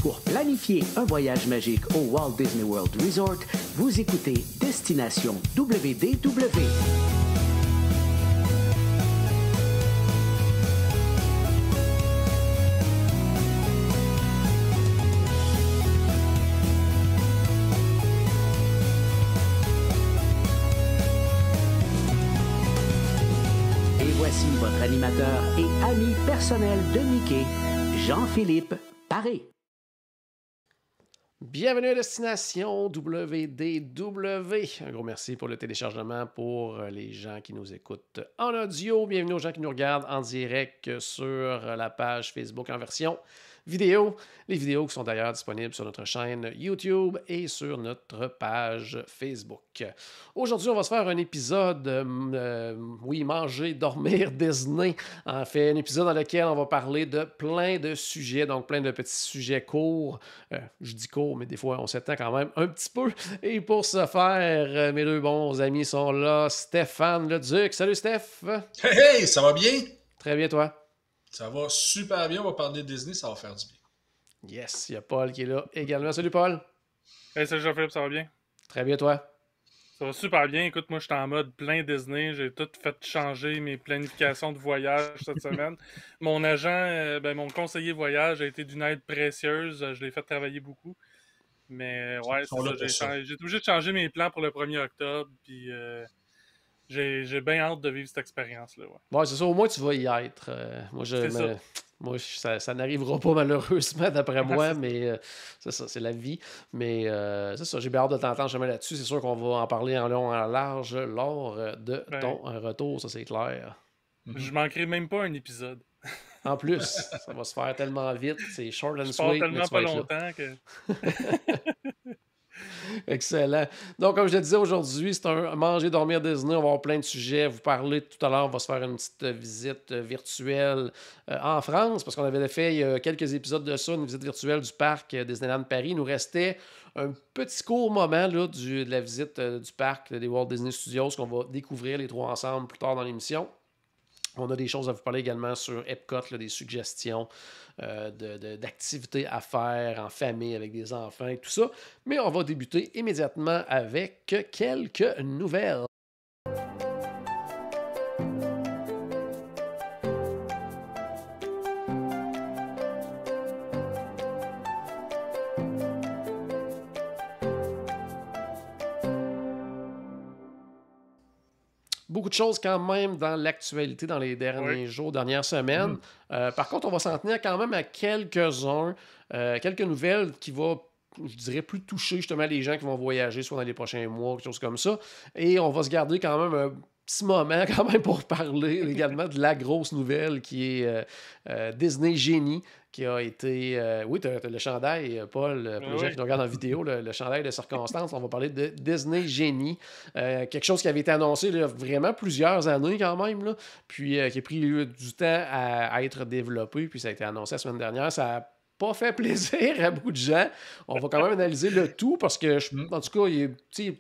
Pour planifier un voyage magique au Walt Disney World Resort, vous écoutez Destination WDW. Voici votre animateur et ami personnel de Mickey, Jean-Philippe Paré. Bienvenue à Destination WDW. Un gros merci pour le téléchargement pour les gens qui nous écoutent en audio. Bienvenue aux gens qui nous regardent en direct sur la page Facebook en version vidéo. Les vidéos qui sont d'ailleurs disponibles sur notre chaîne YouTube et sur notre page Facebook. Aujourd'hui, on va se faire un épisode, manger, dormir, Disney. En fait, un épisode dans lequel on va parler de plein de sujets, donc plein de petits sujets courts. Je dis court, mais des fois, on s'étend quand même un petit peu. Et pour ce faire, mes deux bons amis sont là. Stéphane Leduc. Salut, Steph! Hey, ça va bien? Très bien, toi? Ça va super bien, on va parler de Disney, ça va faire du bien. Yes, il y a Paul qui est là également. Salut Paul. Hey, salut Jean-Philippe, ça va bien? Très bien, toi? Ça va super bien. Écoute, moi, je suis en mode plein Disney. J'ai tout fait changer mes planifications de voyage cette semaine. Mon agent, mon conseiller voyage a été d'une aide précieuse. Je l'ai fait travailler beaucoup. Mais ouais, c'est ça. J'ai été obligé de changer mes plans pour le 1er octobre. Puis j'ai bien hâte de vivre cette expérience-là. Ouais, c'est ça. Au moins, tu vas y être. Moi, ça n'arrivera pas malheureusement d'après moi, mais c'est ça, c'est la vie. Mais c'est ça, j'ai bien hâte de t'entendre jamais là-dessus. C'est sûr qu'on va en parler en long et en large lors de ton retour, ça c'est clair. Je manquerai même pas un épisode. En plus, ça va se faire tellement vite, c'est short and sweet. Je tellement pas longtemps que... Excellent. Donc, comme je te disais, aujourd'hui, c'est un manger, dormir, Disney. On va avoir plein de sujets. Vous parler tout à l'heure, on va se faire une petite visite virtuelle en France, parce qu'on avait fait il y a quelques épisodes de ça, une visite virtuelle du parc Disneyland Paris. Il nous restait un petit court moment là, de la visite du parc des Walt Disney Studios qu'on va découvrir les trois ensemble plus tard dans l'émission. On a des choses à vous parler également sur Epcot, là, des suggestions d'activités à faire en famille avec des enfants et tout ça. Mais on va débuter immédiatement avec quelques nouvelles. Beaucoup de choses quand même dans l'actualité dans les derniers jours, dernières semaines. Par contre, on va s'en tenir quand même à quelques-uns, quelques nouvelles qui vont, je dirais, plus toucher justement les gens qui vont voyager, soit dans les prochains mois, quelque chose comme ça. Et on va se garder quand même un petit moment quand même pour parler également de la grosse nouvelle qui est Disney Genie, qui a été... oui, tu as le chandail, Paul, pour les gens qui nous regardent en vidéo, le chandail de circonstance. On va parler de Disney Genie. Quelque chose qui avait été annoncé là, vraiment plusieurs années quand même, là, puis qui a pris du temps à être développé, puis ça a été annoncé la semaine dernière. Ça a pas fait plaisir à beaucoup de gens. On va quand même analyser le tout, parce que, en tout cas, il y a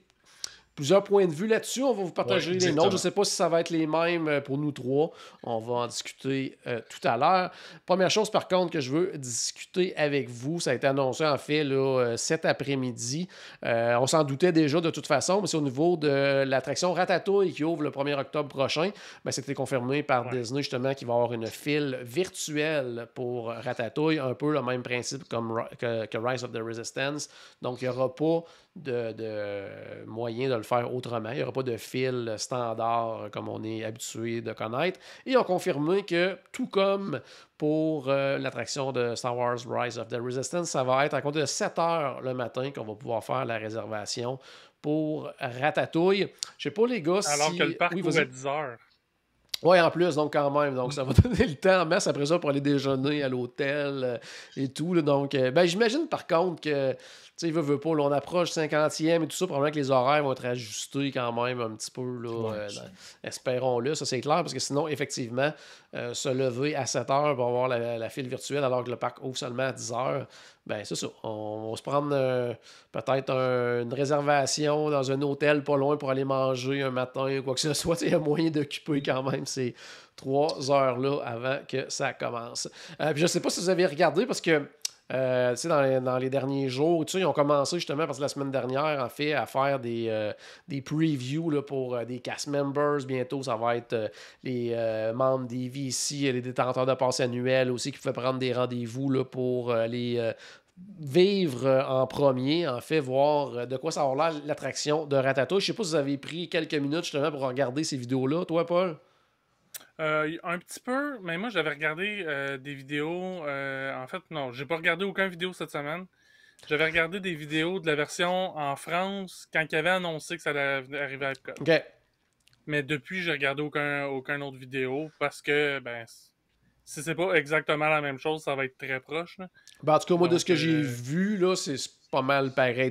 plusieurs points de vue là-dessus. On va vous partager les nôtres. Je ne sais pas si ça va être les mêmes pour nous trois. On va en discuter tout à l'heure. Première chose, par contre, que je veux discuter avec vous, ça a été annoncé, en fait, là, cet après-midi. On s'en doutait déjà de toute façon, mais c'est au niveau de l'attraction Ratatouille qui ouvre le 1er octobre prochain. Ben, c'était confirmé par Disney, justement, qu'il va y avoir une file virtuelle pour Ratatouille. Un peu le même principe que Rise of the Resistance. Donc, il n'y aura pas de moyen de le faire autrement. Il n'y aura pas de fil standard comme on est habitué de connaître. Et ils ont confirmé que, tout comme pour l'attraction de Star Wars Rise of the Resistance, ça va être à compter de 7 heures le matin qu'on va pouvoir faire la réservation pour Ratatouille. Je sais pas, les gars, alors que le parc ouvre à 10 heures. Oui, en plus, donc quand même. Donc, ça va donner le temps en masse après ça pour aller déjeuner à l'hôtel et tout. Là. Donc, j'imagine par contre que, tu sais, veut pas, là, on approche 50e et tout ça, probablement que les horaires vont être ajustés quand même un petit peu, là, espérons-le, ça c'est clair, parce que sinon, effectivement, se lever à 7 heures pour avoir la file virtuelle alors que le parc ouvre seulement à 10 heures, ben c'est ça. On va se prendre peut-être une réservation dans un hôtel pas loin pour aller manger un matin ou quoi que ce soit. Il y a moyen d'occuper quand même ces 3 heures-là avant que ça commence. Puis je sais pas si vous avez regardé parce que Dans les derniers jours, ils ont commencé justement, parce que la semaine dernière, en fait, à faire des previews là, pour des cast members. Bientôt, ça va être les membres des VC, les détenteurs de passes annuels aussi, qui pouvaient prendre des rendez-vous là, pour les vivre en premier, en fait, voir de quoi ça va avoir l'air l'attraction de Ratatouille. Je sais pas si vous avez pris quelques minutes justement pour regarder ces vidéos-là, toi, Paul? Un petit peu, mais moi j'avais regardé des vidéos. En fait, non, j'ai pas regardé aucune vidéo cette semaine. J'avais regardé des vidéos de la version en France quand il avait annoncé que ça allait arriver à Epcot. OK. Mais depuis, j'ai regardé aucun autre vidéo parce que, ben, si c'est pas exactement la même chose, ça va être très proche. Là. Ben, en tout cas, moi, de Donc, ce que j'ai vu, là, c'est pas mal pareil.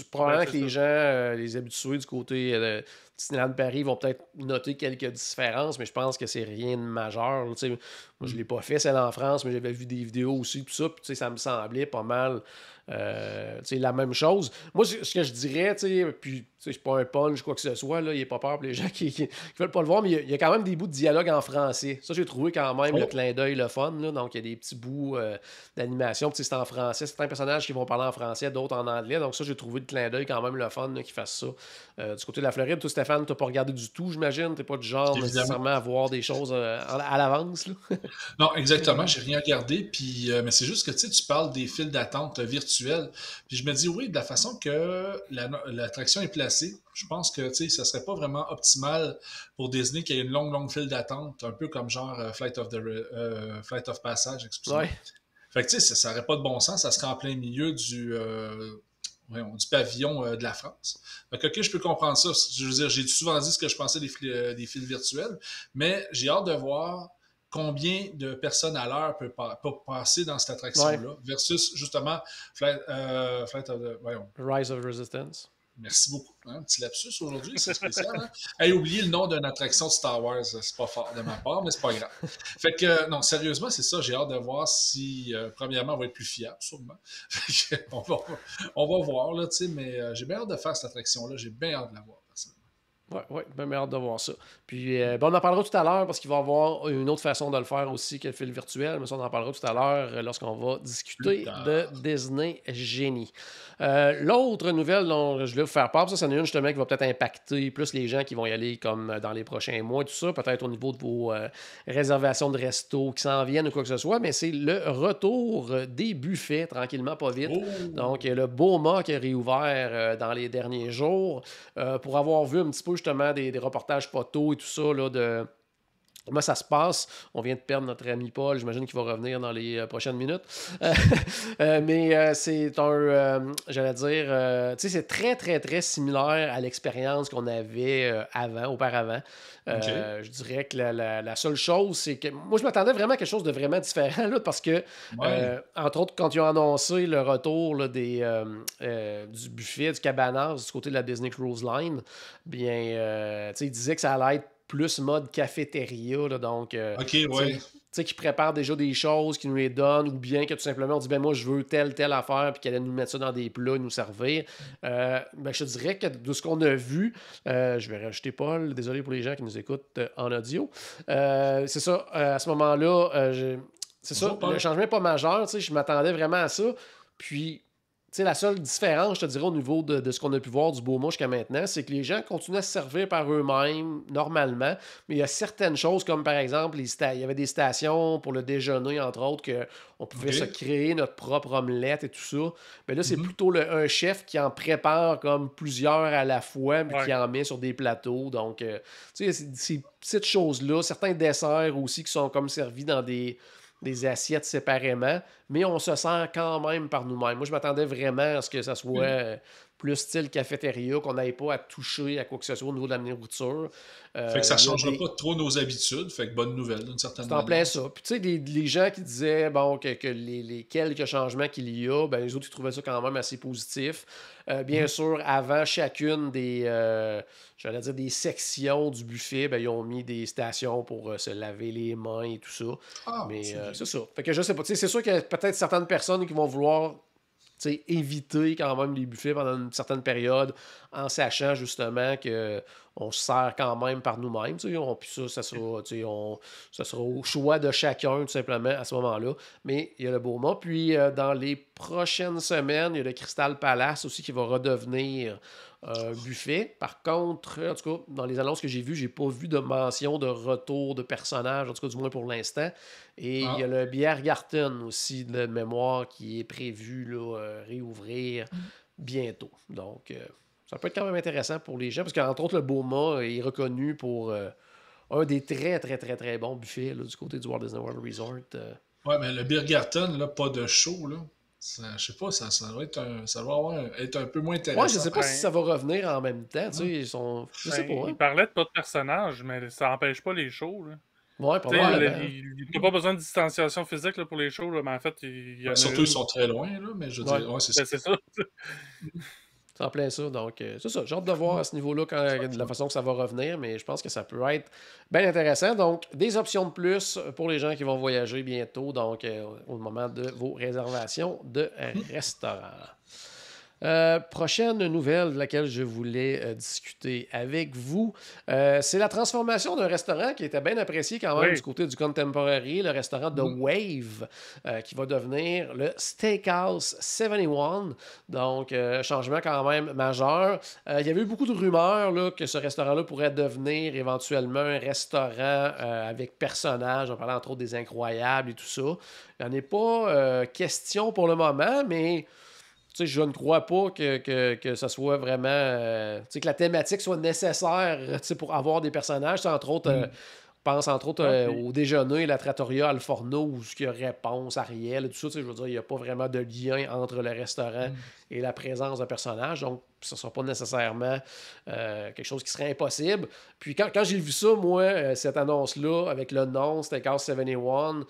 Probablement que c'est les ça. gens, les habitués du côté de Disneyland Paris vont peut-être noter quelques différences, mais je pense que c'est rien de majeur. Là, moi, je l'ai pas fait, celle en France, mais j'avais vu des vidéos aussi, tout ça, puis ça me semblait pas mal la même chose. Moi, ce que je dirais, puis je suis pas un punch, quoi que ce soit, là, il n'est pas peur pour les gens qui veulent pas le voir, mais il y a quand même des bouts de dialogue en français. Ça, j'ai trouvé quand même le clin d'œil, le fun. Là, donc, il y a des petits bouts d'animation. C'est en français. Certains personnages qui vont parler en français, d'autres en anglais. Donc, ça, j'ai trouvé le clin d'œil quand même le fun qu'ils fassent ça. Du côté de la Floride, toi, Stéphane, tu n'as pas regardé du tout, j'imagine. Tu n'es pas du genre nécessairement à voir des choses à l'avance. Là. Non, exactement, j'ai rien regardé, puis, mais c'est juste que tu parles des files d'attente virtuelles, puis je me dis, oui, de la façon que l'attraction est placée, je pense que ça serait pas vraiment optimal pour Disney qu'il y ait une longue file d'attente, un peu comme genre Flight of Passage, excusez-moi. Ouais. Fait que ça n'aurait pas de bon sens, ça serait en plein milieu du pavillon de la France. Fait que, ok, je peux comprendre ça. Je veux dire, j'ai souvent dit ce que je pensais des files virtuelles, mais j'ai hâte de voir combien de personnes à l'heure peut passer dans cette attraction-là versus justement Flight of the... Voyons. Rise of Resistance. Merci beaucoup. Un petit lapsus aujourd'hui, c'est spécial. Hein? Hey, oublier le nom d'une attraction de Star Wars, c'est pas fort de ma part, mais c'est pas grave. Fait que, non, sérieusement, c'est ça. J'ai hâte de voir si, premièrement, on va être plus fiable, sûrement. Fait que, on va voir, là, tu sais, mais j'ai bien hâte de faire cette attraction-là. J'ai bien hâte de la voir. Oui, bien hâte de voir ça. Puis, on en parlera tout à l'heure parce qu'il va y avoir une autre façon de le faire aussi que le fil virtuel, mais ça, on en parlera tout à l'heure lorsqu'on va discuter de Disney Genie. L'autre nouvelle dont je voulais vous faire part, ça, c'en est une justement qui va peut-être impacter plus les gens qui vont y aller comme dans les prochains mois, tout ça, peut-être au niveau de vos réservations de resto qui s'en viennent ou quoi que ce soit, mais c'est le retour des buffets, tranquillement, pas vite. Oh! Donc, le Boma qui a réouvert dans les derniers jours pour avoir vu un petit peu justement des reportages photos et tout ça là, de comment ça se passe. On vient de perdre notre ami Paul, j'imagine qu'il va revenir dans les prochaines minutes. Mais c'est j'allais dire, c'est très, très, très similaire à l'expérience qu'on avait auparavant. Je dirais que la seule chose, c'est que moi, je m'attendais vraiment à quelque chose de vraiment différent, là, parce que, entre autres, quand ils ont annoncé le retour là, du buffet, du cabanas, du côté de la Disney Cruise Line, bien, ils disaient que ça allait être plus mode cafétéria, là, donc qui prépare déjà des choses, qui nous les donne, ou bien que tout simplement on dit moi je veux telle affaire, puis qu'elle allait nous mettre ça dans des plats et nous servir. Je te dirais que de ce qu'on a vu, je vais rajouter Paul, désolé pour les gens qui nous écoutent en audio. C'est ça, à ce moment-là, c'est ça, le changement n'est pas majeur, je m'attendais vraiment à ça. Puis la seule différence, je te dirais, au niveau de ce qu'on a pu voir du Boma jusqu'à maintenant, c'est que les gens continuent à se servir par eux-mêmes normalement, mais il y a certaines choses comme, par exemple, il y avait des stations pour le déjeuner, entre autres, qu'on pouvait se créer notre propre omelette et tout ça. Mais là, c'est plutôt un chef qui en prépare comme plusieurs à la fois, puis qui en met sur des plateaux. Donc, ces petites choses-là, certains desserts aussi qui sont comme servis dans des assiettes séparément, mais on se sent quand même par nous-mêmes. Moi, je m'attendais vraiment à ce que ça soit plus style cafétéria, qu'on n'aille pas à toucher à quoi que ce soit au niveau de la nourriture. Fait que ça ne changera pas trop nos habitudes, fait que bonne nouvelle d'une certaine manière. C'est en plein ça. Puis tu sais, les gens qui disaient que les quelques changements qu'il y a, ben, les autres, ils trouvaient ça quand même assez positif. Bien sûr, avant chacune des sections du buffet, ben, ils ont mis des stations pour se laver les mains et tout ça. Mais c'est ça. Fait que je sais pas. C'est sûr qu'il y a peut-être certaines personnes qui vont vouloir éviter quand même les buffets pendant une certaine période en sachant justement que on se sert quand même par nous-mêmes. Puis ça sera, ça sera au choix de chacun, tout simplement, à ce moment-là. Mais il y a le Boma. Puis, dans les prochaines semaines, il y a le Crystal Palace aussi qui va redevenir un buffet. Par contre, en tout cas, dans les annonces que j'ai vues, j'ai pas vu de mention de retour de personnages, en tout cas, du moins pour l'instant. Et il y a le Biergarten aussi, de mémoire, qui est prévu là, réouvrir bientôt. Donc, ça peut être quand même intéressant pour les gens, parce qu'entre autres, le Boma est reconnu pour un des très, très, très, très bons buffets là, du côté du Walt Disney World Resort. Ouais, mais le Biergarten, là, pas de show, là. Je sais pas, ça doit être être un peu moins intéressant. Ouais, je sais pas si ça va revenir en même temps. Tu sais, ils sont. Je sais pas. Il parlait de pas de personnages, mais ça n'empêche pas les shows. Là. Ouais, probablement. Il n'y a pas besoin de distanciation physique là, pour les shows, là, mais en fait, il y en a surtout, ils sont très loin, là, mais je veux dire, c'est ça. C'est ça. C'est en plein ça. Donc, c'est ça. J'ai hâte de voir à ce niveau-là de la façon que ça va revenir, mais je pense que ça peut être bien intéressant. Donc, des options de plus pour les gens qui vont voyager bientôt, donc au moment de vos réservations de restaurants. Prochaine nouvelle de laquelle je voulais discuter avec vous, c'est la transformation d'un restaurant qui était bien apprécié quand même du côté du Contemporary, le restaurant The Wave, qui va devenir le Steakhouse 71. Donc, changement quand même majeur. Il y avait eu beaucoup de rumeurs là, que ce restaurant-là pourrait devenir éventuellement un restaurant avec personnages. On parlait entre autres des Incroyables et tout ça. Il n'y en est pas question pour le moment, mais... Tu sais, je ne crois pas que ça soit vraiment... tu sais, que la thématique soit nécessaire pour avoir des personnages. Entre autres, pense entre autres au déjeuner, la trattoria Al Forno, où il y a Réponse, Ariel, tout ça. Je veux dire, il n'y a pas vraiment de lien entre le restaurant et la présence d'un personnage. Donc, ce ne sera pas nécessairement quelque chose qui serait impossible. Puis quand j'ai vu ça, moi, cette annonce-là, avec le nom Steakhouse 71...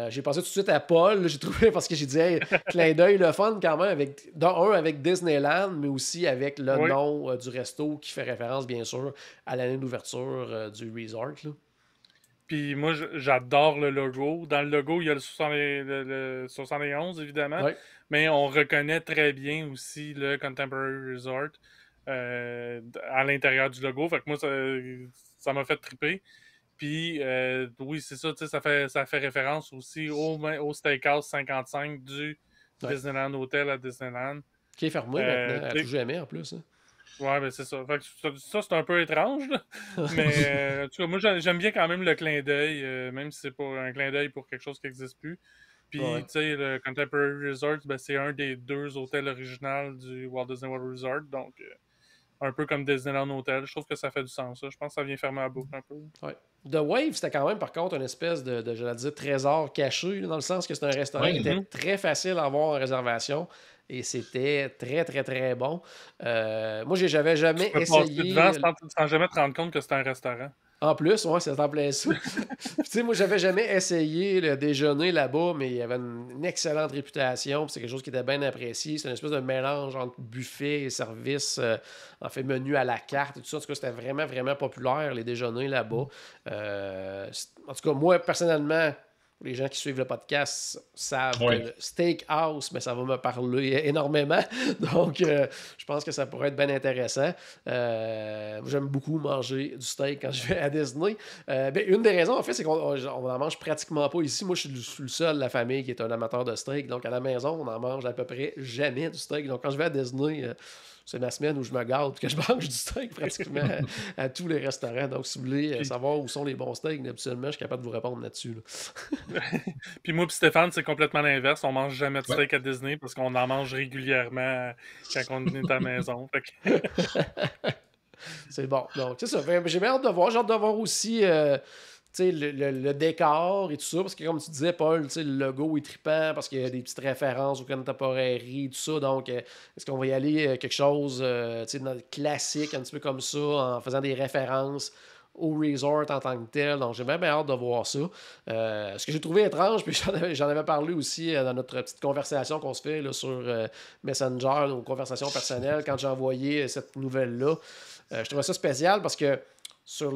j'ai pensé tout de suite à Paul, j'ai trouvé, parce que j'ai dit, hey, clin d'œil, le fun quand même, avec Disneyland, mais aussi avec le nom du resto qui fait référence, bien sûr, à l'année d'ouverture du resort. Là. Puis moi, j'adore le logo. Dans le logo, il y a le 71, évidemment, mais on reconnaît très bien aussi le Contemporary Resort à l'intérieur du logo. Fait que moi, ça m'a fait triper. Puis, oui, c'est ça, ça fait référence aussi au Steakhouse 55 du Disneyland Hotel à Disneyland. Qui est fermé maintenant, à tout jamais en plus. Hein. Ouais, ben c'est ça. Fait que ça, c'est un peu étrange, là. Mais, en tout cas, moi, j'aime bien quand même le clin d'œil, même si c'est pas un clin d'œil pour quelque chose qui n'existe plus. Puis, tu sais, le Contemporary Resort, ben, c'est un des 2 hôtels originaux du Walt Disney World Resort, donc... un peu comme Disneyland Hotel. Je trouve que ça fait du sens. Ça. Je pense que ça vient fermer la boucle un peu. Ouais. The Wave, c'était quand même, par contre, une espèce de je l'ai dit, trésor caché, là, dans le sens que c'est un restaurant qui était très facile à avoir en réservation. Et c'était très, très, très bon. Moi, j'avais jamais essayé... sans jamais te rendre compte que c'était un restaurant. En plus, ouais, c'est en plein ça. Tu sais, moi, j'avais jamais essayé le déjeuner là-bas, mais il y avait une excellente réputation. C'est quelque chose qui était bien apprécié. C'est une espèce de mélange entre buffet et service, en fait, menu à la carte et tout ça. En tout cas, c'était vraiment, vraiment populaire, les déjeuners là-bas. En tout cas, moi, personnellement... Les gens qui suivent le podcast savent que le Steakhouse, mais ça va me parler énormément. Donc, je pense que ça pourrait être bien intéressant. J'aime beaucoup manger du steak quand je vais à Disney. Une des raisons, en fait, c'est qu'on n'en mange pratiquement pas ici. Moi, je suis le seul de la famille qui est un amateur de steak. Donc, à la maison, on n'en mange à peu près jamais du steak. Donc, quand je vais à Disney... c'est ma semaine où je me garde et que je mange du steak pratiquement à tous les restaurants. Donc, si vous voulez savoir où sont les bons steaks, absolument, je suis capable de vous répondre là-dessus. Là. Puis moi et Stéphane, c'est complètement l'inverse. On mange jamais de steak à Disney parce qu'on en mange régulièrement quand on est à la maison. C'est bon. Donc, c'est ça. J'ai bien hâte de voir. J'ai hâte de voir aussi... le décor et tout ça, parce que comme tu disais, Paul, le logo est trippant parce qu'il y a des petites références au Contemporary, tout ça. Donc, est-ce qu'on va y aller quelque chose classique, un petit peu comme ça, en faisant des références au resort en tant que tel. Donc, j'ai bien hâte de voir ça. Ce que j'ai trouvé étrange, puis j'en avais parlé aussi dans notre petite conversation qu'on se fait là, sur Messenger, nos conversations personnelles, quand j'ai envoyé cette nouvelle-là. Je trouvais ça spécial parce que sur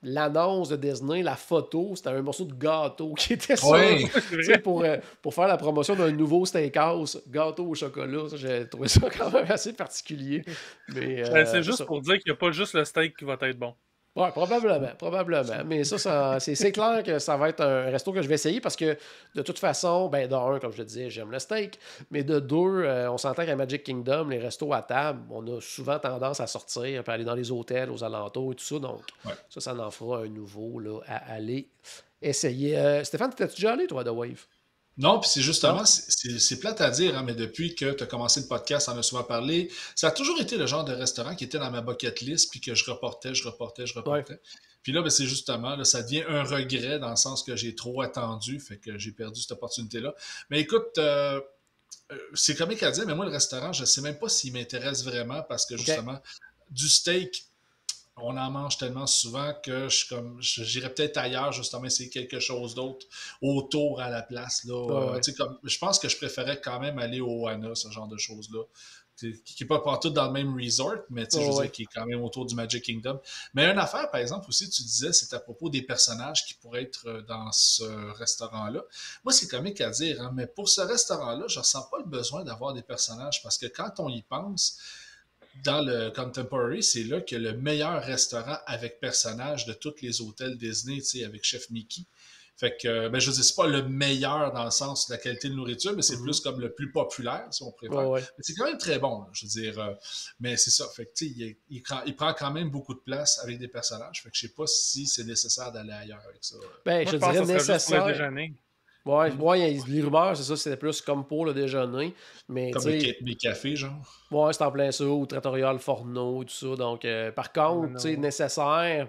l'annonce de Disney, la photo, c'était un morceau de gâteau qui était Oui. pour faire la promotion d'un nouveau steakhouse, gâteau au chocolat. Ça, j'ai trouvé ça quand même assez particulier. Mais, c'est juste pour dire qu'il n'y a pas juste le steak qui va être bon. Oui, probablement. Mais c'est clair que ça va être un resto que je vais essayer parce que de toute façon, ben de un, comme je le disais, j'aime le steak. Mais de deux, on s'entend qu'à Magic Kingdom, les restos à table, on a souvent tendance à sortir, puis aller dans les hôtels aux alentours et tout ça. Donc, ça en fera un nouveau là, à aller essayer. Stéphane, t'es-tu déjà allé, toi, à The Wave? Non, puis c'est justement, c'est plate à dire, hein, mais depuis que tu as commencé le podcast, on en a souvent parlé, ça a toujours été le genre de restaurant qui était dans ma bucket list, puis que je reportais. Ouais. Puis là, ben, c'est justement, là, ça devient un regret dans le sens que j'ai trop attendu, fait que j'ai perdu cette opportunité-là. Mais écoute, c'est comique à dire, mais moi, le restaurant, je sais même pas s'il m'intéresse vraiment parce que justement, du steak, on en mange tellement souvent que j'irais peut-être ailleurs, justement, essayer quelque chose d'autre autour à la place. Là. Je pense que je préférais quand même aller au Hana, ce genre de choses-là. Qui n'est pas partout dans le même resort, mais je veux dire, qui est quand même autour du Magic Kingdom. Mais une affaire, par exemple, aussi, tu disais, c'est à propos des personnages qui pourraient être dans ce restaurant-là. Moi, c'est comique à dire, hein, mais pour ce restaurant-là, je ne ressens pas le besoin d'avoir des personnages parce que quand on y pense, dans le Contemporary, c'est là que le meilleur restaurant avec personnages de tous les hôtels Disney, avec Chef Mickey. Fait que, ben, je veux dire, c'est pas le meilleur dans le sens de la qualité de nourriture, mais c'est plus comme le plus populaire, si on préfère. Mais c'est quand même très bon, là, je veux dire. Mais c'est ça. Fait que, il prend quand même beaucoup de place avec des personnages. Fait que je sais pas si c'est nécessaire d'aller ailleurs avec ça. Ben, Moi, je pense dirais que ça serait juste pour nécessaire. le déjeuner. Les rumeurs, c'est ça, c'était plus comme pour le déjeuner. Mais, comme mes cafés, genre. Ouais, c'est en plein ça, ou Trattoria, le Forno, tout ça. Donc, par contre, tu sais, nécessaire.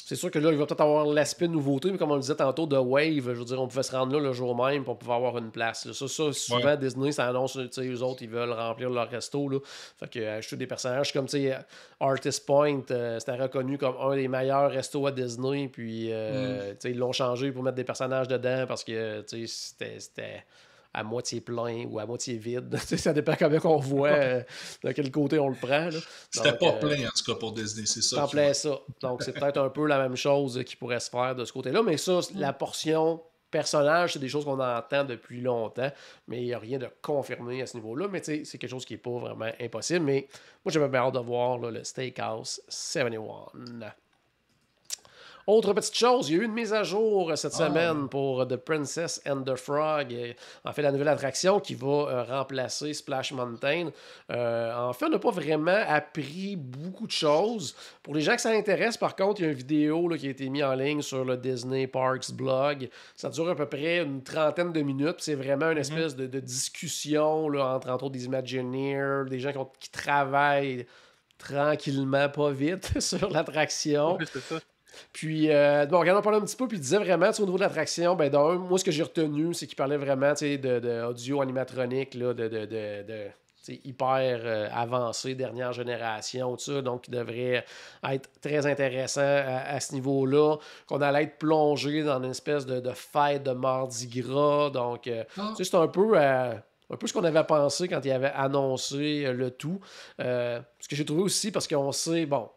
C'est sûr que là, il va peut-être avoir l'aspect de nouveauté, mais comme on le disait tantôt, de Wave, je veux dire, on pouvait se rendre là le jour même pour pouvoir avoir une place. Là. Ça, souvent, Disney, ça annonce, tu sais, eux autres, ils veulent remplir leur resto. Là. Fait que ajouter des personnages comme, tu sais, Artist Point, c'était reconnu comme un des meilleurs restos à Disney, puis, tu sais, ils l'ont changé pour mettre des personnages dedans parce que, tu sais, c'était à moitié plein ou à moitié vide. Ça dépend comment on voit de quel côté on le prend. C'était pas plein, en tout cas, pour Disney, c'est ça. En plein ça. Donc, c'est peut-être un peu la même chose qui pourrait se faire de ce côté-là. Mais ça, la portion personnage, c'est des choses qu'on entend depuis longtemps, mais il n'y a rien de confirmé à ce niveau-là. Mais tu sais, c'est quelque chose qui n'est pas vraiment impossible. Mais moi, j'avais bien hâte de voir là, le Steakhouse 71. Autre petite chose, il y a eu une mise à jour cette semaine pour The Princess and the Frog. En fait, la nouvelle attraction qui va remplacer Splash Mountain. En fait, on n'a pas vraiment appris beaucoup de choses. Pour les gens que ça intéresse, par contre, il y a une vidéo là, qui a été mise en ligne sur le Disney Parks blog. Ça dure à peu près une trentaine de minutes. C'est vraiment une espèce de discussion là, entre autres des Imagineers, des gens qui travaillent tranquillement, pas vite, sur l'attraction. Oui, c'est ça. Puis, bon, regarde, on parlait un petit peu, puis il disait vraiment, au niveau de l'attraction, ben, moi, ce que j'ai retenu, c'est qu'il parlait vraiment, de audio animatronique, là, de hyper avancé, dernière génération, tout ça, donc il devrait être très intéressant à ce niveau-là, qu'on allait être plongé dans une espèce de fête de Mardi Gras, donc, c'est un peu ce qu'on avait pensé quand il avait annoncé le tout. Ce que j'ai trouvé aussi, parce qu'on sait, bon,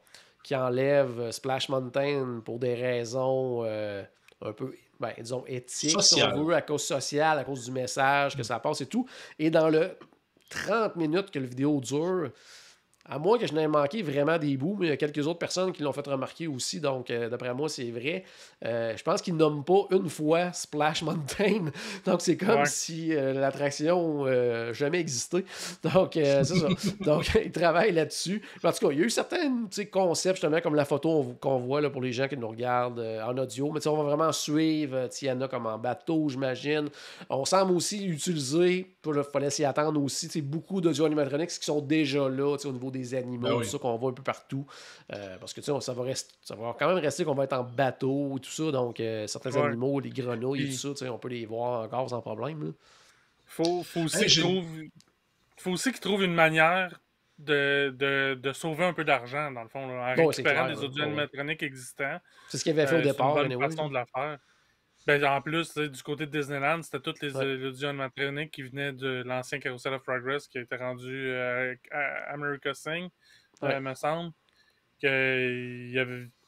qui enlève Splash Mountain pour des raisons un peu, disons, éthiques, si on veut, à cause sociale, à cause du message que ça passe et tout. Et dans le 30 minutes que la vidéo dure, à moins que je n'aie manqué vraiment des bouts, mais il y a quelques autres personnes qui l'ont fait remarquer aussi, donc d'après moi, c'est vrai. Je pense qu'ils nomment pas une fois Splash Mountain, donc c'est comme si l'attraction jamais existé. Donc, c'est ça. Donc, ils travaillent là-dessus. En tout cas, il y a eu certains concepts, justement, comme la photo qu'on voit là, pour les gens qui nous regardent en audio, mais on va vraiment suivre Tiana comme en bateau, j'imagine. On semble aussi utiliser, il fallait s'y attendre aussi, beaucoup d'audio animatroniques qui sont déjà là, au niveau des animaux, tout ça qu'on voit un peu partout. Parce que ça va quand même rester qu'on va être en bateau et tout ça. Donc, certains animaux, les grenouilles et tout ça, on peut les voir encore sans problème. Là. Faut aussi qu'ils trouvent une manière de sauver un peu d'argent, dans le fond, là, en récupérant des audio animatroniques existants. C'est ce qu'il avait fait au départ. C'est une bonne façon de la faire. Ben, en plus, du côté de Disneyland, c'était tous les audio animatroniques qui venaient de l'ancien Carousel of Progress qui a été rendu à America Sing, me semble. qu'il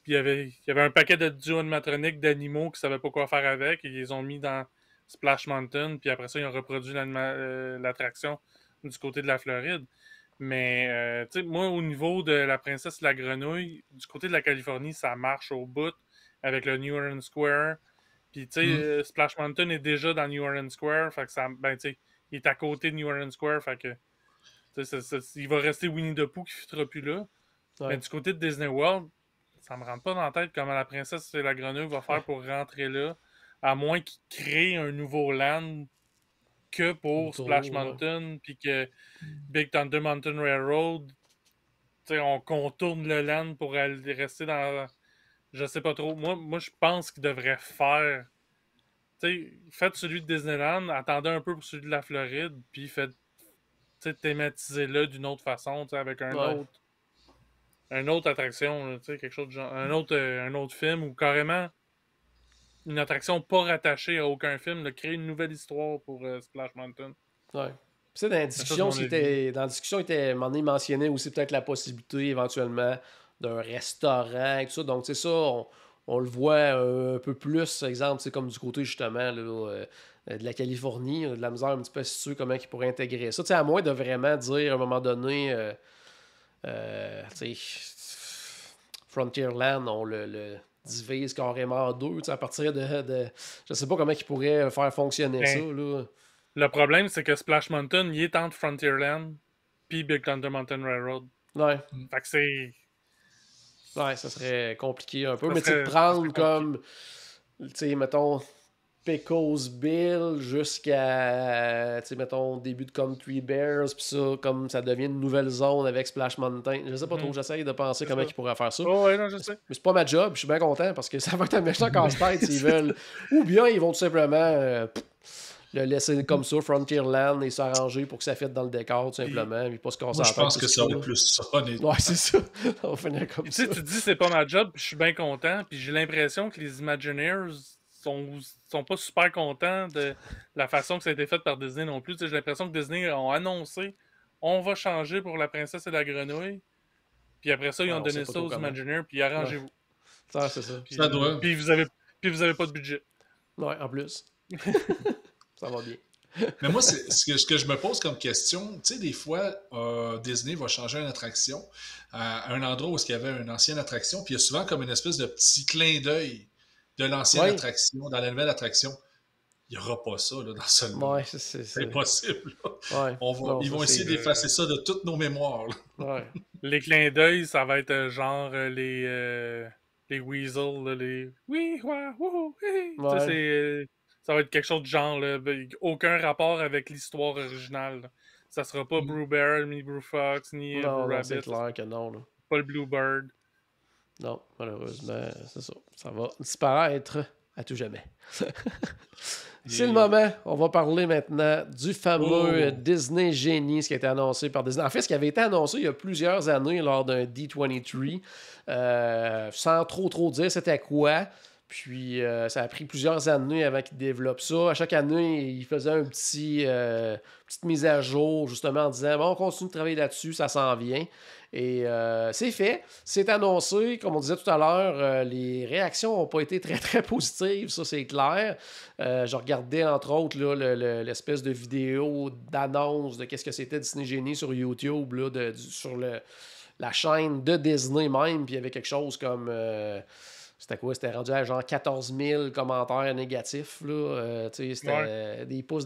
y avait un paquet de duos animatroniques d'animaux qui savaient pas quoi faire avec, et ils les ont mis dans Splash Mountain, puis après ça, ils ont reproduit l'attraction du côté de la Floride. Mais, tu sais, moi, au niveau de la princesse et la grenouille, du côté de la Californie, ça marche au bout avec le New Orleans Square. Puis, tu sais, Splash Mountain est déjà dans New Orleans Square, fait que ça, ben, tu sais, il est à côté de New Orleans Square, fait que, tu sais, il va rester Winnie the Pooh qui ne fera plus là. Ouais. Mais du côté de Disney World, ça me rentre pas dans la tête comment la princesse et la grenouille va faire pour rentrer là, à moins qu'ils créent un nouveau land que pour Autour, Splash ouais. Mountain, puis que Big Thunder Mountain Railroad, tu sais, on contourne le land pour aller rester dans... Je sais pas trop. Moi je pense qu'ils devraient faire... Tu sais, faites celui de Disneyland, attendez un peu pour celui de la Floride, puis faites... Tu sais, thématisez-le d'une autre façon, tu sais, avec un Ouais. autre... Une autre attraction, là, tu sais, quelque chose de genre... Un autre film, ou carrément une attraction pas rattachée à aucun film, là, créer une nouvelle histoire pour Splash Mountain. Ouais. Puis ça, dans la discussion, mon avis. dans la discussion, il était à un moment donné mentionné aussi peut-être la possibilité éventuellement d'un restaurant et tout ça. Donc, c'est ça, on le voit un peu plus, exemple, c'est comme du côté justement là, de la Californie, de la misère un petit peu située, comment ils pourraient intégrer ça. Tu sais, à moins de vraiment dire à un moment donné, tu sais, Frontierland, on le divise carrément en deux, tu sais, à partir de. Je sais pas comment ils pourraient faire fonctionner Ben, ça, là. Le problème, c'est que Splash Mountain, il est entre Frontierland puis Big Thunder Mountain Railroad. Ouais. Fait que c'est... Ouais, ça serait compliqué un peu. Ça Mais tu sais, serait- de ça serait prendre compliqué. comme, tu sais, mettons, Pecosville jusqu'à, tu sais, mettons, début de Country Bears, puis ça, comme ça devient une nouvelle zone avec Splash Mountain. Je sais pas trop, j'essaye de penser C'est comment ça. ils pourraient faire ça. Oh, ouais, non, je sais. Mais c'est pas ma job, je suis bien content parce que ça va être un méchant casse-tête s'ils veulent. Ou bien ils vont tout simplement le laisser comme ça, Frontierland, et s'arranger pour que ça fitte dans le décor, tout simplement, puis pas se casser Moi, la je tête. pense tout que ce ça qu'il aurait faut. plus ça, honnêtement. Ouais, c'est ça. On va finir comme Tu ça. sais, tu dis c'est pas ma job, puis je suis bien content, puis j'ai l'impression que les Imagineers sont pas super contents de la façon que ça a été fait par Disney non plus. Tu sais, j'ai l'impression que Disney ont annoncé on va changer pour la princesse et la grenouille, puis après ça, ils Ouais, ont on sait donné pas ça trop aux comment. Imagineers, puis arrangez-vous. Ça, c'est ça. Puis, Ça doit. puis vous avez pas de budget. Ouais, en plus. Ça va bien. Mais moi, c'est ce que je me pose comme question. Tu sais, des fois, Disney va changer une attraction à un endroit où il y avait une ancienne attraction, puis il y a souvent comme une espèce de petit clin d'œil de l'ancienne Ouais. attraction dans la nouvelle attraction. Il n'y aura pas ça là, dans celui-là. Ouais, C'est impossible. Là. Ouais. Non, ils ça, vont essayer c'est- d'effacer ça de toutes nos mémoires. là. Ouais. Les clins d'œil, ça va être genre les Weasel, là, les oui, ouais, wouhou, hé. Ouais. Ça, ça va être quelque chose de genre, là, aucun rapport avec l'histoire originale. Là. Ça sera pas Brew Bear, ni Brew Fox, ni Non, Brew non, c'est Rabbit, clair que non. Là. pas le Bluebird. Non, malheureusement, c'est ça. Ça va disparaître à tout jamais. C'est le moment. On va parler maintenant du fameux Disney Genie, ce qui a été annoncé par Disney. En fait, ce qui avait été annoncé il y a plusieurs années lors d'un D23, sans trop dire c'était quoi. Puis ça a pris plusieurs années avant qu'ils développent ça. À chaque année, ils faisaient un petite mise à jour, justement, en disant bon, on continue de travailler là-dessus, ça s'en vient. Et c'est fait, c'est annoncé. Comme on disait tout à l'heure, les réactions n'ont pas été très, très positives, ça c'est clair. Je regardais entre autres là, l'espèce de vidéo d'annonce de qu'est-ce que c'était Disney Genie sur YouTube, là, sur la chaîne de Disney même, puis il y avait quelque chose comme... c'était quoi? C'était rendu à genre 14 000 commentaires négatifs. Là. C'était des pouces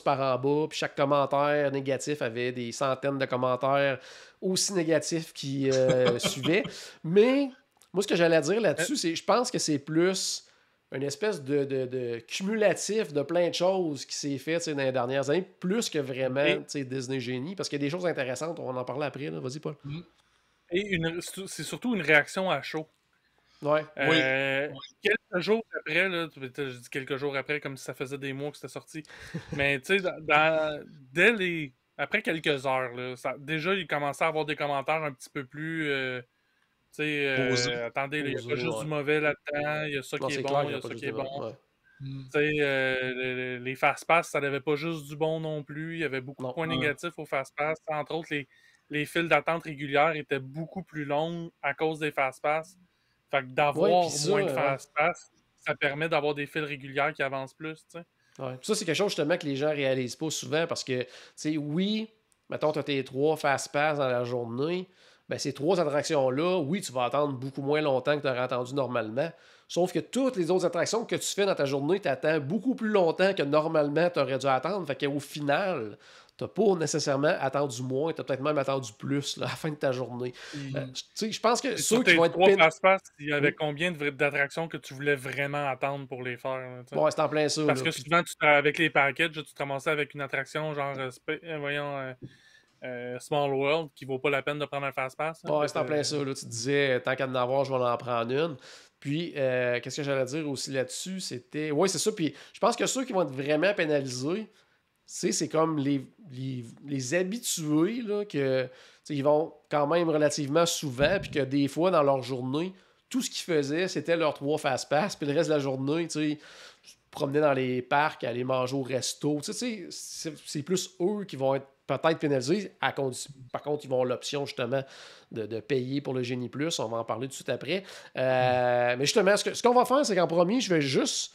par en bas. Puis chaque commentaire négatif avait des centaines de commentaires aussi négatifs qui suivaient. Mais moi, ce que j'allais dire là-dessus, c'est je pense que c'est plus une espèce de cumulatif de plein de choses qui s'est fait dans les dernières années, plus que vraiment Disney Genie. Parce qu'il y a des choses intéressantes. On va en parler après. Là. Vas-y, Paul. Et c'est surtout une réaction à chaud. Ouais. Quelques jours après, là, je dis quelques jours après, comme si ça faisait des mois que c'était sorti. Mais tu sais, après quelques heures, là, déjà, il commençait à avoir des commentaires un petit peu plus. Attendez, il n'y a pas juste du mauvais là-dedans, il y a ça qui est bon, il y a ça qui est bon. Les fast-pass, ça n'avait pas juste du bon non plus. Il y avait beaucoup de points négatifs aux fast-pass. Entre autres, les files d'attente régulières étaient beaucoup plus longues à cause des fast-pass. Fait que Ouais, d'avoir puis ça, moins de ouais. fast-pass, ça permet d'avoir des files régulières qui avancent plus, tu sais. Ouais. Puis ça, c'est quelque chose justement que les gens réalisent pas souvent parce que, tu sais, oui, mettons, tu as tes 3 fast-pass dans la journée, ben ces 3 attractions-là, oui, tu vas attendre beaucoup moins longtemps que tu aurais attendu normalement. Sauf que toutes les autres attractions que tu fais dans ta journée, tu attends beaucoup plus longtemps que normalement tu aurais dû attendre. Fait qu'au final, tu n'as pas nécessairement attendu moins, tu as peut-être même attendu plus là, à la fin de ta journée. Tu sais, je pense que Et ceux sur qui tes vont être 3 fast-pass, il y avait Oui. combien d'attractions que tu voulais vraiment attendre pour les faire, là, tu sais? Bon, ouais, c'est en plein ça. Parce Là. que Puis, souvent, avec les packages, tu te ramassais avec une attraction genre, voyons, Small World, qui vaut pas la peine de prendre un fast-pass. Hein, ouais, fait c'est en plein ça. Là. Tu disais, tant qu'à en avoir, je vais en prendre une. Puis, qu'est-ce que j'allais dire aussi là-dessus? C'était. Oui, c'est ça. Puis, je pense que ceux qui vont être vraiment pénalisés, c'est comme les habitués là, que ils vont quand même relativement souvent, puis que des fois, dans leur journée, tout ce qu'ils faisaient, c'était leurs 3 fast-pass, puis le reste de la journée, tu sais, se promener dans les parcs, aller manger au resto. Tu sais, c'est plus eux qui vont être peut-être pénalisés. Par contre, ils vont avoir l'option justement de payer pour le Génie Plus. On va en parler tout de suite après. Mais justement, ce qu'on va faire, c'est qu'en premier, je vais juste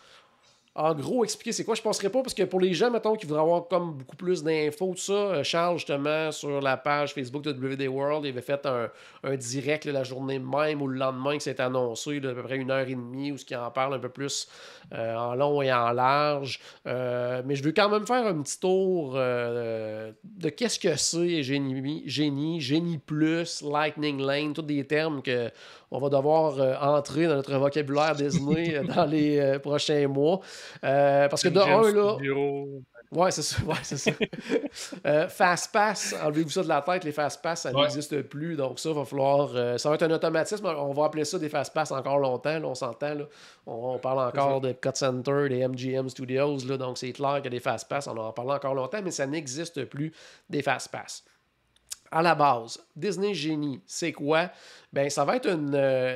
en gros expliquer c'est quoi. Je ne penserais pas parce que pour les gens, mettons, qui voudraient avoir comme beaucoup plus d'infos, tout ça, Charles, justement, sur la page Facebook de WD World, il avait fait un direct là, la journée même ou le lendemain que c'est annoncé, là, à peu près 1h30, où il en parle un peu plus en long et en large. Mais je veux quand même faire un petit tour de qu'est-ce que c'est Génie Plus, Lightning Lane, tous des termes que on va devoir entrer dans notre vocabulaire Disney dans les prochains mois. Parce que de un, là. Ouais, c'est ça. Ouais, c'est ça. Fast Pass, enlevez-vous ça de la tête, les Fast Pass, ça n'existe plus. Donc, ça va falloir. Ça va être un automatisme. On va appeler ça des Fast Pass encore longtemps. Là, on s'entend. Là. On parle encore de Cut Center, des MGM Studios. Là, donc, c'est clair qu'il y a des Fast Pass. On en parle encore longtemps, mais ça n'existe plus des Fast Pass. À la base, Disney Genie, c'est quoi? Ben, ça va être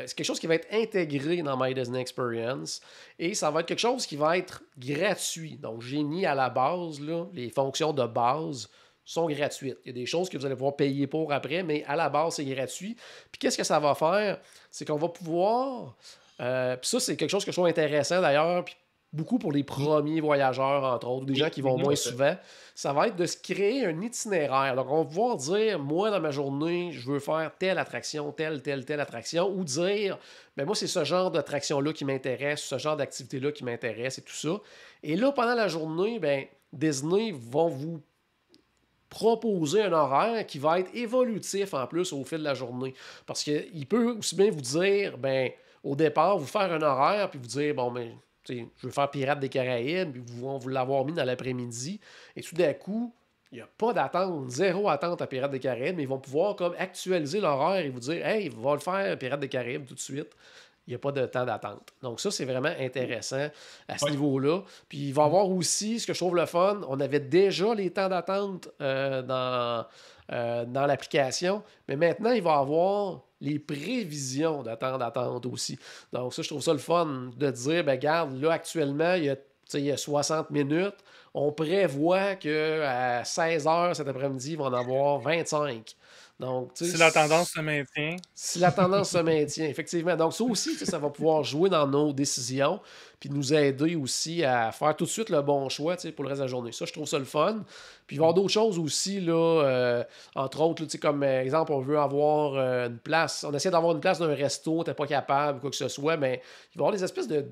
c'est quelque chose qui va être intégré dans My Disney Experience et ça va être quelque chose qui va être gratuit. Donc, Genie à la base, là, les fonctions de base sont gratuites. Il y a des choses que vous allez pouvoir payer pour après, mais à la base, c'est gratuit. Puis qu'est-ce que ça va faire? C'est qu'on va pouvoir... puis ça, c'est quelque chose que je trouve intéressant d'ailleurs, puis beaucoup pour les premiers voyageurs, entre autres, des gens qui vont moins souvent, ça va être de se créer un itinéraire. Donc, on va pouvoir dire, moi, dans ma journée, je veux faire telle attraction, telle attraction, ou dire, ben moi, c'est ce genre d'attraction-là qui m'intéresse, ce genre d'activité-là qui m'intéresse et tout ça. Et là, pendant la journée, ben, Disney vont vous proposer un horaire qui va être évolutif en plus au fil de la journée. Parce qu'il peut aussi bien vous dire, ben, au départ, vous faire un horaire, puis vous dire, bon, ben, je veux faire Pirates des Caraïbes, puis on vous l'avoir mis dans l'après-midi, et tout d'un coup, il n'y a pas d'attente, zéro attente à Pirates des Caraïbes, mais ils vont pouvoir comme actualiser l'horaire et vous dire, hey, on va le faire Pirates des Caraïbes tout de suite. Il n'y a pas de temps d'attente. Donc ça, c'est vraiment intéressant à ce niveau-là. Puis il va y avoir aussi, ce que je trouve le fun, on avait déjà les temps d'attente dans l'application, mais maintenant, il va y avoir les prévisions de temps d'attente aussi. Donc ça, je trouve ça le fun de dire, ben regarde, là, actuellement, il y a 60 minutes. On prévoit qu'à 16h cet après-midi, il va en avoir 25. Donc, si la tendance se maintient. Si la tendance se maintient, effectivement. Donc, ça aussi, ça va pouvoir jouer dans nos décisions puis nous aider aussi à faire tout de suite le bon choix pour le reste de la journée. Ça, je trouve ça le fun. Puis, il va y avoir d'autres choses aussi, là, entre autres, là, comme exemple, on veut avoir une place. On essaie d'avoir une place d'un resto, t'es pas capable, quoi que ce soit, mais il va y avoir des espèces de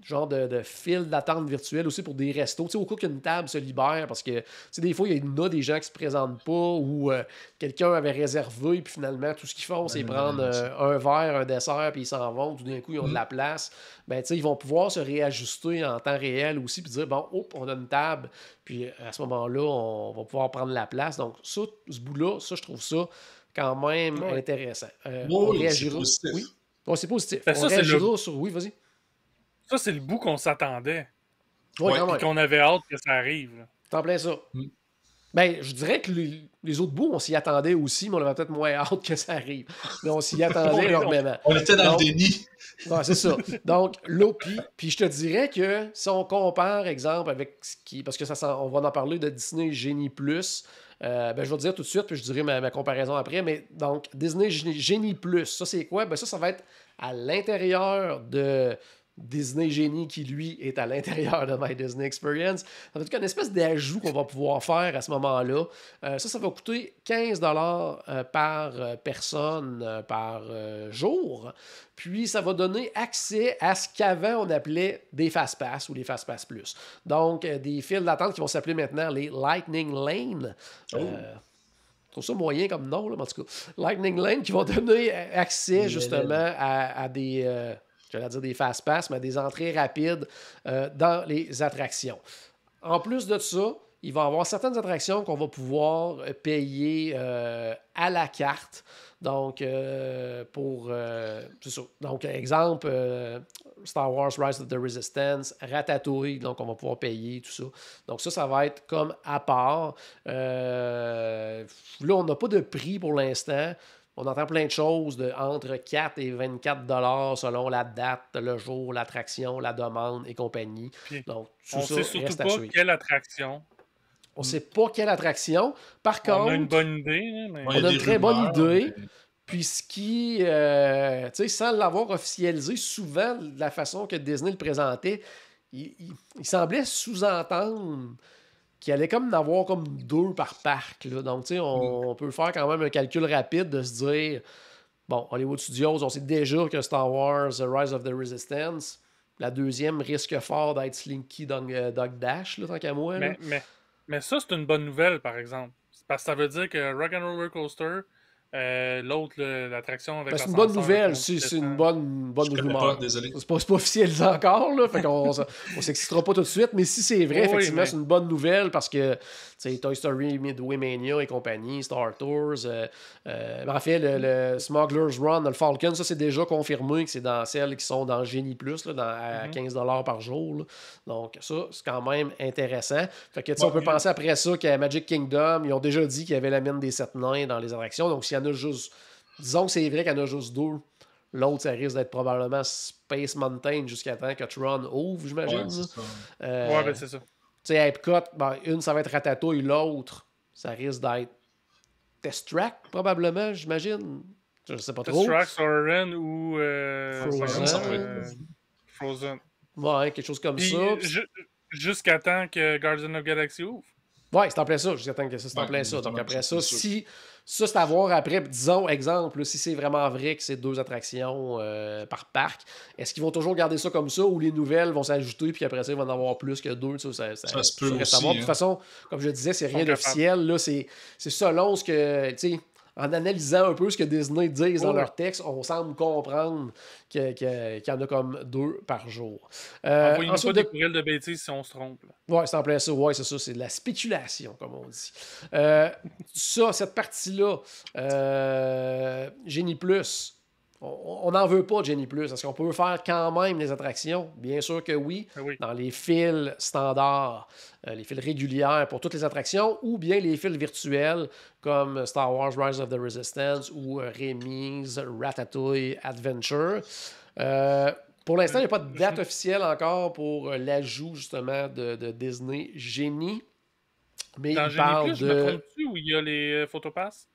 genre de file d'attente virtuelle aussi pour des restos. Tu sais, au cas qu'une table se libère, parce que des fois, il y a des gens qui se présentent pas ou quelqu'un avait réservé, puis finalement, tout ce qu'ils font, c'est prendre un verre, un dessert, puis ils s'en vont. Tout d'un coup, ils ont de la place. Ben, tu sais, ils vont pouvoir se réajuster en temps réel aussi, puis dire, bon, on a une table, puis à ce moment-là, on va pouvoir prendre la place. Donc, ça, ce bout-là, ça, je trouve ça quand même intéressant. On réagira. C'est positif. Oui, c'est positif. Ben, on réagira sur... Oui, vas-y. Ça, c'est le bout qu'on s'attendait. Ouais, et qu'on avait hâte que ça arrive. T'en plein ça. Ben, je dirais que les autres bouts, on s'y attendait aussi, mais on avait peut-être moins hâte que ça arrive. Mais on s'y attendait énormément. On était dans le déni. Ouais, c'est ça. Donc, là, puis je te dirais que si on compare, exemple, avec ce qui... Parce que on va en parler de Disney Genie Plus, je vais te dire tout de suite, puis je dirai ma comparaison après. Mais donc, Disney Genie Plus, ça, c'est quoi? Ben, ça va être à l'intérieur de Disney Genie qui, lui, est à l'intérieur de My Disney Experience. Ça va être une espèce d'ajout qu'on va pouvoir faire à ce moment-là. Ça va coûter 15$ par personne par jour. Puis, ça va donner accès à ce qu'avant, on appelait des Fast-Pass ou les Fast-Pass Plus. Donc, des files d'attente qui vont s'appeler maintenant les Lightning Lane. Je trouve ça moyen comme nom, là, mais en tout cas. Lightning Lane qui vont donner accès, justement, à des... j'allais dire des fast-pass, mais des entrées rapides dans les attractions. En plus de ça, il va y avoir certaines attractions qu'on va pouvoir payer à la carte. Donc, c'est ça. Donc, exemple, Star Wars Rise of the Resistance, Ratatouille, donc on va pouvoir payer tout ça. Donc, ça va être comme à part. Là, on n'a pas de prix pour l'instant. On entend plein de choses entre 4 et 24$ selon la date, le jour, l'attraction, la demande et compagnie. Puis, donc, on ne sait surtout pas quelle attraction. On ne sait pas quelle attraction. Par contre, on a une bonne idée. Mais... on a une très bonne idée. Puis ce qui, tu sais, sans l'avoir officialisé, souvent, de la façon que Disney le présentait, il semblait sous-entendre qu'il allait comme en avoir comme 2 par parc. Là. Donc, tu sais, on peut faire quand même un calcul rapide de se dire, bon, Hollywood Studios, on sait déjà que Star Wars Rise of the Resistance, la deuxième risque fort d'être Slinky Dog Dash, là, tant qu'à moi. Mais ça, c'est une bonne nouvelle, par exemple. Parce que ça veut dire que Rock'n'Roller Coaster, l'autre, l'attraction avec c'est une bonne nouvelle, c'est une bonne rumeur. Désolé. C'est pas officialisé encore, là, fait qu'on s'excitera pas tout de suite, mais si c'est vrai, effectivement, c'est une bonne nouvelle parce que Toy Story, Midway Mania et compagnie, Star Tours, en fait, le Smuggler's Run, le Falcon, ça c'est déjà confirmé que c'est dans celles qui sont dans Genie Plus, là, à 15$ par jour. Là. Donc ça, c'est quand même intéressant. Fait que on peut penser après ça qu'à Magic Kingdom, ils ont déjà dit qu'il y avait la mine des 7 nains dans les attractions, donc s'il y en a juste, disons que c'est vrai qu'il y en a juste 2. L'autre, ça risque d'être probablement Space Mountain jusqu'à temps que Tron ouvre, j'imagine. Ouais, ben c'est ça. Tu sais, Epcot, une, ça va être Ratatouille, l'autre, ça risque d'être Test Track, probablement, j'imagine. Je sais pas trop. Test Track, Soarin' ou Frozen. Ouais, quelque chose comme puis, ça. Jusqu'à temps que Guardians of the Galaxy ouvre. Ouais, c'est en plein ça. Jusqu'à temps que ça, c'est en plein ça. Donc après ça, si ça, c'est à voir après, disons, exemple, si c'est vraiment vrai que c'est 2 attractions par parc, est-ce qu'ils vont toujours garder ça comme ça ou les nouvelles vont s'ajouter puis après ça, il va en avoir plus que 2? Ça se peut aussi. De toute façon, comme je disais, c'est rien d'officiel. Là, c'est selon ce que, tu sais, en analysant un peu ce que Disney disent dans leur texte, on semble comprendre qu'il y en a comme 2 par jour. Envoyez-nous pas des courriels de bêtises si on se trompe. Oui, c'est en plein ça. Oui, c'est ça. C'est de la spéculation, comme on dit. Cette partie-là, Genie Plus, on n'en veut pas de Genie Plus. Est-ce qu'on peut faire quand même les attractions? Bien sûr que oui. Dans les files standards, les files régulières pour toutes les attractions, ou bien les files virtuelles comme Star Wars Rise of the Resistance ou Remy's Ratatouille Adventure. Pour l'instant, il n'y a pas de date officielle encore pour l'ajout, justement, de Disney Genie. Mais dans il Genie parle Plus, je me trompe-tu où il y a les Photopass?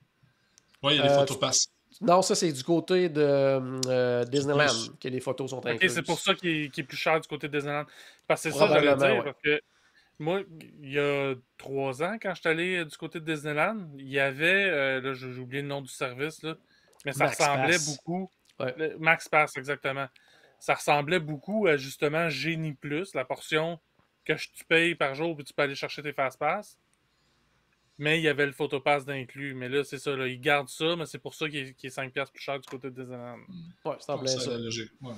Oui, il y a les Photopass. Non, ça, c'est du côté de Disneyland que les photos sont incluses. OK, c'est pour ça qu'il est plus cher du côté de Disneyland. Parce que c'est ça que j'allais dire. Parce que moi, il y a 3 ans, quand je suis allé du côté de Disneyland, il y avait, là, j'ai oublié le nom du service, là, mais ça ressemblait beaucoup. Ouais. Max Pass, exactement. Ça ressemblait beaucoup à justement Genie Plus, la portion que tu payes par jour puis tu peux aller chercher tes Fast Pass. Mais il y avait le Photopass d'inclus. Mais là, c'est ça, là, ils gardent ça, mais c'est pour ça qu'il est 5$ plus cher du côté de Disneyland. Ouais, c'est en plein ça. Logique. Ouais.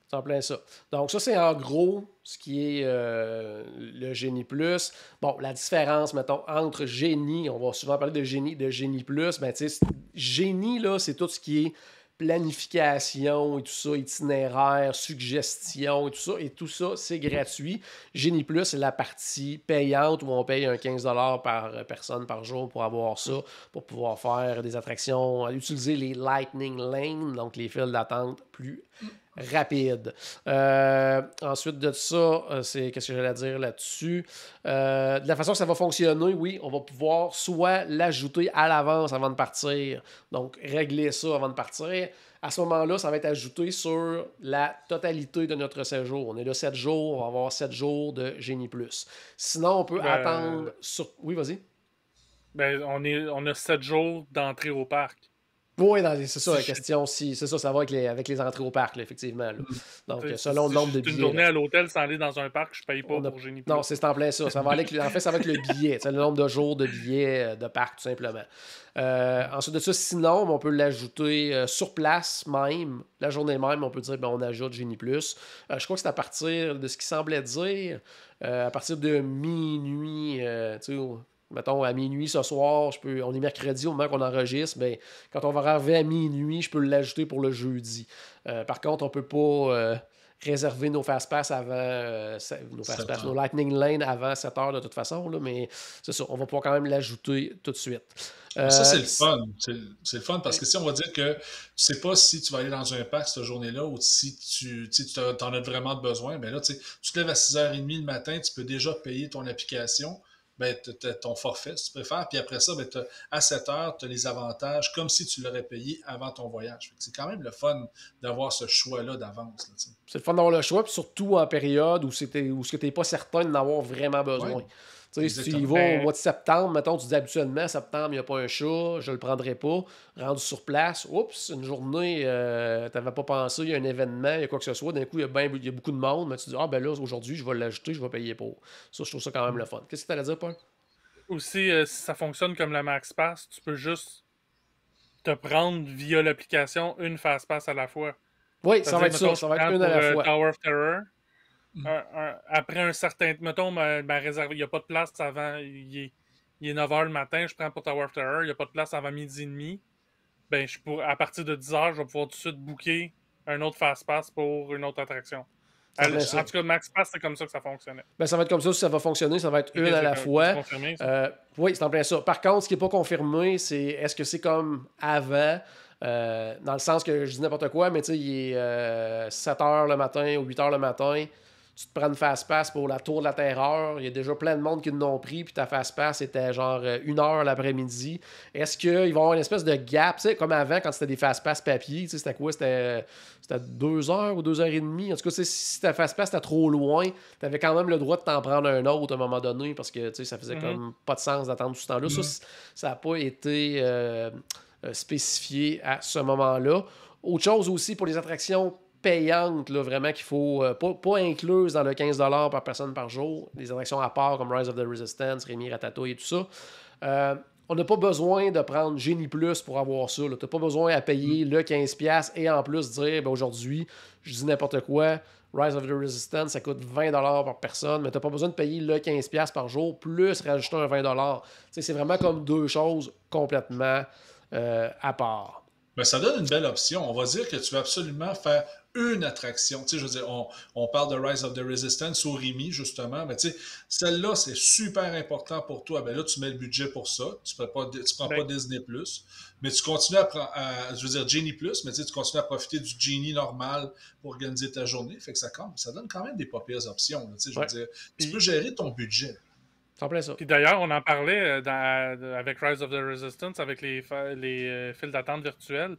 C'est en plein ça. Donc, ça, c'est en gros ce qui est le Genie Plus. Bon, la différence, mettons, entre Genie, on va souvent parler de Genie Plus, ben, tu sais, Genie, là, c'est tout ce qui est planification et tout ça, itinéraire, suggestion et tout ça, c'est gratuit. Genie Plus, c'est la partie payante où on paye un 15$ par personne par jour pour avoir ça, pour pouvoir faire des attractions, utiliser les Lightning Lane, donc les files d'attente plus rapide. Ensuite de ça, c'est qu'est-ce que j'allais dire là-dessus? De la façon que ça va fonctionner, oui, on va pouvoir soit l'ajouter à l'avance avant de partir, donc régler ça avant de partir. À ce moment-là, ça va être ajouté sur la totalité de notre séjour. On est là 7 jours, on va avoir 7 jours de Génie Plus. Sinon, on peut attendre sur... Oui, vas-y. Ben, on a 7 jours d'entrée au parc. Oui, c'est ça la question. C'est ça va avec les entrées au parc, là, effectivement. Là. Donc, selon le nombre de billets. Une journée à l'hôtel sans aller dans un parc, je paye pas pour Génie Plus. Non, c'est en plein ça. Ça va aller en fait, ça va être le billet. C'est le nombre de jours de billets de parc, tout simplement. Ensuite de ça, sinon, on peut l'ajouter sur place même. La journée même, on peut dire on ajoute Génie Plus. Je crois que c'est à partir de ce qui semblait dire, à partir de minuit, tu sais, mettons, à minuit ce soir, on est mercredi au moment qu'on enregistre, ben, quand on va arriver à minuit, je peux l'ajouter pour le jeudi. Par contre, on ne peut pas réserver nos fast-pass avant nos Lightning Lane avant 7 heures de toute façon, là, mais c'est ça, on va pouvoir quand même l'ajouter tout de suite. Ça, c'est le fun. C'est le fun parce que si on va dire que tu ne sais pas si tu vas aller dans un parc cette journée-là ou si tu en as vraiment besoin, ben là, tu te lèves à 6h30 le matin, tu peux déjà payer ton application. Ben, ton forfait, si tu préfères. Puis après ça, ben, à 7 heures, tu as les avantages comme si tu l'aurais payé avant ton voyage. C'est quand même le fun d'avoir ce choix-là d'avance. Là, c'est le fun d'avoir le choix, puis surtout en période où tu n'es pas certain d'en avoir vraiment besoin. Ouais. Si tu y vas au mois de septembre, mettons, tu dis habituellement, septembre, il n'y a pas un chat, je ne le prendrai pas. Rendu sur place, oups, une journée, tu n'avais pas pensé, il y a un événement, il y a quoi que ce soit, d'un coup, il y a beaucoup de monde, mais tu dis, ben là, aujourd'hui, je vais l'ajouter, je vais payer pour. Ça, je trouve ça quand même le fun. Qu'est-ce que tu allais dire, Paul? Aussi, si ça fonctionne comme la MaxPass, tu peux juste te prendre via l'application une FastPass à la fois. Oui, ça va être ça, ça va être une à la fois. Tower of Terror. Après un certain... Mettons, ma réserve, il n'y a pas de place avant... Il est 9h le matin, je prends pour Tower of Terror, il n'y a pas de place avant midi et demi. Ben, à partir de 10h, je vais pouvoir tout de suite booker un autre fast-pass pour une autre attraction. En tout cas, MaxPass, c'est comme ça que ça fonctionnait. Ben, ça va être comme ça, si ça va fonctionner, ça va être une à la fois. Confirmé, oui, c'est en plein ça. Par contre, ce qui n'est pas confirmé, c'est est-ce que c'est comme avant... dans le sens que je dis n'importe quoi, mais tu sais, il est 7h le matin ou 8h le matin, tu te prends une fast-pass pour la Tour de la Terreur, il y a déjà plein de monde qui l'ont pris, puis ta fast-pass était genre 1h l'après-midi. Est-ce qu'il va y avoir une espèce de gap, tu sais, comme avant, quand c'était des fast-pass papier, tu sais, c'était quoi? C'était 2h ou 2h30. En tout cas, si ta fast-pass était trop loin, tu avais quand même le droit de t'en prendre un autre à un moment donné, parce que, tu sais, ça faisait comme pas de sens d'attendre tout ce temps-là. Ça n'a pas été... spécifié à ce moment-là. Autre chose aussi pour les attractions payantes, là, vraiment qu'il faut pas incluses dans le 15$ par personne par jour, des attractions à part comme Rise of the Resistance, Rémi Ratatouille et tout ça. On n'a pas besoin de prendre Génie Plus pour avoir ça. Tu n'as pas besoin à payer le 15$ et en plus dire aujourd'hui, je dis n'importe quoi, Rise of the Resistance, ça coûte 20$ par personne, mais tu n'as pas besoin de payer le 15$ par jour plus rajouter un 20$. C'est vraiment comme deux choses complètement à part. Ben, ça donne une belle option. On va dire que tu veux absolument faire une attraction. Tu sais, je veux dire, on parle de Rise of the Resistance au Rémi, justement. Mais tu sais, celle-là, c'est super important pour toi. Ben là, tu mets le budget pour ça. Tu prends pas Disney+, mais tu continues je veux dire, Genie+, mais tu continues à profiter du Genie normal pour organiser ta journée. Fait que ça donne quand même des pas pires options. Là, tu sais, je veux dire, tu peux gérer ton budget. Puis d'ailleurs, on en parlait avec Rise of the Resistance, avec les files d'attente virtuelles.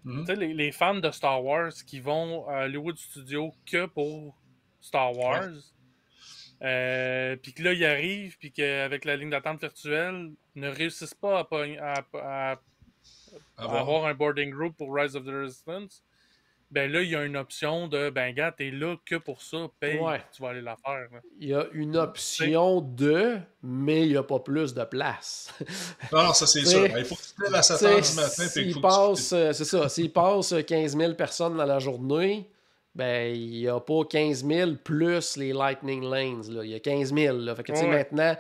Tu sais, les fans de Star Wars qui vont à Hollywood Studios que pour Star Wars, puis que là, ils arrivent, puis qu'avec la ligne d'attente virtuelle, ne réussissent pas à avoir un boarding group pour Rise of the Resistance. Ben là, il y a une option de, gars, t'es là que pour ça, paye, tu vas aller la faire. Là. Il y a une option mais il n'y a pas plus de place. Non, ça c'est sûr. Il faut que tu te lèves à 7 h du matin. C'est ça. S'il passe 15 000 personnes dans la journée, ben il n'y a pas 15 000 plus les Lightning Lanes. Là. Il y a 15 000. Là. Fait que maintenant,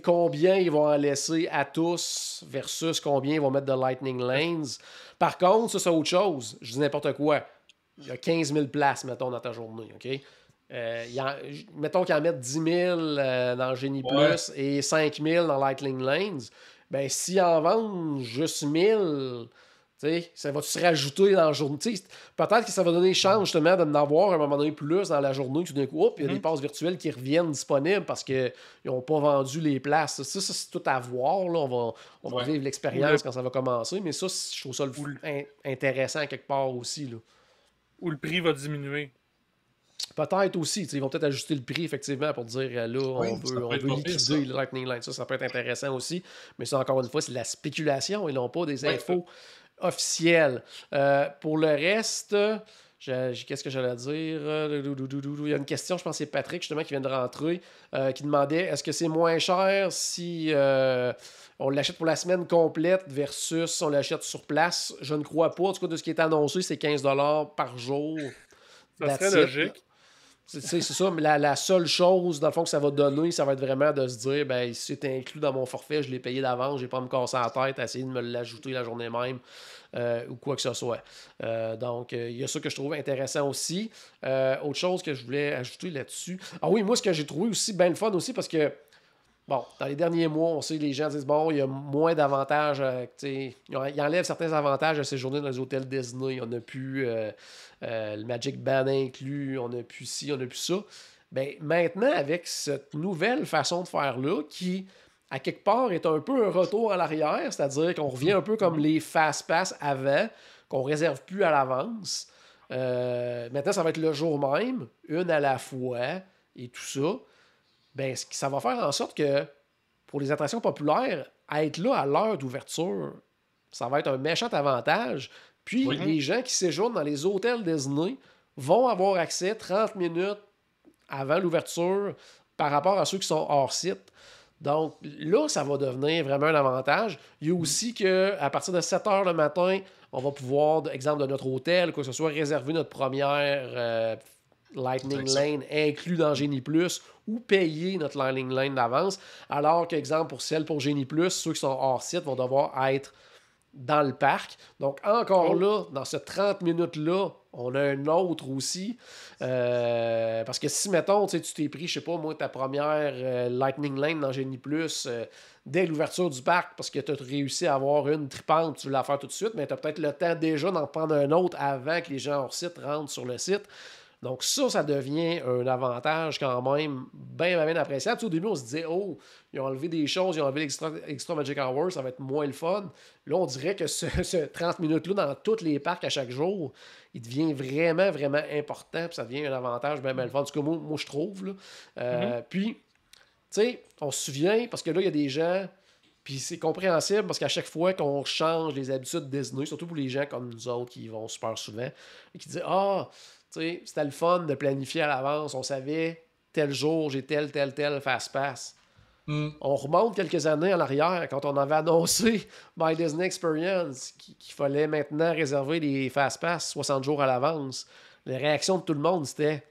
combien ils vont en laisser à tous versus combien ils vont mettre de Lightning Lanes. Par contre, ça c'est autre chose. Je dis n'importe quoi. Il y a 15 000 places, mettons, dans ta journée, OK? Mettons qu'ils en mettent 10 000 dans Génie Plus et 5 000 dans Lightning Lanes. Ben, s'ils en vendent juste 1 000, T'sais, ça va se rajouter dans la journée. T'sais, peut-être que ça va donner chance justement d'en avoir à un moment donné plus dans la journée. Tout d'un coup, il y a des passes virtuelles qui reviennent disponibles parce qu'ils n'ont pas vendu les places. Ça c'est tout à voir. Là. On va vivre l'expérience quand ça va commencer. Mais ça, je trouve ça intéressant quelque part aussi. Là. Ou le prix va diminuer. Peut-être aussi. Ils vont peut-être ajuster le prix, effectivement, pour dire là, on veut liquider le Lightning Lane. Ça peut être intéressant aussi. Mais ça, encore une fois, c'est de la spéculation et non pas des infos officielles. Pour le reste, qu'est-ce que j'allais dire? Il y a une question, je pense que c'est Patrick, justement, qui vient de rentrer, qui demandait est-ce que c'est moins cher si on l'achète pour la semaine complète versus on l'achète sur place? Je ne crois pas. En tout cas, de ce qui est annoncé, c'est 15$ par jour. Ça serait logique. C'est ça, mais la seule chose, dans le fond, que ça va donner, ça va être vraiment de se dire, ben, si c'est inclus dans mon forfait, je l'ai payé d'avance, j'ai pas à me casser la tête à essayer de me l'ajouter la journée même ou quoi que ce soit. Donc, il y a ça que je trouve intéressant aussi. Autre chose que je voulais ajouter là-dessus. Ah oui, moi, ce que j'ai trouvé aussi bien le fun aussi, parce que bon, dans les derniers mois, on sait que les gens disent bon, il y a moins d'avantages. Ils enlèvent certains avantages à séjourner dans les hôtels Disney. On n'a plus le Magic Band inclus, on n'a plus ci, on n'a plus ça. Ben, maintenant, avec cette nouvelle façon de faire-là, qui, à quelque part, est un peu un retour à l'arrière, c'est-à-dire qu'on revient un peu comme les Fast Pass avant, qu'on ne réserve plus à l'avance. Maintenant, ça va être le jour même, une à la fois, et tout ça. Ben, ça va faire en sorte que, pour les attractions populaires, être là à l'heure d'ouverture, ça va être un méchant avantage. Puis, les gens qui séjournent dans les hôtels Disney vont avoir accès 30 minutes avant l'ouverture par rapport à ceux qui sont hors site. Donc, là, ça va devenir vraiment un avantage. Il y a aussi qu'à partir de 7 h le matin, on va pouvoir, exemple de notre hôtel, quoi que ce soit, réserver notre première Lightning Lane inclus dans Genie Plus ou payer notre Lightning Lane d'avance. Alors qu'exemple, pour celle pour Genie Plus, ceux qui sont hors site vont devoir être dans le parc. Donc, encore là, dans ce 30 minutes-là, on a un autre aussi. Parce que si, mettons, tu t'es pris, je sais pas, moi, ta première Lightning Lane dans Genie Plus dès l'ouverture du parc, parce que tu as réussi à avoir une tripante, tu veux la faire tout de suite, mais tu as peut-être le temps déjà d'en prendre un autre avant que les gens hors site rentrent sur le site. Donc ça devient un avantage quand même bien appréciable. Tu sais, au début, on se disait, oh, ils ont enlevé des choses, ils ont enlevé l'extra Magic Hour, ça va être moins le fun. Là, on dirait que ce 30 minutes-là, dans tous les parcs à chaque jour, il devient vraiment important, puis ça devient un avantage bien le fun. En tout cas, moi je trouve. Là. Puis, tu sais, on se souvient, parce que là, il y a des gens, puis c'est compréhensible, parce qu'à chaque fois qu'on change les habitudes Disney, surtout pour les gens comme nous autres qui y vont super souvent, et qui disent, c'était le fun de planifier à l'avance. On savait, tel jour, j'ai tel Fast Pass. On remonte quelques années en arrière, quand on avait annoncé My Disney Experience, qu'il fallait maintenant réserver les Fast Pass 60 jours à l'avance. Les réactions de tout le monde, c'était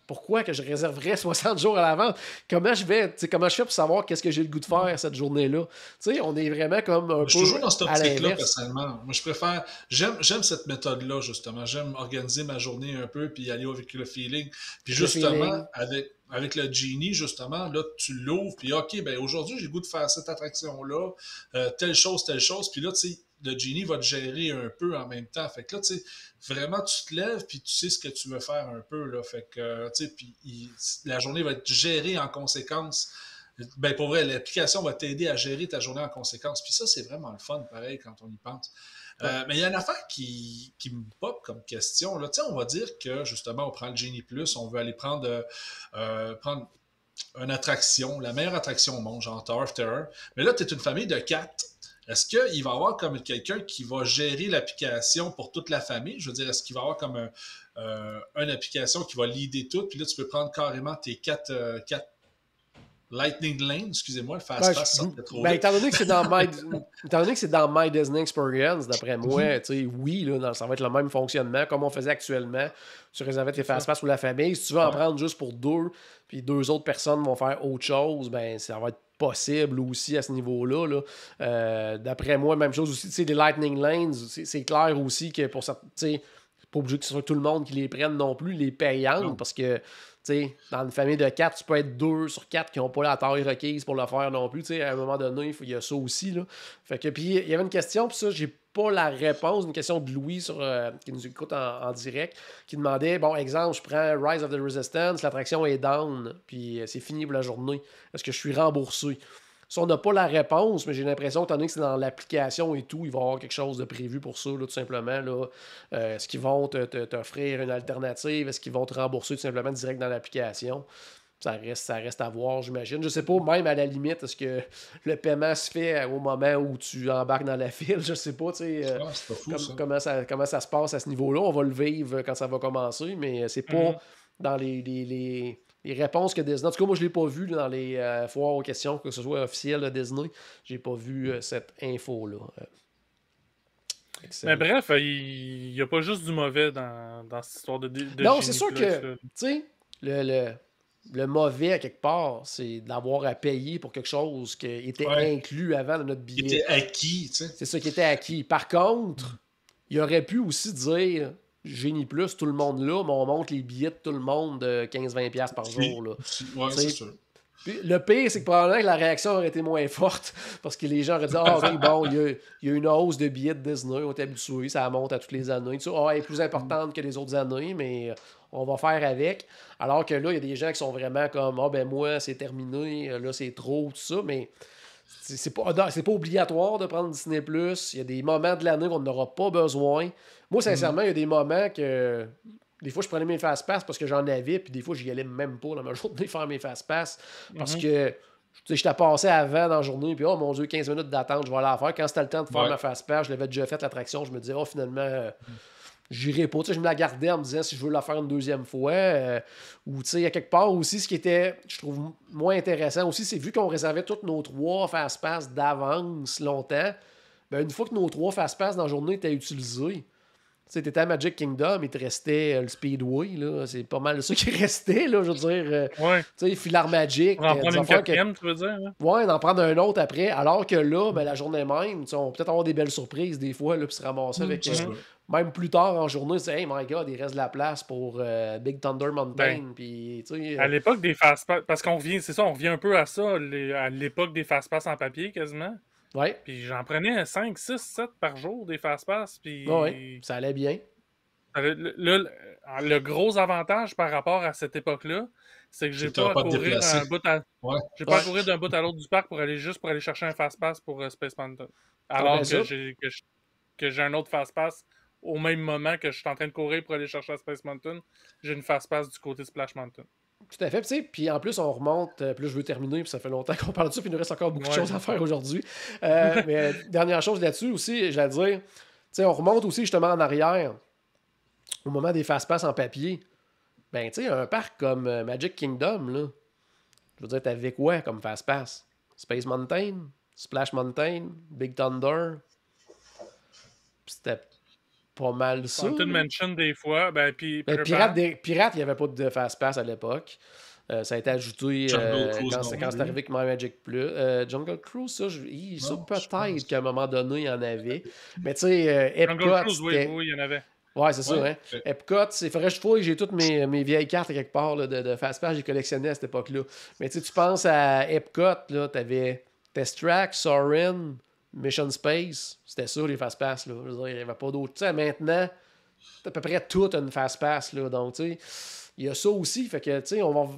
pourquoi que je réserverais 60 jours à l'avance? Comment je fais pour savoir qu'est-ce que j'ai le goût de faire cette journée-là? T'sais, on est vraiment comme un peu. Je suis toujours dans cette optique-là, personnellement. Moi, je préfère. J'aime cette méthode-là, justement. J'aime organiser ma journée un peu puis aller avec le feeling. Puis justement, avec le Genie, justement, là, tu l'ouvres, puis OK, ben aujourd'hui, j'ai le goût de faire cette attraction-là, telle chose. Puis là, tu sais, le Genie va te gérer un peu en même temps. Fait que là, tu sais, vraiment, tu te lèves, puis tu sais ce que tu veux faire un peu, là. Fait que, tu sais, puis la journée va être gérée en conséquence. Ben, pour vrai, l'application va t'aider à gérer ta journée en conséquence. Puis ça, c'est vraiment le fun, pareil, quand on y pense. Mais il y a une affaire qui me pop comme question. Là. On va dire que, justement, on prend le Genie Plus, on veut aller prendre une attraction, la meilleure attraction au monde, genre Tower of Terror. Mais là, tu es une famille de 4. Est-ce qu'il va y avoir comme quelqu'un qui va gérer l'application pour toute la famille? Je veux dire, est-ce qu'il va y avoir comme une application qui va leader tout? Puis là, tu peux prendre carrément tes 4 Lightning Lane, excusez-moi, le Fast Pass sortait trop vite. Étant donné que c'est dans My Disney Experience, d'après moi, oui, là, ça va être le même fonctionnement comme on faisait actuellement. Tu réservais tes Fast Pass pour la famille. Si tu veux en prendre juste pour 2, puis 2 autres personnes vont faire autre chose, ben ça va être possible aussi à ce niveau-là. Là. D'après moi, même chose aussi, les Lightning Lanes, c'est clair aussi que pour ça, pas obligé que ce soit tout le monde qui les prenne non plus, les payantes, parce que sais, dans une famille de 4, tu peux être 2 sur 4 qui n'ont pas la taille requise pour le faire non plus. Tu sais, à un moment donné, il y a ça aussi. Là. Fait que, puis il y avait une question, puis ça, j'ai pas la réponse, une question de Louis qui nous écoute en direct, qui demandait, bon, exemple, je prends Rise of the Resistance, l'attraction est down, puis c'est fini pour la journée. Est-ce que je suis remboursé? Ça, on n'a pas la réponse, mais j'ai l'impression, étant donné que c'est dans l'application et tout, il va y avoir quelque chose de prévu pour ça, là, tout simplement. Là. Est-ce qu'ils vont t'offrir une alternative? Est-ce qu'ils vont te rembourser tout simplement direct dans l'application? Ça reste à voir, j'imagine. Je sais pas, même à la limite, est-ce que le paiement se fait au moment où tu embarques dans la file? Je sais pas, tu sais, c'est pas fou, ça. comment ça se passe à ce niveau-là. On va le vivre quand ça va commencer, mais c'est pas dans les réponses que Disney... En tout cas, moi, je l'ai pas vu dans les foires aux questions, que ce soit officiel de Disney. J'ai pas vu cette info-là. Mais bref, il n'y a pas juste du mauvais dans cette histoire de non, c'est sûr que, tu sais, le mauvais, à quelque part, c'est d'avoir à payer pour quelque chose qui était inclus avant dans notre billet. Qui était acquis, tu sais. C'est ça qui était acquis. Par contre, il aurait pu aussi dire... Génie Plus, tout le monde là, mais on monte les billets de tout le monde de 15-20$ par jour. Là. Ouais, c'est sûr. Puis, le pire, c'est que probablement que la réaction aurait été moins forte parce que les gens auraient dit ah, oui, bon, il y a une hausse de billets de Disney, on est habitué, ça monte à toutes les années. Elle est plus importante que les autres années, mais on va faire avec. Alors que là, il y a des gens qui sont vraiment comme ah, ben moi, c'est terminé, là, c'est trop, tout ça, mais. C'est pas obligatoire de prendre Disney+. Il y a des moments de l'année qu'on n'aura pas besoin. Moi, sincèrement, il y a des moments que... Des fois, je prenais mes fast-pass parce que j'en avais, puis des fois, j'y allais même pas dans ma journée faire mes fast-pass parce que j'étais passé avant dans la journée, puis oh mon Dieu, 15 minutes d'attente, je vais aller la faire. Quand c'était le temps de faire ma fast-pass, je l'avais déjà fait l'attraction, je me disais, oh finalement... j'irai pas. Tu sais, je me la gardais en me disant si je veux la faire une deuxième fois. Ou, tu sais, à quelque part aussi, ce qui était, je trouve, moins intéressant aussi, c'est vu qu'on réservait tous nos 3 fast-pass d'avance longtemps, ben, une fois que nos 3 fast-pass dans la journée étaient utilisés, tu sais, t'étais à Magic Kingdom, il te restait le Speedway, là. C'est pas mal ça qui restait, là, je veux dire. Tu sais, Filar Magic. On en prendre une quatrième, tu veux dire? Hein? Ouais, d'en prendre un autre après. Alors que là, ben, la journée même, on va peut-être avoir des belles surprises des fois, là, puis se ramasser avec... même plus tard en journée, c'est hey my god, il reste de la place pour Big Thunder Mountain. Puis, à l'époque des fast-pass, parce qu'on revient, c'est ça, on revient un peu à ça, à l'époque des fast-pass en papier quasiment. Ouais. Puis j'en prenais 5, 6, 7 par jour des fast-pass. Puis ça allait bien. Le gros avantage par rapport à cette époque-là, c'est que j'ai pas à courir d'un bout j'ai pas à courir d'un bout à l'autre du parc pour aller chercher un fast-pass pour Space Mountain. Alors que j'ai un autre fast-pass au même moment que je suis en train de courir pour aller chercher à Space Mountain, j'ai une fast-pass du côté Splash Mountain. Tout à fait, tu sais, puis en plus on remonte, puis là je veux terminer, puis ça fait longtemps qu'on parle de ça, puis il nous reste encore beaucoup de choses à faire aujourd'hui. Mais dernière chose là-dessus aussi, j'allais dire, tu sais, on remonte aussi justement en arrière, au moment des fast-pass en papier. Ben, tu sais, un parc comme Magic Kingdom, là, je veux dire, t'avais quoi comme fast-pass? Space Mountain, Splash Mountain, Big Thunder, c'était pas mal ça. Haunted Mansion des fois. Ben, puis Pirates, il n'y avait pas de fast-pass à l'époque. Ça a été ajouté quand c'est arrivé avec My Magic Plus. Jungle Cruise, ça peut-être qu'à un moment donné, il y en avait. Mais tu sais, Epcot... Jungle Cruise, oui, il y en avait. Ouais, c'est ça, hein. Epcot, il faudrait que je fouille, j'ai toutes mes vieilles cartes à quelque part là, de fast-pass, j'ai collectionné à cette époque-là. Mais tu penses à Epcot, là, t'avais Test Track, Soarin', Mission Space, c'était ça les fast-pass. Là. Je veux dire, il n'y avait pas d'autres. Tu sais, maintenant, à peu près tout une fast-pass. Là. Donc, tu sais, il y a ça aussi. Fait que, tu sais, on va.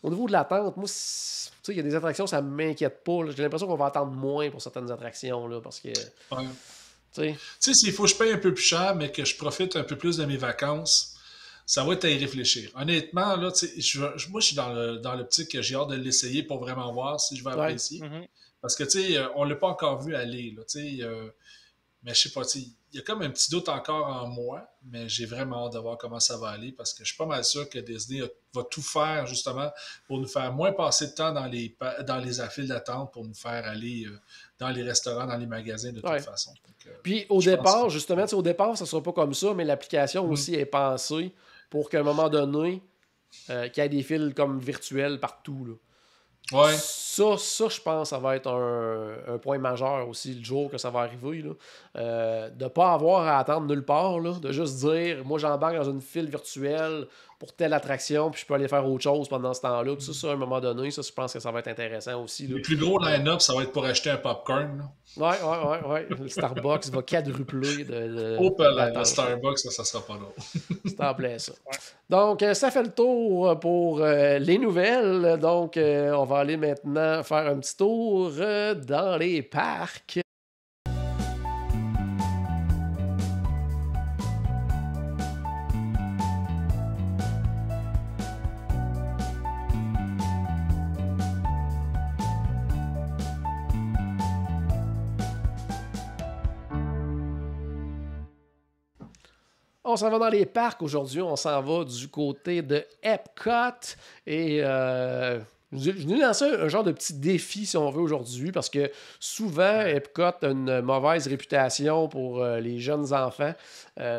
Au niveau de l'attente, moi, tu sais, il y a des attractions, ça ne m'inquiète pas. Là. J'ai l'impression qu'on va attendre moins pour certaines attractions. Là, parce que. Tu sais, s'il faut que je paye un peu plus cher, mais que je profite un peu plus de mes vacances, ça va être à y réfléchir. Honnêtement, là, tu sais, moi, je suis dans l'optique que j'ai hâte de l'essayer pour vraiment voir si je vais apprécier. Parce que, tu sais, on ne l'a pas encore vu aller, là, tu sais, mais je sais pas, tu sais, il y a comme un petit doute encore en moi, mais j'ai vraiment hâte de voir comment ça va aller parce que je suis pas mal sûr que Disney va tout faire, justement, pour nous faire moins passer de temps dans les files d'attente pour nous faire aller dans les restaurants, dans les magasins, de toute façon. Donc, puis, au départ, justement, au départ, ça ne sera pas comme ça, mais l'application aussi est pensée pour qu'à un moment donné, qu'il y ait des fils comme virtuels partout, là. Ouais. ça, je pense, ça va être un point majeur aussi le jour que ça va arriver. Là. De ne pas avoir à attendre nulle part, là, de juste dire, moi j'embarque dans une file virtuelle pour telle attraction, puis je peux aller faire autre chose pendant ce temps-là. Puis ça, à un moment donné, ça, je pense que ça va être intéressant aussi. Là. Les plus gros line-up, ça va être pour acheter un popcorn. Là. Ouais. Le Starbucks va quadrupler Le Starbucks, ça sera pas drôle. C'est en plein ça. Ouais. Donc, ça fait le tour pour les nouvelles. Donc, on va aller maintenant faire un petit tour dans les parcs. On s'en va dans les parcs aujourd'hui. On s'en va du côté de Epcot. Et je nous lance un genre de petit défi, si on veut, aujourd'hui, parce que souvent, Epcot a une mauvaise réputation pour les jeunes enfants.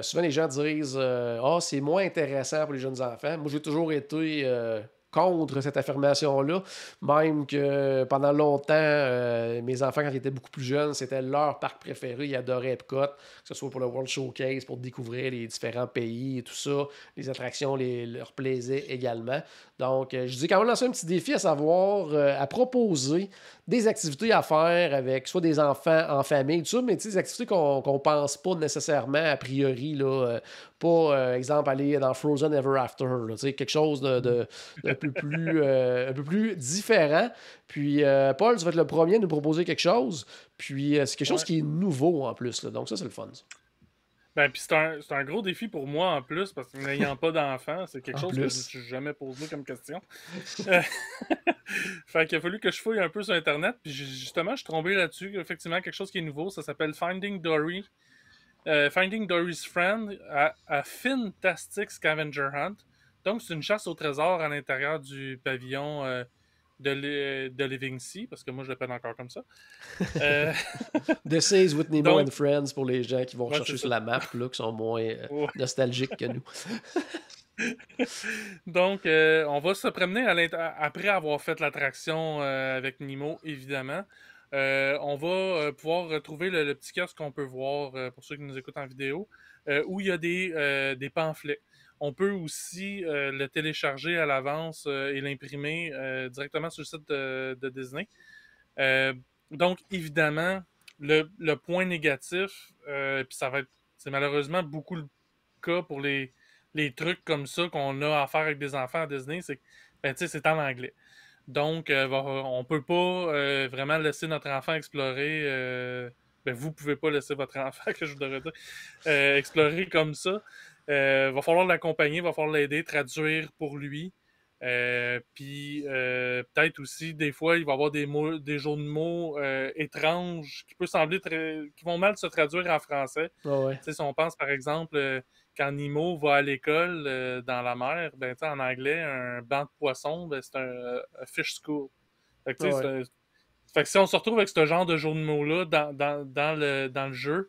Souvent, les gens disent c'est moins intéressant pour les jeunes enfants. Moi, j'ai toujours été contre cette affirmation-là. Même que pendant longtemps, mes enfants, quand ils étaient beaucoup plus jeunes, c'était leur parc préféré. Ils adoraient Epcot, que ce soit pour le World Showcase, pour découvrir les différents pays et tout ça. Les attractions leur plaisaient également. Donc, je dis quand même lancer un petit défi à savoir, à proposer des activités à faire avec soit des enfants en famille, tout ça, mais des activités qu'on ne pense pas nécessairement a priori, là, pas, exemple, aller dans Frozen Ever After, là, quelque chose de un peu plus différent. Puis, Paul, tu vas être le premier à nous proposer quelque chose. Puis, c'est quelque chose qui est nouveau en plus. Là. Donc, ça, c'est le fun. Ben, puis c'est un gros défi pour moi en plus, parce que n'ayant pas d'enfant, c'est quelque chose que je ne me suis jamais posé comme question. Fait qu'il a fallu que je fouille un peu sur Internet, puis justement, je suis tombé là-dessus. Effectivement, quelque chose qui est nouveau, ça s'appelle Finding Dory. Finding Dory's Friend à Fantastic Scavenger Hunt. Donc, c'est une chasse au trésor à l'intérieur du pavillon de Living Sea, parce que moi, je l'appelle encore comme ça. The Seas with Nemo and Friends pour les gens qui vont chercher sur la map, là, qui sont moins nostalgiques que nous. Donc, on va se promener après avoir fait l'attraction avec Nemo, évidemment. On va pouvoir retrouver le petit kiosque qu'on peut voir pour ceux qui nous écoutent en vidéo, où il y a des pamphlets. On peut aussi le télécharger à l'avance et l'imprimer directement sur le site de Disney. Donc, évidemment, le point négatif, puis c'est malheureusement beaucoup le cas pour les trucs comme ça qu'on a à faire avec des enfants à Disney, c'est que c'est en anglais. Donc, on peut pas vraiment laisser notre enfant explorer. Vous pouvez pas laisser votre enfant, que je voudrais dire, explorer comme ça. Va falloir l'accompagner, va falloir l'aider, traduire pour lui. Puis peut-être aussi, des fois, il va y avoir des jeux de mots étranges qui vont mal se traduire en français. Oh ouais. Si on pense, par exemple, quand Nemo va à l'école dans la mer, en anglais, un banc de poissons, c'est un fish school. Fait que si on se retrouve avec ce genre de jeu de mots-là dans le jeu,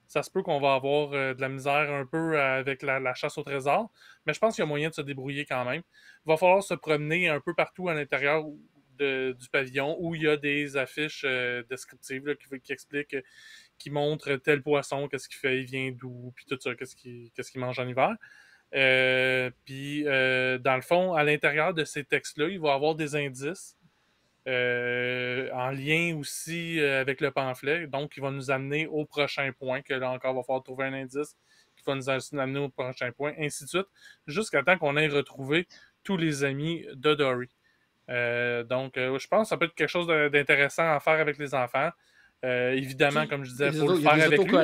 ça se peut qu'on va avoir de la misère un peu avec la chasse au trésor, mais je pense qu'il y a moyen de se débrouiller quand même. Il va falloir se promener un peu partout à l'intérieur du pavillon où il y a des affiches descriptives là, qui expliquent, qui montrent tel poisson, qu'est-ce qu'il fait, il vient d'où, puis tout ça, qu'est-ce qu'il mange en hiver. Puis, dans le fond, à l'intérieur de ces textes-là, il va y avoir des indices en lien aussi avec le pamphlet. Donc, il va nous amener au prochain point, que là encore, il va falloir trouver un indice qui va nous amener au prochain point, ainsi de suite, jusqu'à temps qu'on ait retrouvé tous les amis de Dory. Donc, je pense que ça peut être quelque chose d'intéressant à faire avec les enfants. Évidemment, comme je disais, il faut le faire avec lui.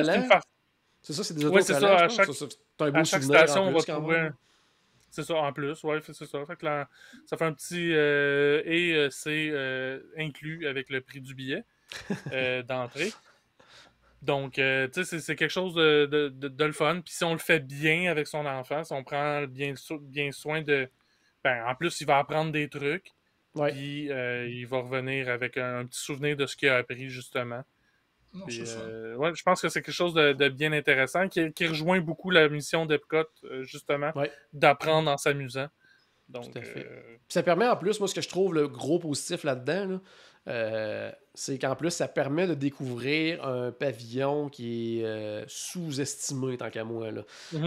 C'est ça, c'est des autocollants. Oui, c'est ça. À chaque station, on va trouver C'est ça, en plus, ouais, c'est ça. Fait que là, ça fait un petit c'est inclus avec le prix du billet d'entrée. Donc, tu sais, c'est quelque chose de le fun. Puis si on le fait bien avec son enfant, si on prend bien soin de... en plus, il va apprendre des trucs. Ouais. Puis il va revenir avec un petit souvenir de ce qu'il a appris, justement. Non, puis, je pense que c'est quelque chose de bien intéressant qui rejoint beaucoup la mission d'Epcot, justement, d'apprendre en s'amusant. Donc, tout à fait. Ça permet en plus, moi, ce que je trouve le gros positif là-dedans, c'est qu'en plus, ça permet de découvrir un pavillon qui est sous-estimé, tant qu'à moi. Tu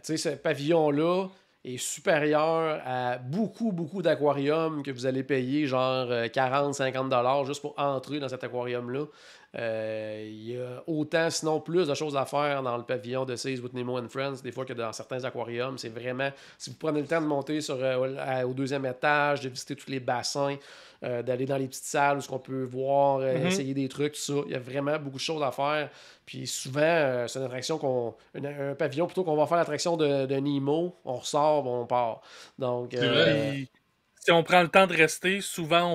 sais, ce pavillon-là est supérieur à beaucoup, beaucoup d'aquariums que vous allez payer genre 40-50$ juste pour entrer dans cet aquarium-là. Il y a autant, sinon plus, de choses à faire dans le pavillon de Seas with Nemo and Friends, des fois que dans certains aquariums. C'est vraiment, si vous prenez le temps de monter au deuxième étage, de visiter tous les bassins, d'aller dans les petites salles où on peut voir, essayer des trucs, tout ça. Il y a vraiment beaucoup de choses à faire. Puis souvent, c'est une attraction un pavillon, plutôt qu'on va faire l'attraction de Nemo, on ressort, on part. Donc, si on prend le temps de rester, souvent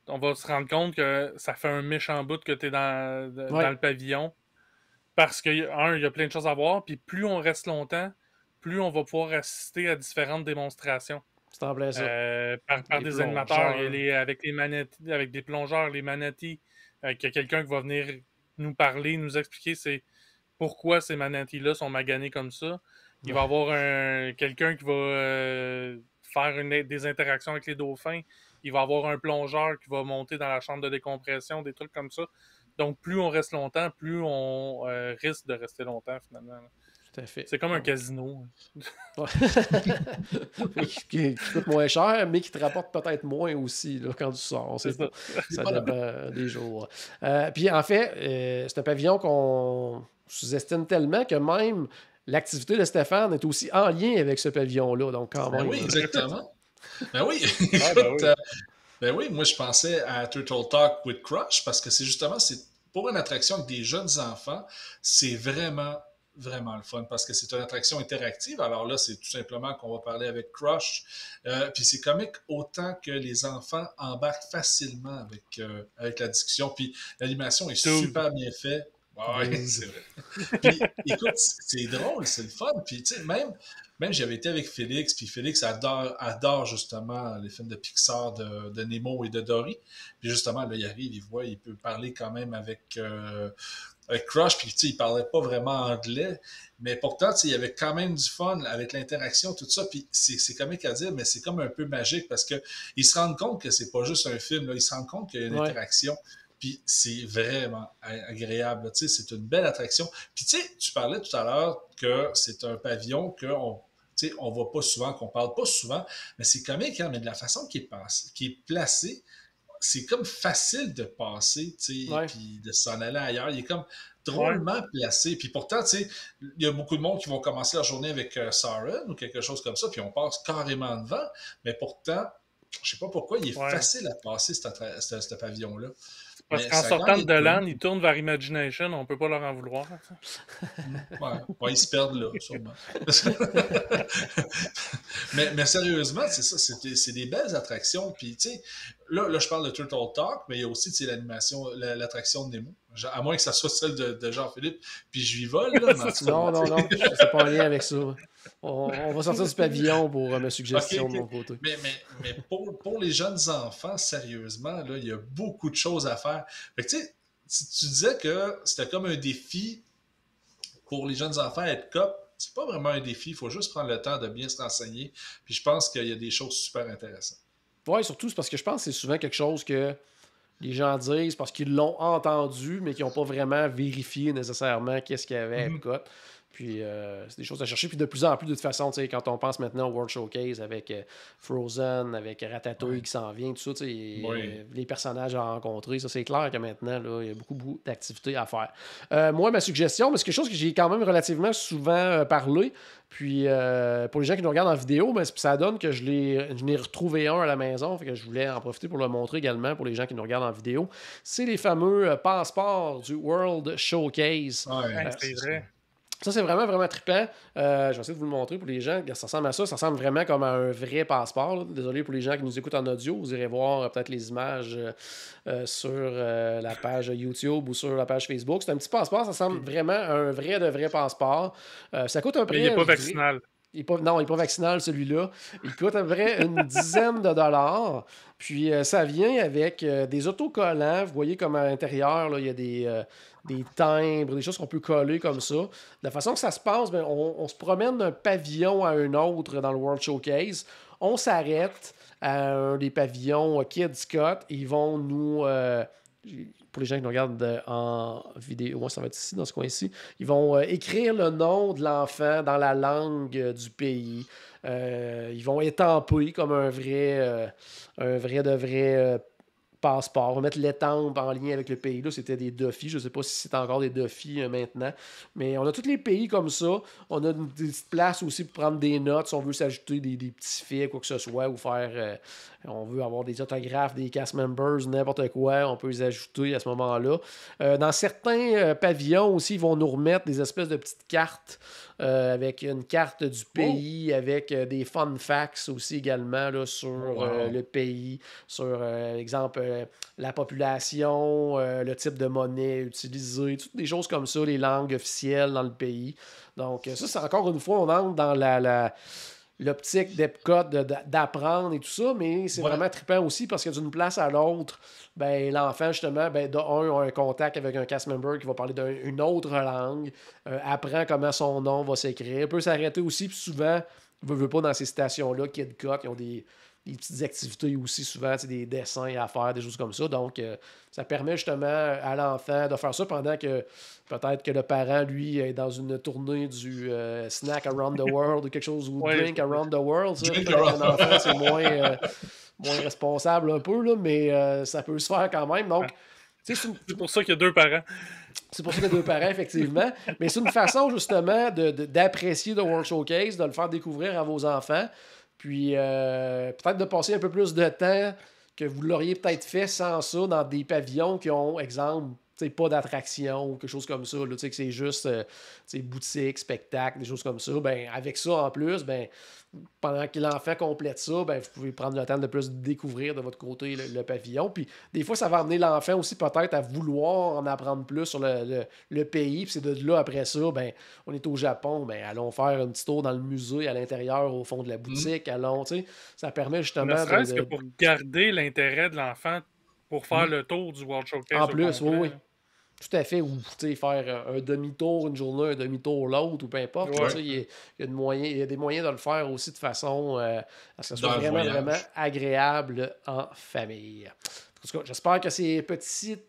on va se rendre compte que ça fait un méchant bout que tu es dans le pavillon. Parce que, il y a plein de choses à voir. Puis plus on reste longtemps, plus on va pouvoir assister à différentes démonstrations. C'est en plein ça. Par des animateurs, avec les manatis, avec des plongeurs, les manatis, qu'il y a quelqu'un qui va venir nous parler, nous expliquer pourquoi ces manatis-là sont maganés comme ça. Il va y avoir quelqu'un qui va faire des interactions avec les dauphins. Il va y avoir un plongeur qui va monter dans la chambre de décompression, des trucs comme ça. Donc, plus on reste longtemps, plus on risque de rester longtemps, finalement. Tout à fait. C'est comme un casino. qui coûte moins cher, mais qui te rapporte peut-être moins aussi là, quand tu sors. Ça dépend des jours. Puis en fait, c'est un pavillon qu'on sous-estime tellement que même l'activité de Stéphane est aussi en lien avec ce pavillon-là. Donc, quand même. Oui, exactement. Ben oui, écoute, ben oui, moi je pensais à Turtle Talk with Crush parce que c'est pour une attraction avec des jeunes enfants, c'est vraiment le fun parce que c'est une attraction interactive. Alors là, c'est tout simplement qu'on va parler avec Crush. Puis c'est comique autant que les enfants embarquent facilement avec la discussion. Puis l'animation est super bien faite. Oui, c'est vrai. Puis écoute, c'est drôle, c'est le fun. Puis tu sais, même j'avais été avec Félix, puis Félix adore justement les films de Pixar, de Nemo et de Dory. Puis justement, là, il arrive, il peut parler quand même avec Crush, puis tu sais, il parlait pas vraiment anglais, mais pourtant, tu sais, il y avait quand même du fun avec l'interaction, tout ça, puis c'est comique à dire, mais c'est comme un peu magique, parce que ils se rendent compte que c'est pas juste un film, là, ils se rendent compte qu'il y a une interaction, puis c'est vraiment agréable, tu sais, c'est une belle attraction. Puis tu sais, tu parlais tout à l'heure que c'est un pavillon on voit pas souvent, qu'on parle pas souvent, mais c'est comique, hein, mais de la façon qui est placé, c'est comme facile de passer, tu sais, puis de s'en aller ailleurs. Il est comme drôlement placé. Puis pourtant, tu sais, il y a beaucoup de monde qui vont commencer leur journée avec Siren ou quelque chose comme ça, puis on passe carrément devant. Mais pourtant, je sais pas pourquoi, il est facile à passer, ce pavillon-là. Parce qu'en sortant de Land, ils tournent vers Imagination, on peut pas leur en vouloir. Ouais, ils se perdent là, sûrement. mais sérieusement, c'est ça, c'est des belles attractions. Puis, tu sais, là, je parle de Turtle Talk, mais il y a aussi, tu sais, l'attraction de Nemo. À moins que ça soit celle de Jean-Philippe, puis je lui vole, là. Non, c'est pas en lien avec ça. On va sortir du pavillon pour mes suggestions de mon côté. Mais pour les jeunes enfants, sérieusement, là, il y a beaucoup de choses à faire. Fait que, tu sais, tu disais que c'était comme un défi pour les jeunes enfants être cop. C'est pas vraiment un défi, il faut juste prendre le temps de bien se renseigner. Puis je pense qu'il y a des choses super intéressantes. Oui, surtout, c'est parce que je pense que c'est souvent quelque chose que les gens disent parce qu'ils l'ont entendu, mais qu'ils n'ont pas vraiment vérifié nécessairement qu'est-ce qu'il y avait à Epcot. Puis c'est des choses à chercher. Puis de plus en plus, de toute façon, quand on pense maintenant au World Showcase avec Frozen, avec Ratatouille qui s'en vient, tout ça, les personnages à rencontrer, ça c'est clair que maintenant, là, il y a beaucoup d'activités à faire. Moi, ma suggestion, mais c'est quelque chose que j'ai quand même relativement souvent parlé. Puis pour les gens qui nous regardent en vidéo, ça donne que je n'ai retrouvé un à la maison. Fait que je voulais en profiter pour le montrer également pour les gens qui nous regardent en vidéo. C'est les fameux passeports du World Showcase. C'est vrai. Ça, c'est vraiment, vraiment trippant. Je vais essayer de vous le montrer pour les gens. Ça ressemble à ça. Ça ressemble vraiment comme à un vrai passeport. Là. Désolé pour les gens qui nous écoutent en audio. Vous irez voir peut-être les images sur la page YouTube ou sur la page Facebook. C'est un petit passeport. Ça ressemble vraiment à un vrai de vrai passeport. Ça coûte un prix. Mais il n'est pas vaccinal. Non, il n'est pas vaccinal, celui-là. Il coûte à peu près une dizaine de dollars. Puis, ça vient avec des autocollants. Vous voyez comme à l'intérieur, là, il y a des timbres, des choses qu'on peut coller comme ça. De la façon que ça se passe, on se promène d'un pavillon à un autre dans le World Showcase. on s'arrête à un des pavillons Kid Scott. Ils vont nous... pour les gens qui nous regardent en vidéo, ça va être ici, dans ce coin-ci, ils vont écrire le nom de l'enfant dans la langue du pays. Ils vont étamper comme un vrai passeport. On va mettre l'étampe en lien avec le pays. Là, c'était des Duffy. Je ne sais pas si c'est encore des Duffy maintenant. Mais on a tous les pays comme ça. On a des petites places aussi pour prendre des notes si on veut s'ajouter des petits faits, quoi que ce soit, ou faire... on veut avoir des autographes, des cast members, n'importe quoi. On peut les ajouter à ce moment-là. Dans certains pavillons aussi, ils vont nous remettre des espèces de petites cartes avec une carte du pays, avec des fun facts aussi également là, sur le pays, sur, exemple, la population, le type de monnaie utilisée, toutes des choses comme ça, les langues officielles dans le pays. Donc ça, c'est encore une fois, on entre dans l'optique d'Epcot d'apprendre et tout ça, mais c'est vraiment trippant aussi parce que d'une place à l'autre, ben, l'enfant, justement, ben, a un contact avec un cast member qui va parler d'une autre langue, apprend comment son nom va s'écrire, peut s'arrêter aussi, puis souvent, veut pas dans ces stations-là, Kid Cot, ils ont des petites activités aussi, souvent, des dessins à faire, des choses comme ça. Donc, ça permet justement à l'enfant de faire ça pendant que peut-être que le parent, lui, est dans une tournée du Snack Around the World ou quelque chose, ou Drink Around the World. Ça, un enfant, c'est moins responsable un peu, là, mais ça peut se faire quand même. Donc, c'est pour ça qu'il y a deux parents. C'est pour ça qu'il y a deux parents, effectivement. Mais c'est une façon, justement, d'apprécier The World Showcase, de le faire découvrir à vos enfants. Puis peut-être de passer un peu plus de temps que vous l'auriez peut-être fait sans ça dans des pavillons qui ont, exemple, pas d'attraction ou quelque chose comme ça, là, que c'est juste boutique, spectacle, des choses comme ça. Ben, avec ça en plus, ben, pendant que l'enfant complète ça, ben, vous pouvez prendre le temps de plus découvrir de votre côté le pavillon. Puis des fois, ça va amener l'enfant aussi peut-être à vouloir en apprendre plus sur le pays. Puis c'est de là, après ça, ben, on est au Japon, ben, allons faire un petit tour dans le musée à l'intérieur, au fond de la boutique. Allons, ça permet justement... Ne serait-ce que pour garder l'intérêt de l'enfin pour faire le tour du World Showcase. En plus, oui. Tout à fait, ou faire un demi-tour une journée, un demi-tour l'autre, ou peu importe. Il y a des moyens de le faire aussi de façon à ce que ce soit vraiment agréable en famille. En tout cas, j'espère que ces petits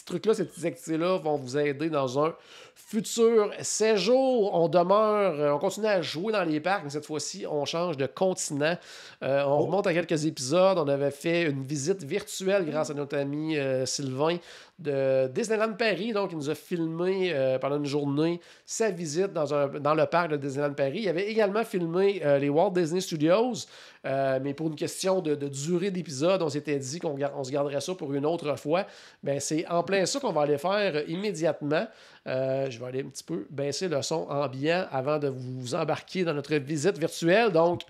trucs-là, ces petites activités-là vont vous aider dans un futur séjour. On continue à jouer dans les parcs, mais cette fois-ci, on change de continent. On remonte à quelques épisodes. On avait fait une visite virtuelle grâce à notre ami Sylvain de Disneyland Paris. Donc, il nous a filmé pendant une journée sa visite dans le parc de Disneyland Paris. Il avait également filmé les Walt Disney Studios, mais pour une question de durée d'épisode, on s'était dit qu'on se garderait ça pour une autre fois. Ben, c'est en plein ça qu'on va aller faire immédiatement. Je vais aller un petit peu baisser le son ambiant avant de vous embarquer dans notre visite virtuelle. Donc,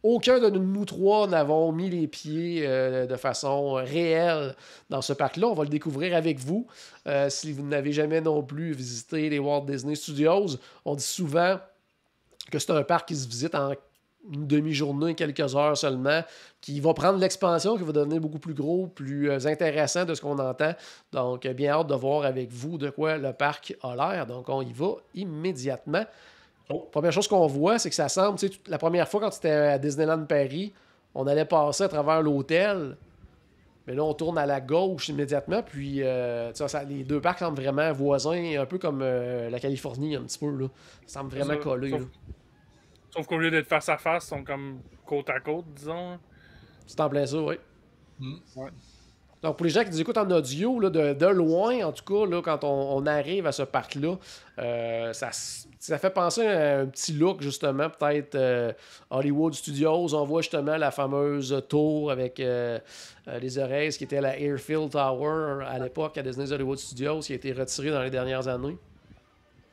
aucun de nous trois n'avons mis les pieds de façon réelle dans ce parc-là. On va le découvrir avec vous. Si vous n'avez jamais non plus visité les Walt Disney Studios, on dit souvent que c'est un parc qui se visite en une demi-journée, quelques heures seulement, qui va prendre l'expansion, qui va devenir beaucoup plus gros, plus intéressant de ce qu'on entend. Donc, bien hâte de voir avec vous de quoi le parc a l'air. Donc, on y va immédiatement. Première chose qu'on voit, c'est que ça semble, la première fois quand c'était à Disneyland Paris, on allait passer à travers l'hôtel, mais là, on tourne à la gauche immédiatement, puis les deux parcs semblent vraiment voisins, un peu comme la Californie, un petit peu, là. Ça semble vraiment collé. Sauf qu'au lieu d'être face à face, ils sont comme côte à côte, disons. C'est en plein ça, oui. Ouais. Donc, pour les gens qui nous écoutent en audio, là, de loin, en tout cas, là, quand on arrive à ce parc-là, ça fait penser à un petit look, justement, peut-être Hollywood Studios. On voit justement la fameuse tour avec les oreilles, qui était la Airfield Tower à l'époque à Disney's Hollywood Studios, qui a été retirée dans les dernières années.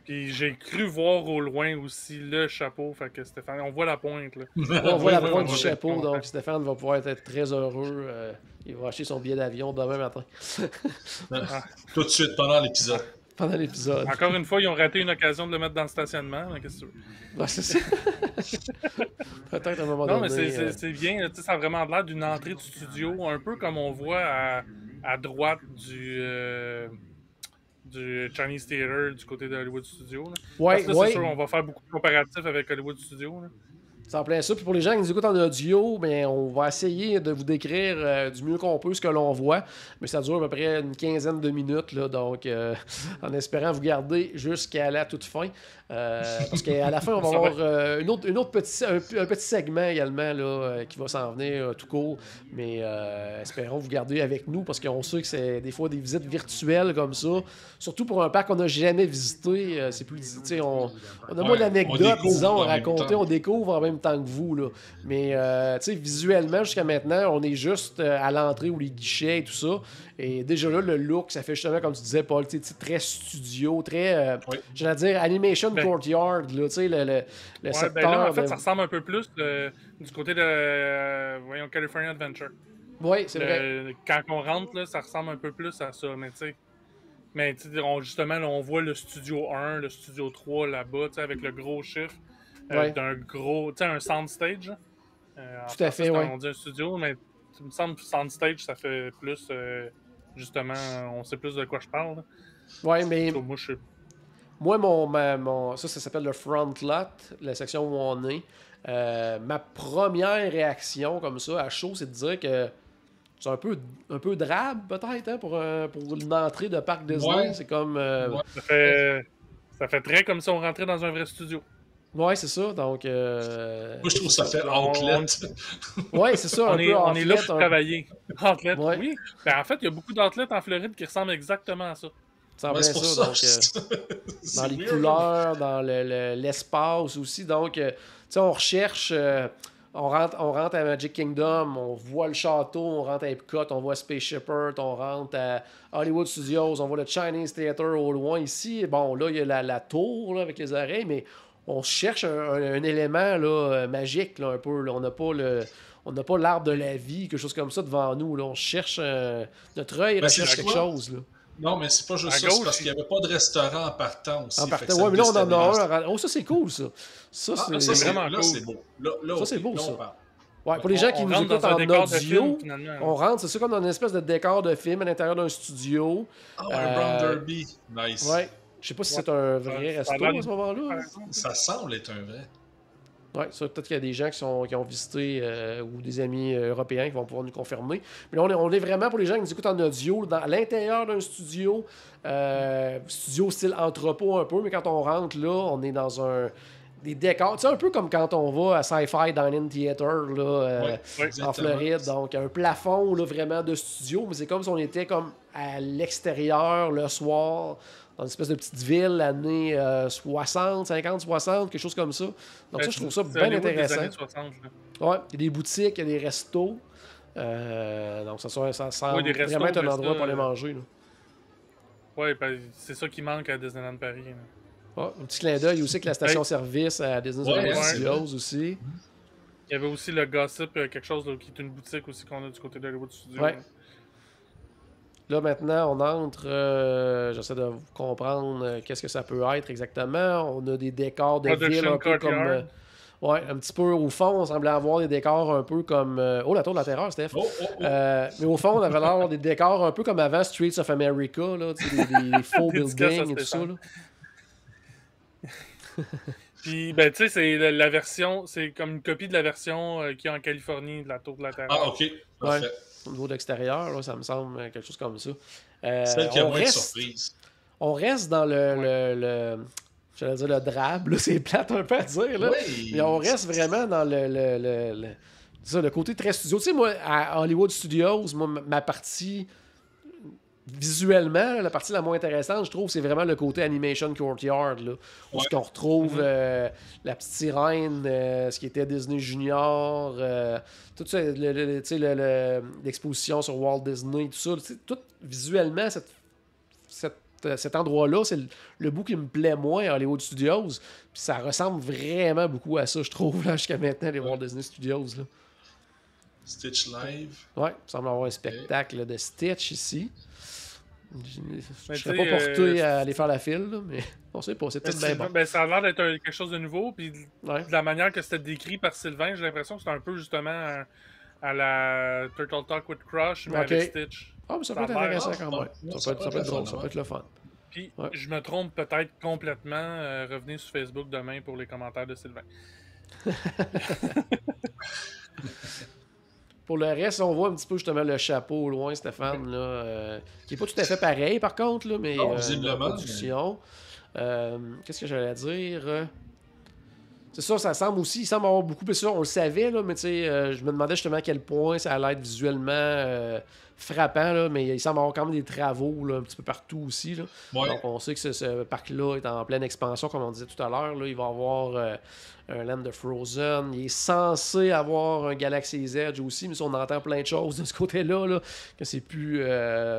Puis j'ai cru voir au loin aussi le chapeau, fait que Stéphane, on voit la pointe. Là. On voit la pointe du chapeau, donc Stéphane va pouvoir être très heureux. Il va acheter son billet d'avion demain matin. Tout de suite, pendant l'épisode. Pendant l'épisode. Encore une fois, ils ont raté une occasion de le mettre dans le stationnement. Qu'est-ce que tu veux? Ouais, c'est ça. Peut-être à un moment donné. Non, mais c'est bien. Ça a vraiment l'air d'une entrée de studio, un peu comme on voit à droite du Chinese Theater du côté de Hollywood Studios. Ouais, c'est sûr, on va faire beaucoup de comparatifs avec Hollywood Studios. Là. C'est en plein ça. Puis pour les gens qui nous écoutent en audio, ben, on va essayer de vous décrire du mieux qu'on peut ce que l'on voit. Mais ça dure à peu près une quinzaine de minutes. Là, donc, en espérant vous garder jusqu'à la toute fin. Parce qu'à la fin, on va avoir un petit segment également là, qui va s'en venir tout court. Mais espérons vous garder avec nous parce qu'on sait que c'est des fois des visites virtuelles comme ça. Surtout pour un parc qu'on n'a jamais visité. C'est plus. On a moins d'anecdotes, disons, à raconter. On découvre en même temps que vous. Là. Mais visuellement, jusqu'à maintenant, on est juste à l'entrée ou les guichets et tout ça. Et déjà là, le look, ça fait justement, comme tu disais, Paul, très studio, très, j'allais dire, animation courtyard, là, tu sais, le secteur. Ben là, en fait, ça ressemble un peu plus du côté de, California Adventure. Oui, c'est vrai. Quand on rentre, là, ça ressemble un peu plus à ça, mais tu sais. Mais justement, là, on voit le studio 1, le studio 3 là-bas, avec le gros chiffre d'un gros, un soundstage. Tout à fait, oui. On dit un studio, mais il me semble que soundstage, ça fait plus, justement, on sait plus de quoi je parle. Oui, mais moi, ça s'appelle le front lot, la section où on est. Ma première réaction comme ça, à chaud, c'est de dire que c'est un peu drabe, peut-être, hein, pour une entrée de parc Disney. Ouais. C'est comme... Ça fait très comme si on rentrait dans un vrai studio. Ouais, c'est ça. Donc... Moi, je trouve que ça fait outlet. Ouais, c'est ça. On est là pour travailler. Outlet, ouais. Oui. Ben, en fait, il y a beaucoup d'outlets en Floride qui ressemblent exactement à ça. C'est en plein ça. Donc, dans les couleurs, dans l'espace aussi. Donc, tu sais, on recherche... On rentre à Magic Kingdom, on voit le château, on rentre à Epcot, on voit Spaceship Earth, on rentre à Hollywood Studios, on voit le Chinese Theater au loin ici. Bon, là, il y a la tour là, avec les oreilles, mais on cherche un élément là, magique, là, un peu. Là. On n'a pas l'arbre de la vie, quelque chose comme ça devant nous. Là. On cherche... notre œil recherche quelque chose. Là. Non, mais c'est pas juste ça, c'est parce qu'il n'y avait pas de restaurant en partant aussi. En partant, oui, mais là, on en a un. Oh, ça, c'est cool, ça. Ça, c'est vraiment cool. C'est beau. Ça, c'est beau, ça. Ouais, pour les gens qui nous écoutent en audio, on rentre, c'est ça comme dans une espèce de décor de film à l'intérieur d'un studio. Un Brown Derby. Nice. Ouais. Je sais pas si c'est un vrai resto à ce moment-là. Ça semble être un vrai. Oui, ça, peut-être qu'il y a des gens qui ont visité ou des amis européens qui vont pouvoir nous confirmer. Mais là, on est vraiment, pour les gens qui nous écoutent en audio, à l'intérieur d'un studio, studio style entrepôt un peu, mais quand on rentre là, on est dans des décors. Tu sais, un peu comme quand on va à Sci-Fi Dining Theater là, en Floride. Donc, un plafond là, vraiment de studio, mais c'est comme si on était comme à l'extérieur le soir, dans une espèce de petite ville, années 60, 50, 60, quelque chose comme ça. Donc ça, je trouve ça bien intéressant. Ouais, il y a des boutiques, il y a des restos. Donc ça semble vraiment être un endroit pour aller manger. Oui, ben, c'est ça qui manque à Disneyland Paris. Ouais, un petit clin d'œil aussi avec la station-service à Disneyland Studios aussi. Il y avait aussi le Gossip, quelque chose là, qui est une boutique aussi qu'on a du côté d'Hollywood Studios. Ouais. Là, maintenant, on entre... j'essaie de comprendre qu'est-ce que ça peut être exactement. On a des décors de ville un peu comme... ouais, un petit peu au fond, on semblait avoir des décors un peu comme... la Tour de la Terreur, Steph. Mais au fond, on avait l'air d'avoir des décors un peu comme avant Streets of America, là, des faux buildings et tout ça. Là. Puis, ben, tu sais, c'est la version... C'est comme une copie de la version qu'il y a en Californie de la Tour de la Terreur. Ah, OK. Parfait. Ouais. Au niveau de l'extérieur, là, ça me semble quelque chose comme ça. Celle qui a moins de surprise. On reste dans j'allais dire le drabe, là, c'est plate un peu à dire, là. Oui. Mais on reste vraiment dans le côté très studio. Tu sais, moi, à Hollywood Studios, moi, ma partie... Visuellement, la partie la moins intéressante, je trouve, c'est vraiment le côté Animation Courtyard, là, où on retrouve la petite sirène, ce qui était Disney Junior, tout ça, l'exposition sur Walt Disney, tout ça. Tout visuellement, cet endroit-là, c'est le bout qui me plaît moins à Hollywood Studios. Puis ça ressemble vraiment beaucoup à ça, je trouve, là, jusqu'à maintenant, les Walt Disney Studios. Là. Stitch Live. Ouais, il semble avoir un spectacle de Stitch ici. Je ne serais pas porté à aller faire la file, là, mais on sait pas, c'est tout bien bon. Ben, ça a l'air d'être quelque chose de nouveau, puis de la manière que c'était décrit par Sylvain, j'ai l'impression que c'est un peu justement à la Turtle Talk with Crush, mais avec Stitch. Ah, mais ça peut être intéressant quand même. Ça peut être drôle, ça peut être le fun. Puis, je me trompe peut-être complètement. Revenez sur Facebook demain pour les commentaires de Sylvain. Pour le reste, on voit un petit peu justement le chapeau au loin, Stéphane, là, qui n'est pas tout à fait pareil par contre, là, mais Non, dans la visiblement. production. Qu'est-ce que j'allais dire? C'est ça, ça semble aussi, il semble avoir beaucoup plus ça, on le savait, là, mais tu sais, je me demandais justement à quel point ça allait être visuellement frappant, là, mais il semble avoir quand même des travaux là, un petit peu partout aussi. Là. Ouais. Donc on sait que ce parc-là est en pleine expansion, comme on disait tout à l'heure. Là, il va avoir un land de Frozen. Il est censé avoir un Galaxy's Edge aussi, mais si on entend plein de choses de ce côté-là, là, que c'est plus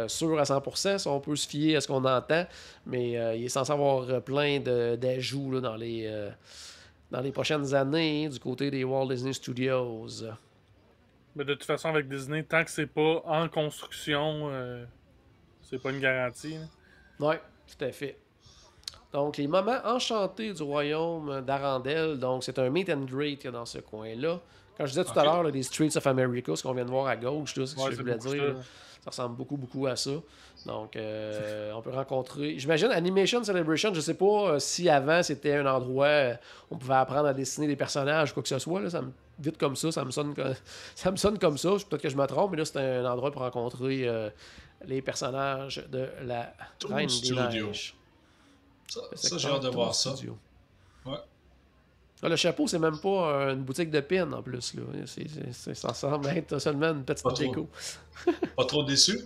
sûr à 100%, si on peut se fier à ce qu'on entend, mais il est censé avoir plein d'ajouts là, dans les prochaines années du côté des Walt Disney Studios. Mais de toute façon, avec Disney, tant que c'est pas en construction, c'est pas une garantie. Oui, tout à fait. Donc, les moments enchantés du royaume d'Arendelle. Donc, c'est un meet and greet qu'il y a dans ce coin-là. Quand je disais tout à l'heure, là, les Streets of America, ce qu'on vient de voir à gauche, là, c'est ce que je voulais dire. Là, ça ressemble beaucoup à ça. Donc, on peut rencontrer... J'imagine Animation Celebration, je sais pas si avant c'était un endroit où on pouvait apprendre à dessiner des personnages ou quoi que ce soit. Là, vite comme ça me sonne comme ça. Peut-être que je me trompe, mais là, c'est un endroit pour rencontrer les personnages de la Reine des Neiges. Ça j'ai hâte de voir ça. Ouais. Ah, le chapeau, c'est même pas une boutique de pins en plus. Là. Ça semble être seulement une petite déco. Pas trop déçu?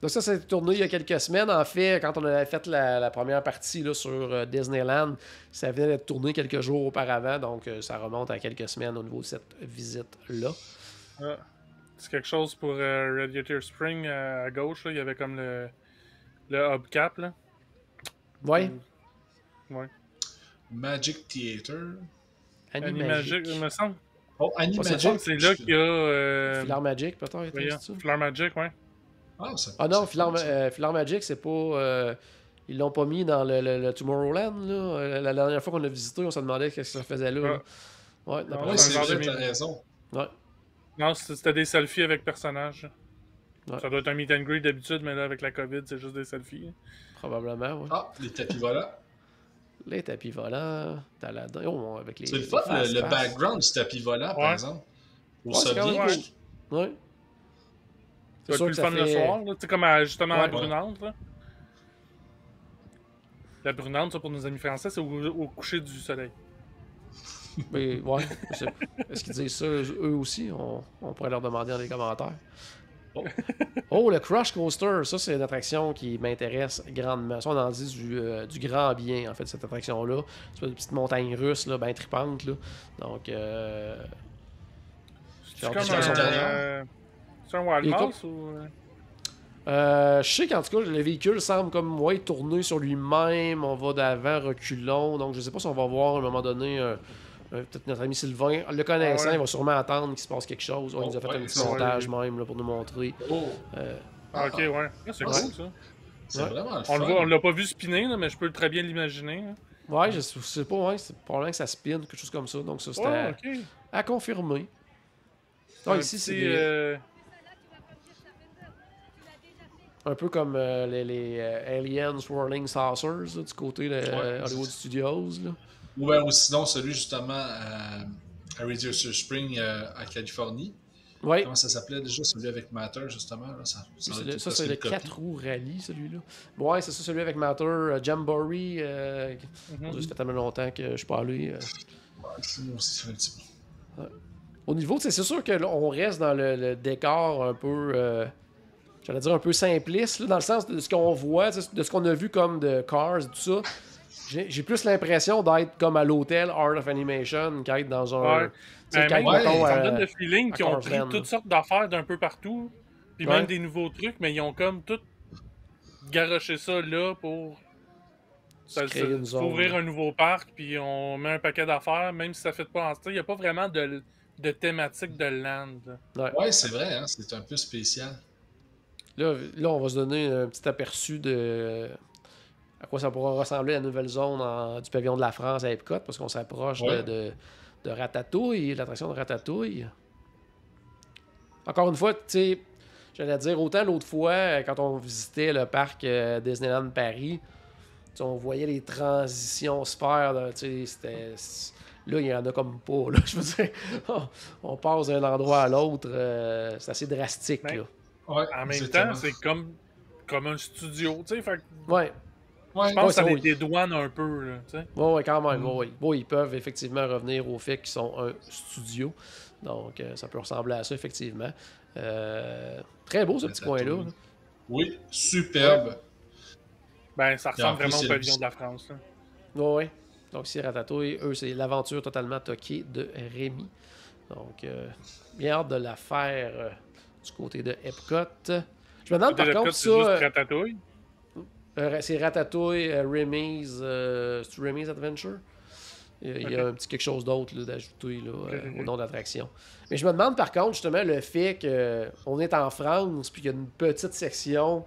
Donc ça s'est tourné il y a quelques semaines. En fait, quand on avait fait la première partie là, sur Disneyland, ça venait d'être tourné quelques jours auparavant. Donc ça remonte à quelques semaines au niveau de cette visite-là. C'est quelque chose pour Radiator Spring à gauche. Là. Il y avait comme le hubcap. Là. Ouais. Ouais. Magic Theater. Animagic, il me semble. Oh, Animagic. C'est là qu'il y a... Filar Magic, peut-être. Filar Magic, ouais. Ah non, Filar Magic, c'est pas... ils l'ont pas mis dans le Tomorrowland. Là. La dernière fois qu'on a visité, on se demandait ce que ça faisait là. Là. Ouais, c'est vrai, t'as raison. Ouais. Non, c'était des selfies avec personnages. Ouais. Ça doit être un meet and greet d'habitude, mais là, avec la COVID, c'est juste des selfies. Probablement, oui. Ah, les tapis volants. Les tapis volants, avec les... C'est le fun, le background du tapis volant, par exemple. Au Soviet. Ouais. C'est sûr que ça fait... le soir, c'est comme justement à la Brunante. Là. La Brunante, ça, pour nos amis français, c'est au coucher du soleil. Mais, ouais, est-ce qu'ils disent ça eux aussi? On pourrait leur demander dans les commentaires. Oh, le Crush Coaster, ça c'est une attraction qui m'intéresse grandement. Ça, on en dit du grand bien, en fait, cette attraction-là. C'est une petite montagne russe, là, bien tripante, là. Donc, c'est comme c'est un Wild Mouse ou... je sais qu'en tout cas, le véhicule semble comme tourner sur lui-même. On va d'avant, reculons. Donc, je sais pas si on va voir à un moment donné... peut-être notre ami Sylvain, le connaissant, il va sûrement attendre qu'il se passe quelque chose. Il nous a fait un petit montage même là, pour nous montrer. Ok, ouais. C'est cool ça. C'est vraiment le fun. On l'a pas vu spinner, là, mais je peux très bien l'imaginer. Hein. Ouais, je sais pas, c'est probablement que ça spinne, quelque chose comme ça. Donc ça, c'était à confirmer. Ici, c'est un peu comme les Aliens Swirling Saucers là, du côté de Hollywood Studios. Là. Ou sinon, celui justement à Radiator Spring à Californie. Ouais. Comment ça s'appelait déjà, celui avec Matter, justement? Là, ça c'est le 4 roues rallye, celui-là. Ouais, c'est ça, celui avec Matter, Jamboree. Ça fait tellement longtemps que je suis pas allé. Moi aussi, ça fait un petit peu. Au niveau, c'est sûr qu'on reste dans le décor un peu... j'allais dire un peu simpliste, là, dans le sens de ce qu'on voit, de ce qu'on a vu comme de Cars et tout ça. J'ai plus l'impression d'être comme à l'hôtel Art of Animation qu'être dans un... ça me donne le feeling qu'ils ont pris toutes sortes d'affaires d'un peu partout, puis même des nouveaux trucs, mais ils ont comme tout garoché ça là pour ouvrir un nouveau parc, puis on met un paquet d'affaires, même si ça fait pas en style. Il n'y a pas vraiment de thématique de land. Ouais, c'est vrai, hein, c'est un peu spécial. Là, on va se donner un petit aperçu de... à quoi ça pourra ressembler la nouvelle zone du pavillon de la France à Epcot, parce qu'on s'approche de Ratatouille, l'attraction de Ratatouille. Encore une fois, tu sais, j'allais dire, autant l'autre fois, quand on visitait le parc Disneyland Paris, on voyait les transitions se faire. Là, là, il y en a comme pas. Là, je veux dire, on passe d'un endroit à l'autre. C'est assez drastique. Ben, là. Ouais, En même exactement. temps, c'est comme un studio, tu sais. Fait que Ouais. Ouais. je pense que ça Ouais, les dédouane un peu, là, tu sais. Ouais, quand même. Ouais. Bon, ils peuvent effectivement revenir au fait qu'ils sont un studio. Donc, ça peut ressembler à ça, effectivement. Très beau, ce petit coin-là. Là. Oui, superbe. Ben, ça Et en ressemble plus, vraiment au il y a pavillon du- de la France, là. Ouais. Donc, ici, Ratatouille, eux, c'est l'aventure totalement toquée de Rémi. Donc, bien hâte de la faire du côté de Epcot. Je me demande Côté par de contre Epcot, c'est juste ça. Ratatouille. C'est Ratatouille, Remy's. C'est Remy's Adventure? Il y a un petit quelque chose d'autre là, d'ajouter là, au nom d'attraction. Mais je me demande par contre, justement, le fait qu'on est en France puis qu'il y a une petite section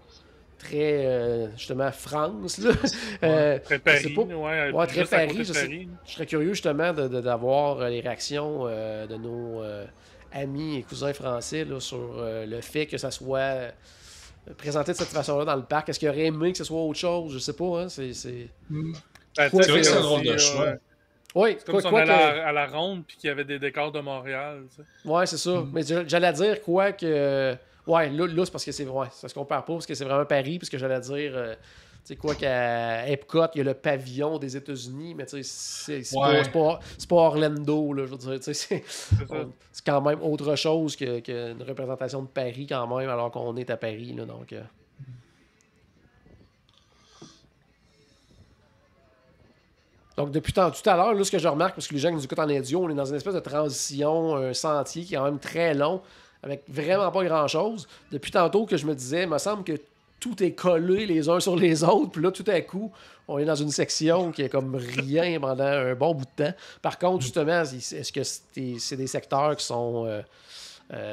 très, justement, France. Là. Très je Paris, sais pas. ouais. Ouais, très juste à côté Paris. de Je Paris. serais curieux, justement, d'avoir les réactions de nos amis et cousins français là, sur le fait que ça soit présenté de cette façon-là dans le parc. Est-ce qu'il aurait aimé que ce soit autre chose? Je sais pas. Hein? Ben, C'est tu sais, vrai que c'est un si, drôle de choix. Oui, c'est comme si on allait à la ronde puis qu'il y avait des décors de Montréal, tu sais. Ouais, c'est ça. Mais j'allais dire quoi que. Ouais, là c'est parce que c'est. Ouais, ça se compare pas parce que c'est vraiment Paris. Parce que j'allais dire. Tu sais, quoi qu'à Epcot, il y a le pavillon des États-Unis, mais tu sais, c'est pas Orlando, là, je veux dire. Tu sais, c'est quand même autre chose qu'une représentation de Paris, quand même, alors qu'on est à Paris, là, donc. Donc, depuis tout à l'heure, là, ce que je remarque, parce que les gens qui nous écoutent en audio, on est dans une espèce de transition, un sentier qui est quand même très long, avec vraiment pas grand-chose. Depuis tantôt que je me disais, il me semble que tout est collé les uns sur les autres, puis là, tout à coup, on est dans une section qui est comme rien pendant un bon bout de temps. Par contre, justement, est-ce que c'est des secteurs qui sont...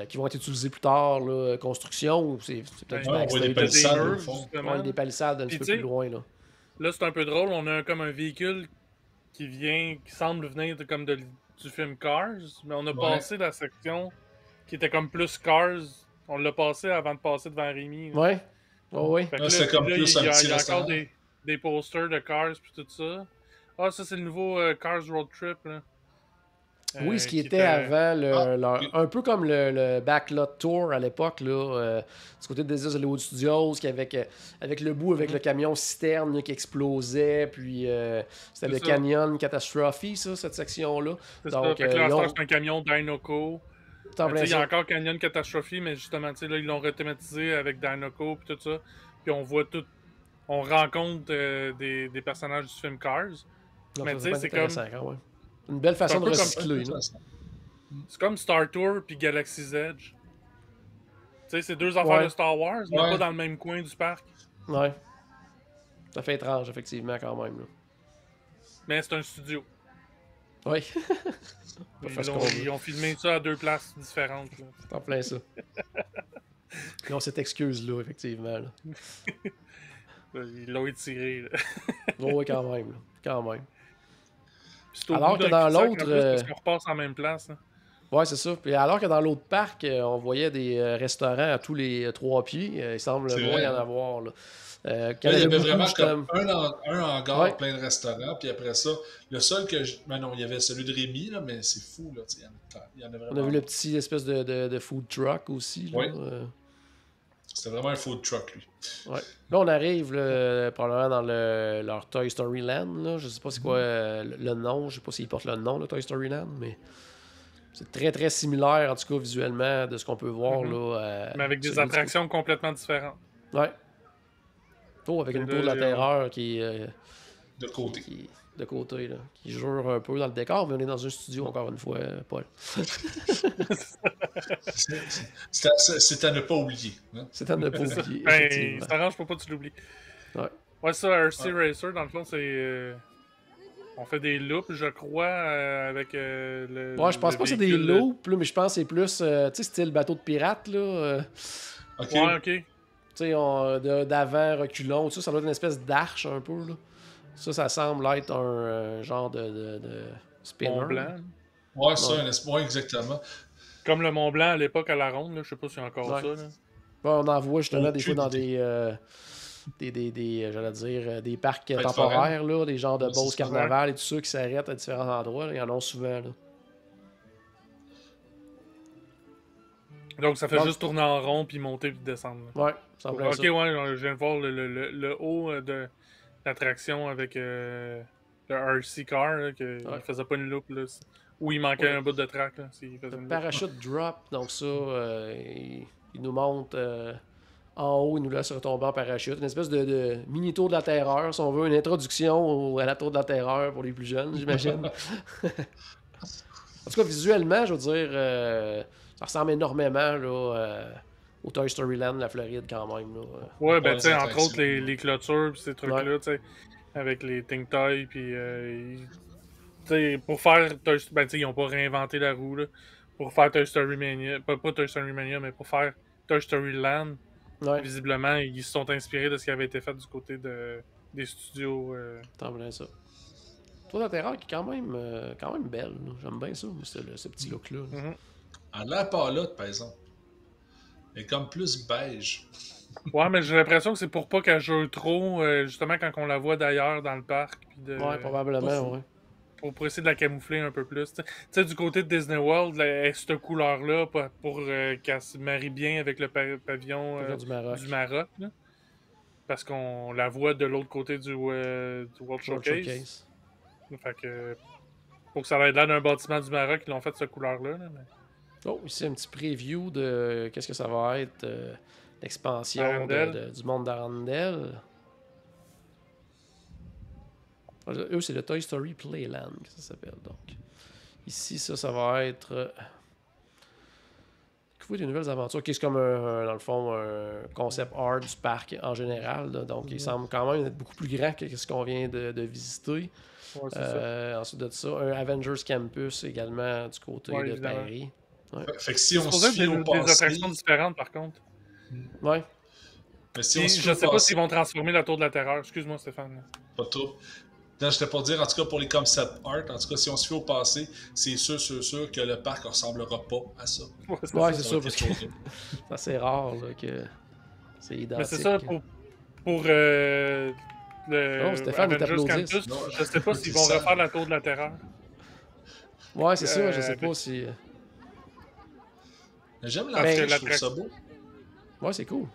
qui vont être utilisés plus tard, là, construction, ou c'est peut-être du backstage? des palissades, murs, au fond. justement. Ouais, des palissades un petit peu plus loin, là. Là, c'est un peu drôle. On a comme un véhicule qui semble venir comme du film Cars, mais on a passé la section qui était comme plus Cars. On l'a passé avant de passer devant Rémi. Là. Ouais. Oh, oui. Là, c'est comme plus un petit il y a restaurant. encore des posters de Cars puis tout ça. Ah, ça, c'est le nouveau Cars Road Trip. Là. Oui, ce qui était avant, un peu comme le Backlot Tour à l'époque, là, du côté de Disney Hollywood Studios, avec le bout, avec le camion citerne là, qui explosait, puis c'était le Canyon Catastrophe, ça, cette section-là. Donc, là, c'est un camion Dinoco. Il y a encore Canyon Catastrophe, mais justement, là, ils l'ont rethématisé avec Dinoco et tout ça. Puis on voit tout. On rencontre des personnages du film Cars. Donc, mais tu sais, c'est comme. Une belle façon de recycler. C'est comme Star Tour puis Galaxy's Edge. Tu sais, c'est deux affaires de Star Wars, mais pas dans le même coin du parc. Ouais. Ça fait étrange, effectivement, quand même. Là. Mais c'est un studio. Oui. Ils ont filmé ça à deux places différentes. C'est en plein ça. Ils ont cette excuse-là, effectivement. Là. Ils l'ont étiré. Oui, quand même. Là. Quand même. Alors que dans l'autre. Parce qu'on repasse en même place. Hein. Ouais, c'est ça. Puis alors que dans l'autre parc, on voyait des restaurants à tous les 3 pieds. Il semble moins y en avoir. Là. Il y avait vraiment comme un hangar plein de restaurants. Puis après ça, le seul que ben non, il y avait celui de Rémi, là, mais c'est fou. Là, il y en a vraiment. On a vu le petit espèce de food truck aussi. Là, C'était vraiment un food truck, lui. Ouais. Là, on arrive probablement dans leur Toy Story Land. Là. Je sais pas c'est quoi le nom. Je sais pas s'ils portent le nom, le Toy Story Land, mais c'est très, très similaire, en tout cas, visuellement, de ce qu'on peut voir. Là, mais avec des attractions complètement différentes. Ouais. Oh, avec une tour de la terreur qui est... de côté. De côté, là. Qui jure un peu dans le décor, mais on est dans un studio, encore une fois, Paul. C'est à ne pas oublier. Hein? C'est à ne pas oublier. Ben, ça arrange pour pas que tu l'oublies. Ouais, ça, RC Racer, dans le fond, c'est... On fait des loops, je crois, avec le. Ouais, je pense pas que c'est des loops, là, mais je pense que c'est plus, tu sais, style bateau de pirate, là. OK. Ouais, OK. Tu sais, d'avant, reculons, ça doit être une espèce d'arche, un peu, là. Ça semble être un genre de spinner. Mont Blanc. Ouais, ça, ouais, exactement. Comme le Mont Blanc à l'époque à la ronde, là, je sais pas s'il y a encore ça. Là. Ouais, on en voit justement des fois dans des j'allais dire, des parcs Fêtes temporaires, là, des genres de Ouais, c'est Beauce ça. Carnaval et tout ça qui s'arrêtent à différents endroits. Là. Ils en ont souvent. Là. Donc, ça fait Donc- juste tourner en rond, puis monter, puis descendre. Là. Ouais, ça me plaît Ok, ça. ouais, je viens de voir le haut de l'attraction avec le RC Car, là, qu'il faisait pas une loupe, là, où il manquait un bout de track. Là, s'il faisait Le une loupe. parachute drop, donc ça, il nous monte en haut, il nous laisse retomber en parachute. Une espèce de mini tour de la terreur, si on veut, une introduction à la tour de la terreur pour les plus jeunes, j'imagine. En tout cas, visuellement, je veux dire, ça ressemble énormément là, au Toy Story Land de la Floride quand même. Là. Ouais, ben Ouais, tu sais, les entre attractions. autres, les clôtures, pis ces trucs-là, tu sais, avec les Think Toy, puis tu sais, pour faire Toy Story, ben tu sais, ils ont pas réinventé la roue, là, pour faire Toy Story Mania, pas Toy Story Mania, mais pour faire Toy Story Land, Ouais, visiblement, ils se sont inspirés de ce qui avait été fait du côté des studios. tant bien ça. Tour de la terreur qui est quand même belle. Là. J'aime bien ça, ce petit look-là. Là. Mhm. Elle a l'air pâlotte, par exemple. Elle est comme plus beige. Ouais, mais j'ai l'impression que c'est pour pas qu'elle joue trop, justement, quand on la voit d'ailleurs dans le parc, puis Ouais, probablement, ouais. pour essayer de la camoufler un peu plus. Tu sais, du côté de Disney World, cette couleur-là, pour qu'elle se marie bien avec le pavillon Pavillon du Maroc. là. Parce qu'on la voit de l'autre côté du World World Showcase. Showcase. Fait que, pour que ça ait l'air d'un bâtiment du Maroc, ils l'ont fait cette couleur-là. Là, mais... Oh, ici un petit preview de qu'est-ce que ça va être, l'expansion Arendelle. du monde d'Arendelle. Eux, c'est le Toy Story Playland que ça s'appelle. Donc, ici, ça va être. Découvrir des nouvelles aventures, qui est comme dans le fond, un concept art du parc en général. Là. Donc, il semble quand même être beaucoup plus grand que ce qu'on vient de visiter. Ouais, c'est ça. Ensuite de ça, un Avengers Campus également du côté de évidemment. Paris. Fait que si on C'est se fie des au passé... attractions différentes, par contre. Ouais. Mais si on Puis, se fie je au sais pas passé... s'ils vont transformer la Tour de la Terreur. Excuse-moi, Stéphane. Pas trop. Non, j'étais pour dire, en tout cas, pour les concept art, en tout cas, si on se fie au passé, c'est sûr que le parc ne ressemblera pas à ça. Ouais, c'est va ça, être parce que photo. c'est assez rare là, que c'est identique. Mais c'est ça, pour le Oh, Stéphane, il Avengers t'applaudisse. Campus, Non, je sais pas s'ils c'est vont ça. refaire la Tour de la Terreur. Ouais, c'est ça, je sais avec- pas si. Mais j'aime Parce l'entrée, que je trouve ça beau. Ouais, c'est cool.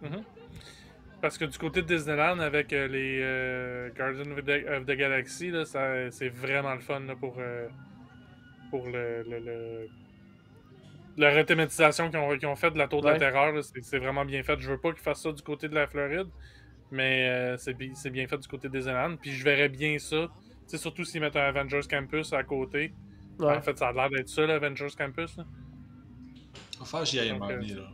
Mhm. Parce que du côté de Disneyland, avec les Guardians of the Galaxy, là, c'est vraiment le fun là, pour la rethématisation qu'ils ont fait de la Tour de la Ouais. Terreur. Là, c'est vraiment bien fait. Je veux pas qu'ils fassent ça du côté de la Floride, mais c'est bien fait du côté de Disneyland. Puis je verrais bien ça. T'sais, surtout s'ils mettent un Avengers Campus à côté. Ouais. En fait, ça a l'air d'être ça, l'Avengers Campus. Là. Enfin, j'y ai Donc, demandé, là.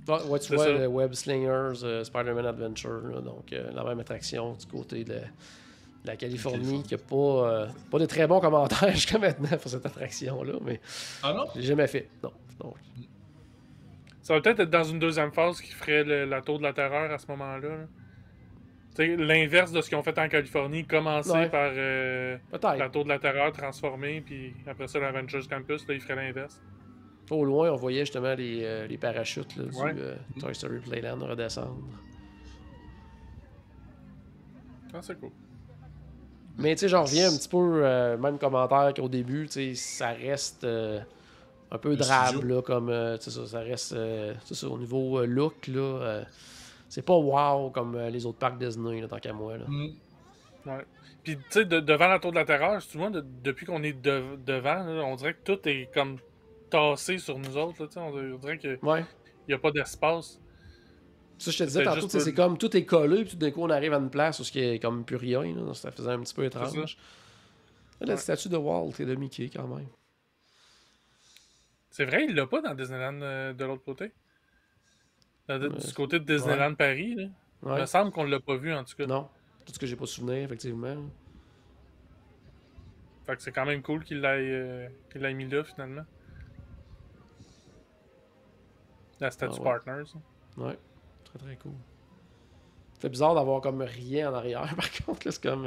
Ouais, tu C'est vois ça. le Web Slingers Spider-Man Adventure, là, donc la même attraction du côté de la Californie, qui n'a pas de très bons commentaires jusqu'à maintenant pour cette attraction-là, mais Ah non? je l'ai jamais fait. Non. Donc, Ça va peut-être être dans une deuxième phase qui ferait la Tour de la Terreur à ce moment-là. Là. T'sais, l'inverse de ce qu'ils ont fait en Californie, commencer Ouais. par peut-être. la Tour de la Terreur transformée, puis après ça, l'Avengers Campus, là, ils feraient l'inverse. Au loin, on voyait justement les parachutes là, Ouais. du Toy Story Playland redescendre. Ah, c'est cool. Mais tu sais, j'en reviens un petit peu, même commentaire qu'au début, tu sais, ça reste un peu Le drabe, studio. là, comme, tu sais, ça reste, c'est ça, au niveau look, là, c'est pas wow comme les autres parcs Disney, là, tant qu'à moi, là. Mm. Ouais. Puis, tu sais, devant la Tour de la Terreur, tu vois, depuis qu'on est devant, là, on dirait que tout est comme tassé sur nous autres. Là, tu sais, on dirait qu'il Ouais. n'y a pas d'espace. Ça, je te disais C'était tantôt, juste tu sais, c'est pas- comme tout est collé, puis tout d'un coup, on arrive à une place où il n'y a comme plus rien, là, ça faisait un petit peu étrange. Là, la Ouais. statue de Walt et de Mickey, quand même. C'est vrai, il l'a pas dans Disneyland de l'autre côté. Du Ouais. côté de Disneyland Paris, là. Il Ouais. me semble qu'on l'a pas vu, en tout cas. Non, tout ce que j'ai pas souvenir, effectivement. Fait que c'est quand même cool qu'il l'ait mis là, finalement. La statue Ah ouais. Partners. Ouais, très très cool. C'est bizarre d'avoir comme rien en arrière, par contre, là, c'est comme...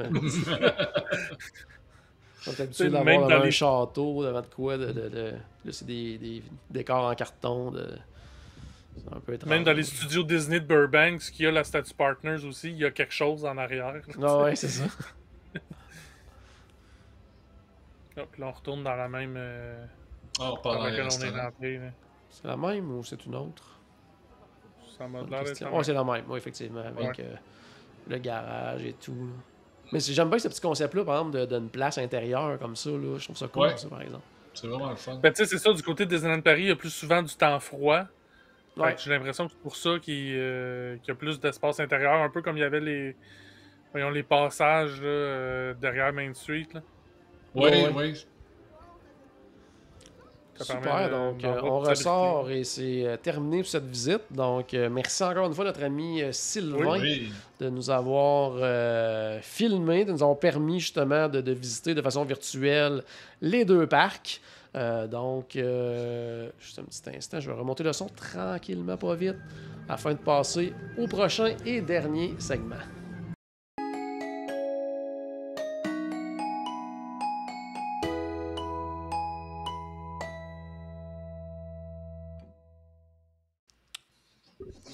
On est habitué C'est d'avoir même devant dans un les- château, devant de quoi, là, c'est des décors en carton, C'est un peu étrange. Même dans les studios Disney de Burbank, ce qu'il y a la Statue Partners aussi, il y a quelque chose en arrière. Ah ouais, c'est ça. Puis là, on retourne dans la même... Oh, dans pendant les laquelle on est restaurants. rentré. Là. C'est la même ou c'est une autre? Ça m'a Bonne l'air d'être question. la Ouais, même. c'est la même, oui, effectivement, avec Ouais. le garage et tout. Là. Mais j'aime bien ce petit concept-là, par exemple, d'une place intérieure comme ça. Là. Je trouve ça cool, Ouais. ça, par exemple. C'est vraiment le fun. Ben, tu sais, c'est ça, du côté de Disneyland Paris, il y a plus souvent du temps froid. Fait Ouais. que j'ai l'impression que c'est pour ça qu'il y a plus d'espace intérieur, un peu comme il y avait les passages là, derrière Main Street. Là. Oui, Ouais. oui. Ça Super, permet donc d'avoir on du ressort stabilité. et c'est terminé pour cette visite. Donc merci encore une fois notre ami Sylvain Oui. de nous avoir filmé, de nous avoir permis justement de visiter de façon virtuelle les deux parcs. Juste un petit instant, je vais remonter le son tranquillement, pas vite, afin de passer au prochain et dernier segment.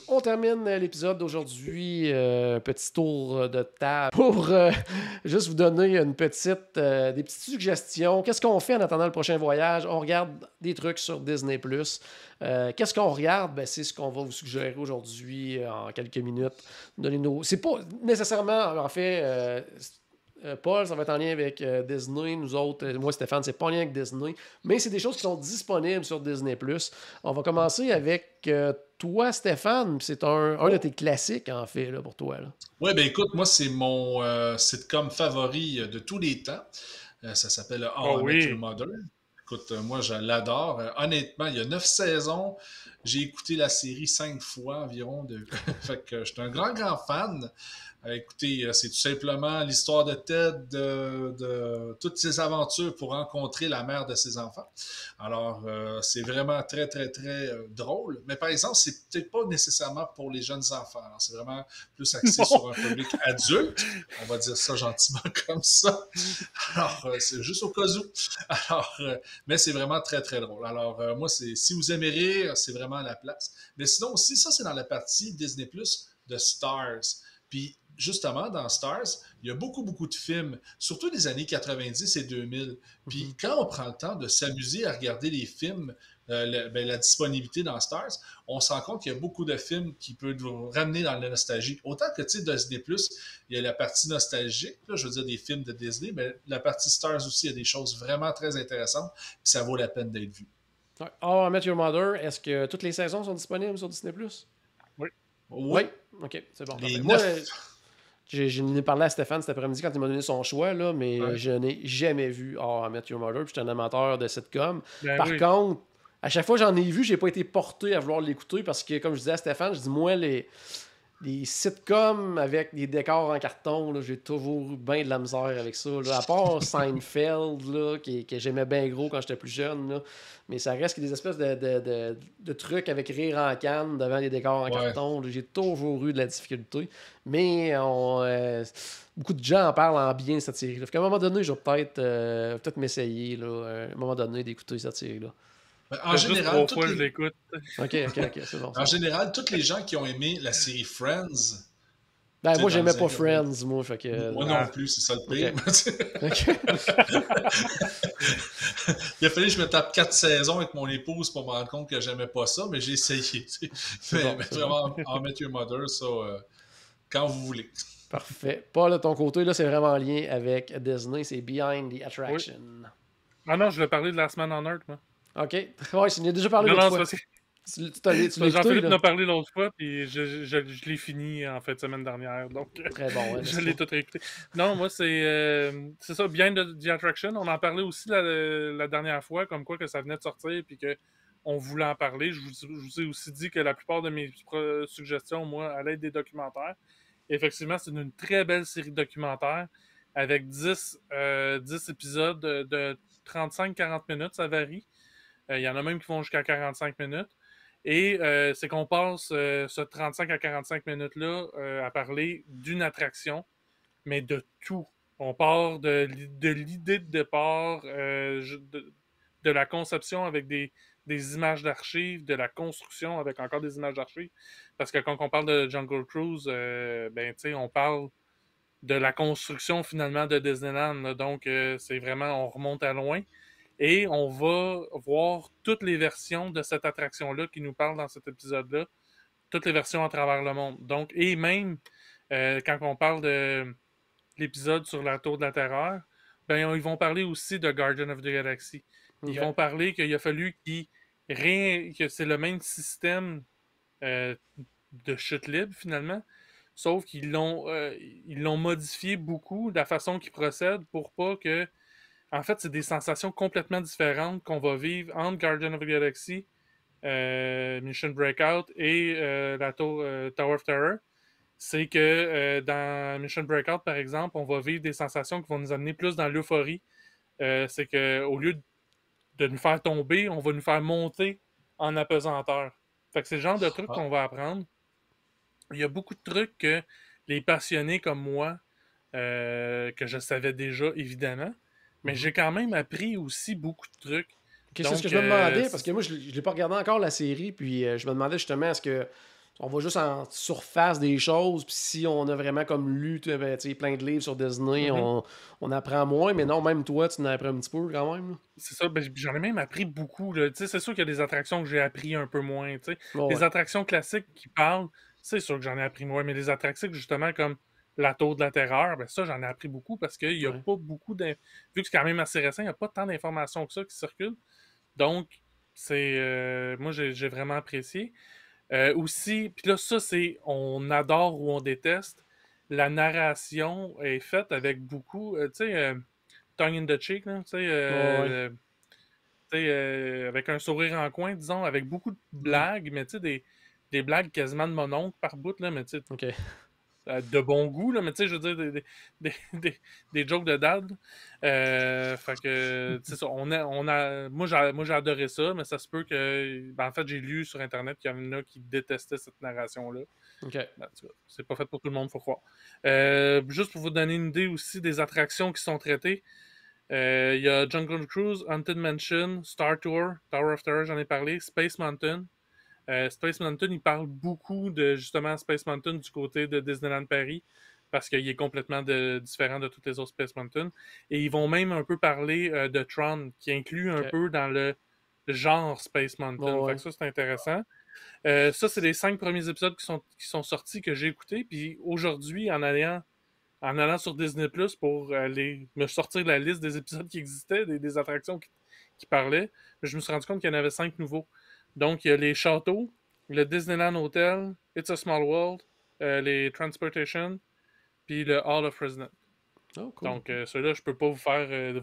On termine l'épisode d'aujourd'hui, petit tour de table pour juste vous donner des petites suggestions. Qu'est-ce qu'on fait en attendant le prochain voyage? On regarde des trucs sur Disney+. Qu'est-ce qu'on regarde? Ben, c'est ce qu'on va vous suggérer aujourd'hui en quelques minutes. Donnez-nous. C'est pas nécessairement, en fait, Paul, ça va être en lien avec Disney. Nous autres, moi, Stéphane, c'est pas en lien avec Disney. Mais c'est des choses qui sont disponibles sur Disney+. On va commencer avec toi, Stéphane. C'est un de tes classiques, en fait, là, pour toi. Là. Ouais, ben écoute, moi, c'est mon sitcom favori de tous les temps. Ça s'appelle How I Met Your oui. Mother. Écoute, moi, je l'adore. Honnêtement, il y a 9 saisons. J'ai écouté la série 5 fois environ. Fait que je suis un grand fan. Écoutez, c'est tout simplement l'histoire de Ted, de toutes ses aventures pour rencontrer la mère de ses enfants. Alors, c'est vraiment très drôle. Mais par exemple, c'est peut-être pas nécessairement pour les jeunes enfants. Alors, c'est vraiment plus axé sur un public adulte. On va dire ça gentiment comme ça. Alors, c'est juste au cas où. Alors, mais c'est vraiment très drôle. Alors, moi, si vous aimez rire, c'est vraiment la place. Mais sinon aussi, ça, c'est dans la partie Disney Plus de Stars. Puis, justement, dans Stars, il y a beaucoup de films, surtout des années 90 et 2000. Puis, quand on prend le temps de s'amuser à regarder les films, la disponibilité dans Stars, on se rend compte qu'il y a beaucoup de films qui peuvent nous ramener dans la nostalgie. Autant que, tu sais, Disney+, il y a la partie nostalgique, là, je veux dire des films de Disney, mais la partie Stars aussi, il y a des choses vraiment très intéressantes, puis ça vaut la peine d'être vu. Ouais. How I Met Your Mother, est-ce que toutes les saisons sont disponibles sur Disney+? Oui. Oui. OK, c'est bon. Les Moi, 9. je n'ai parlé à Stéphane cet après-midi quand il m'a donné son choix, là, mais Ouais. je n'ai jamais vu How I Met Your Mother, puis je suis un amateur de sitcom. Ben Par oui. contre, à chaque fois que j'en ai vu, j'ai pas été porté à vouloir l'écouter parce que, comme je disais à Stéphane, je dis, moi, les sitcoms avec des décors en carton, là, j'ai toujours eu bien de la misère avec ça. Là. À part Seinfeld, là, que j'aimais bien gros quand j'étais plus jeune. Là. Mais ça reste que des espèces de trucs avec rire en canne devant des décors en Ouais. carton. Là. J'ai toujours eu de la difficulté. Mais beaucoup de gens en parlent en bien de cette série-là. À un moment donné, je vais peut-être m'essayer, là, à un moment donné, d'écouter cette série-là. En Juste général, 3 fois, je l'écoute. OK, c'est bon. en général, tous les gens qui ont aimé la série Friends, Ben, tu moi, sais, j'aimais dans pas les années- Friends, moi. Fait que, moi non plus, c'est ça le pire. OK. Il a fallu que je me tape 4 saisons avec mon épouse pour me rendre compte que j'aimais pas ça, mais j'ai essayé. Tu sais. bon, mais c'est vraiment, How I Met Your Mother, ça, quand vous voulez. Parfait. Paul, de ton côté, là, c'est vraiment en lien avec Disney, c'est Behind the Attraction. Ah non, je voulais parler de la semaine en Earth, moi. OK. Ouais, tu en as déjà parlé Non, l'autre non, fois. c'est parce que Tu l'as écouté, Jean-Philippe là? en a parlé l'autre fois, puis je l'ai fini en fait semaine dernière, donc Très bon, ouais, je l'ai tout réécouté. Non, moi, c'est ça, Behind the Attraction. On en parlait aussi la dernière fois, comme quoi que ça venait de sortir, puis qu'on voulait en parler. Je vous ai aussi dit que la plupart de mes suggestions, moi, allaient être des documentaires. Et effectivement, c'est une très belle série de documentaires avec 10 épisodes de 35-40 minutes, ça varie. Il y en a même qui vont jusqu'à 45 minutes. Et c'est qu'on passe ce 35 à 45 minutes-là à parler d'une attraction, mais de tout. On part de l'idée de départ, de la conception avec des des images d'archives, de la construction avec encore des images d'archives. Parce que quand on parle de Jungle Cruise, ben, tu sais, on parle de la construction finalement de Disneyland. Là. Donc, c'est vraiment, on remonte à loin. Et on va voir toutes les versions de cette attraction-là qui nous parle dans cet épisode-là. Toutes les versions à travers le monde. Donc, et même quand on parle de l'épisode sur la Tour de la Terreur, ben, ils vont parler aussi de Guardian of the Galaxy. Ils vont parler qu'il a fallu que c'est le même système de chute libre, finalement. Sauf qu'ils l'ont modifié beaucoup de la façon qu'ils procèdent pour pas que... En fait, c'est des sensations complètement différentes qu'on va vivre entre Guardian of the Galaxy, Mission Breakout et la Tower of Terror. C'est que dans Mission Breakout, par exemple, on va vivre des sensations qui vont nous amener plus dans l'euphorie. C'est qu'au lieu de nous faire tomber, on va nous faire monter en apesanteur. Fait que c'est le genre de trucs qu'on va apprendre. Il y a beaucoup de trucs que les passionnés comme moi, que je savais déjà, évidemment, mais j'ai quand même appris aussi beaucoup de trucs. Okay, c'est ce que je me demandais, parce que moi, je ne l'ai pas regardé encore, la série, puis je me demandais justement, est-ce que on va juste en surface des choses, puis si on a vraiment comme lu plein de livres sur Disney, on apprend moins, mais non, même toi, tu en apprends un petit peu quand même. Là. C'est ça, ben, j'en ai même appris beaucoup. C'est sûr qu'il y a des attractions que j'ai appris un peu moins. Oh, les attractions classiques qui parlent, c'est sûr que j'en ai appris moins, mais les attractions justement comme la Tour de la Terreur, ben ça, j'en ai appris beaucoup parce qu'il n'y a pas beaucoup vu que c'est quand même assez récent, il n'y a pas tant d'informations que ça qui circulent. Donc, c'est moi, j'ai vraiment apprécié. Aussi, puis là, ça, c'est on adore ou on déteste. La narration est faite avec beaucoup, tongue in the cheek, avec un sourire en coin, disons, avec beaucoup de blagues, mais tu sais, des blagues quasiment de mon oncle par bout, là, mais tu sais, de bon goût, là, mais tu sais, je veux dire, des jokes de dad. Fait que, tu sais, moi, j'ai adoré ça, mais ça se peut que, ben, en fait, j'ai lu sur Internet qu'il y en a qui détestaient cette narration-là. Ben, c'est pas fait pour tout le monde, faut croire. Juste pour vous donner une idée aussi des attractions qui sont traitées, il y a Jungle Cruise, Haunted Mansion, Star Tour, Tower of Terror, j'en ai parlé, Space Mountain. Space Mountain, il parle beaucoup de justement Space Mountain du côté de Disneyland Paris parce qu'il est complètement différent de toutes les autres Space Mountain. Et ils vont même un peu parler de Tron, qui inclut un peu dans le genre Space Mountain. Fait que ça, c'est intéressant. Ça, c'est les 5 premiers épisodes qui sont sortis, que j'ai écoutés. Puis aujourd'hui, en allant sur Disney+, pour aller me sortir de la liste des épisodes qui existaient, des attractions qui parlaient, je me suis rendu compte qu'il y en avait 5 nouveaux. Donc, il y a les châteaux, le Disneyland Hotel, It's a Small World, les Transportation, puis le Hall of President. Oh, cool. Donc, ceux-là, je peux pas vous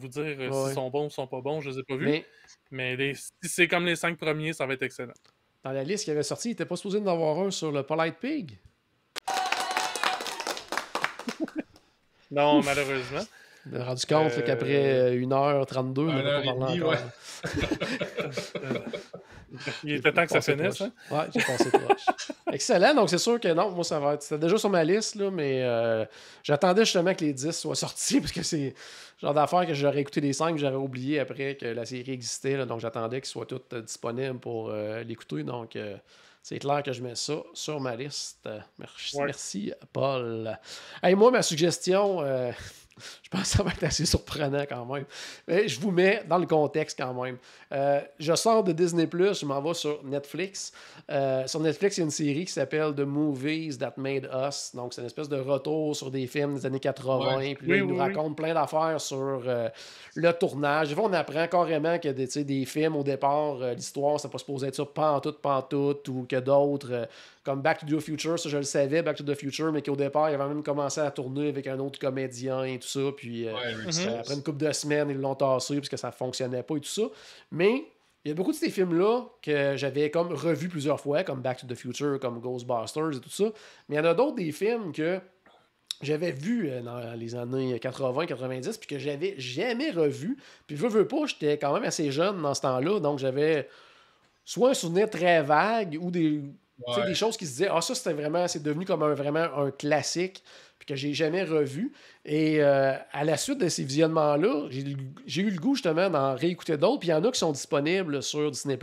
dire s'ils sont bons ou sont pas bons, je les ai pas vus. Mais si c'est comme les 5 premiers, ça va être excellent. Dans la liste qui avait sorti, il n'était pas supposé d'en avoir un sur le Polite Pig? Non, malheureusement. Je me suis rendu compte qu'après 1h32, on n'a pas parlé encore. Il était temps que ça finisse. Hein? Ouais, j'ai passé proche. Excellent. Donc, c'est sûr que non, moi, ça va être. C'était déjà sur ma liste, là, mais j'attendais justement que les 10 soient sortis parce que c'est le genre d'affaire que j'aurais écouté les 5 j'aurais oublié après que la série existait. Là, donc, j'attendais qu'ils soient tous disponibles pour l'écouter. Donc, c'est clair que je mets ça sur ma liste. Merci Paul. Hey, moi, ma suggestion. Je pense que ça va être assez surprenant quand même. Mais je vous mets dans le contexte quand même. Je sors de Disney+, je m'en vais sur Netflix. Sur Netflix, il y a une série qui s'appelle The Movies That Made Us. Donc, c'est une espèce de retour sur des films des années 80. Ouais. Puis là, il nous raconte plein d'affaires sur le tournage. Des fois, on apprend carrément que des films, au départ, l'histoire, ça ne pas supposé être ça pantoute, ou que d'autres... comme Back to the Future, ça je le savais, Back to the Future, mais qu'au départ, il avait même commencé à tourner avec un autre comédien et tout ça, puis après une couple de semaines, ils l'ont tassé parce que ça fonctionnait pas et tout ça. Mais il y a beaucoup de ces films-là que j'avais comme revus plusieurs fois, comme Back to the Future, comme Ghostbusters et tout ça. Mais il y en a d'autres des films que j'avais vus dans les années 80-90, puis que j'avais jamais revus. Puis je veux pas, j'étais quand même assez jeune dans ce temps-là, donc j'avais soit un souvenir très vague ou des Tu sais, des choses qui se disaient, ah, ça, c'était vraiment, c'est devenu comme vraiment un classique, puis que j'ai jamais revu. Et à la suite de ces visionnements-là, j'ai eu le goût, justement, d'en réécouter d'autres, puis il y en a qui sont disponibles sur Disney+.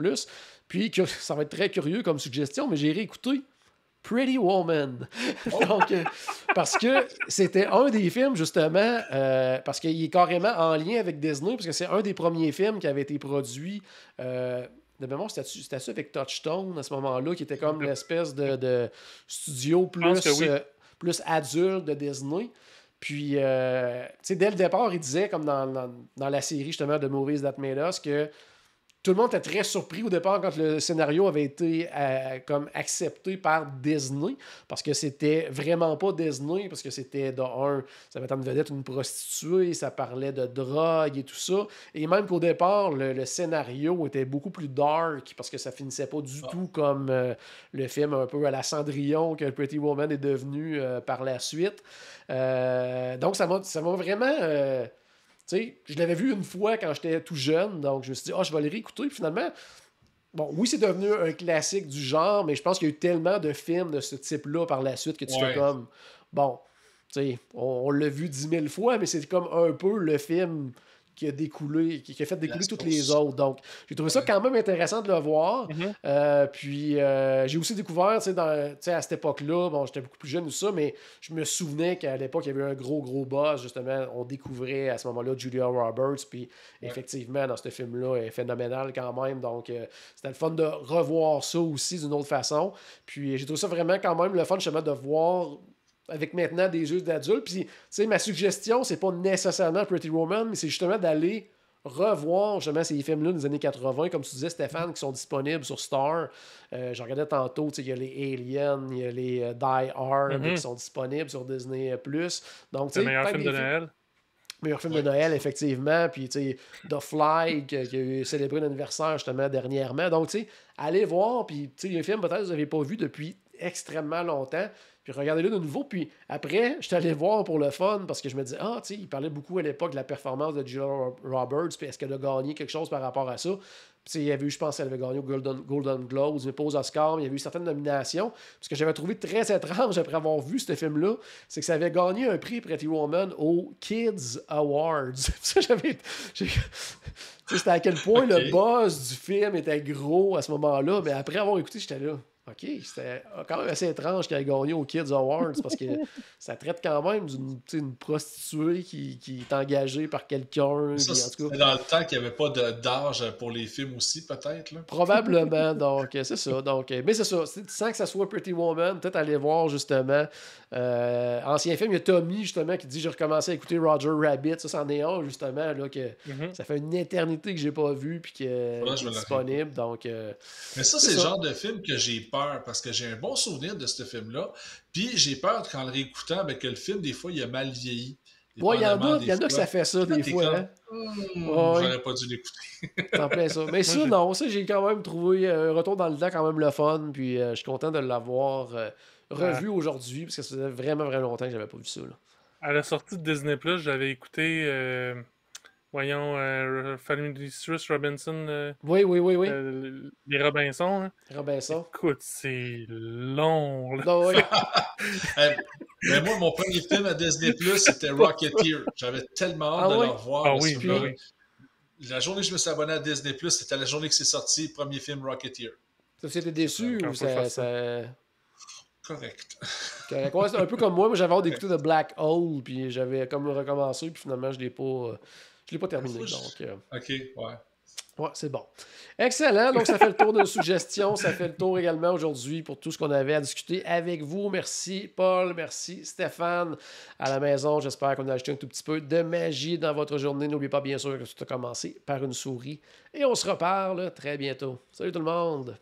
Puis, ça va être très curieux comme suggestion, mais j'ai réécouté Pretty Woman. Donc, parce que c'était un des films, justement, parce qu'il est carrément en lien avec Disney, parce que c'est un des premiers films qui avait été produit. De mémoire, c'était avec Touchstone à ce moment-là, qui était comme l'espèce de studio plus adulte de Disney. Puis, tu sais, dès le départ, il disait, comme dans la série, justement, de Movies That Made Us, que tout le monde était très surpris au départ quand le scénario avait été comme accepté par Disney, parce que c'était vraiment pas Disney, parce que c'était ça mettait en vedette une prostituée, ça parlait de drogue et tout ça, et même qu'au départ, le scénario était beaucoup plus dark, parce que ça finissait pas du tout comme le film un peu à la Cendrillon que Pretty Woman est devenu par la suite. Donc ça m'a vraiment... Tu sais, je l'avais vu une fois quand j'étais tout jeune, donc je me suis dit, je vais le réécouter. Puis finalement, bon, oui, c'est devenu un classique du genre, mais je pense qu'il y a eu tellement de films de ce type-là par la suite que tu fais comme, bon, tu sais, on l'a vu 10 000 fois, mais c'est comme un peu le film qui a fait découler toutes les autres. Donc, j'ai trouvé ça quand même intéressant de le voir. Puis, j'ai aussi découvert, tu sais, à cette époque-là, bon, j'étais beaucoup plus jeune ou ça, mais je me souvenais qu'à l'époque, il y avait un gros buzz, justement. On découvrait à ce moment-là Julia Roberts, puis effectivement, dans ce film-là, elle est phénoménale quand même. Donc, c'était le fun de revoir ça aussi d'une autre façon. Puis, j'ai trouvé ça vraiment quand même le fun, justement, de voir avec maintenant des yeux d'adulte. Puis, tu sais, ma suggestion, c'est pas nécessairement Pretty Woman, mais c'est justement d'aller revoir justement ces films-là des années 80, comme tu disais, Stéphane, qui sont disponibles sur Star. Je regardais tantôt, tu sais, il y a les Aliens, il y a les Die Hard qui sont disponibles sur Disney+. Donc, tu sais, le meilleur film de Noël. Meilleur film de Noël, effectivement. Puis, tu sais, The Fly, qui a eu célébré l'anniversaire, justement, dernièrement. Donc, tu sais, allez voir. Puis, tu sais, il y a un film, peut-être, que vous n'avez pas vu depuis extrêmement longtemps. Puis, regardez-le de nouveau. Puis, après, je suis allé voir pour le fun parce que je me disais, tu sais, il parlait beaucoup à l'époque de la performance de Julia Roberts. Puis, est-ce qu'elle a gagné quelque chose par rapport à ça? Puis, il y avait eu, je pense qu'elle avait gagné au Golden Globes, mais pas aux Oscars, mais il y avait eu certaines nominations. Ce que j'avais trouvé très étrange après avoir vu ce film-là, c'est que ça avait gagné un prix Pretty Woman aux Kids Awards. Ça, c'était à quel point le buzz du film était gros à ce moment-là, mais après avoir écouté, j'étais là. OK, c'était quand même assez étrange qu'elle ait gagné aux Kids Awards parce que ça traite quand même d'une prostituée qui est engagée par quelqu'un. C'est dans le temps qu'il n'y avait pas d'âge pour les films aussi, peut-être. Là. Probablement, donc c'est ça. Donc, mais c'est ça, sans que ça soit Pretty Woman, peut-être aller voir justement ancien film, il y a Tommy justement qui dit j'ai recommencé à écouter Roger Rabbit, ça c'en est un justement là, que ça fait une éternité que j'ai pas vu puis qui est disponible. Donc, mais ça, c'est le genre de film que j'ai peur parce que j'ai un bon souvenir de ce film-là. Puis j'ai peur qu'en le réécoutant, que le film, des fois, il a mal vieilli. Ouais, il y en a que ça fait ça des fois. Hein? J'aurais pas dû l'écouter. En plein ça. Mais ça, non, ça, j'ai quand même trouvé un retour dans le temps quand même le fun. Puis je suis content de l'avoir revu aujourd'hui parce que ça faisait vraiment, vraiment longtemps que j'avais pas vu ça. Là. À la sortie de Disney+, j'avais écouté... Family-Mistress Robinson. Oui. Les Robinson. Hein. Robinson. Écoute, c'est long. Là. Non, oui. Mais moi, mon premier film à Disney+, c'était Rocketeer. J'avais tellement hâte de le revoir. Ah oui, puis la journée que je me suis abonné à Disney+, c'était la journée que c'est sorti, premier film Rocketeer. Ça, c'était déçu ou ça... Correct. Ouais, c'est un peu comme moi. Moi, j'avais hâte d'écouter The Black Hole, puis j'avais comme recommencé, puis finalement, je l'ai pas terminé. Donc, OK, ouais. Ouais, c'est bon. Excellent. Donc, ça fait le tour de nos suggestions. Ça fait le tour également aujourd'hui pour tout ce qu'on avait à discuter avec vous. Merci, Paul. Merci, Stéphane. À la maison, j'espère qu'on a ajouté un tout petit peu de magie dans votre journée. N'oubliez pas, bien sûr, que tout a commencé par une souris. Et on se reparle très bientôt. Salut tout le monde.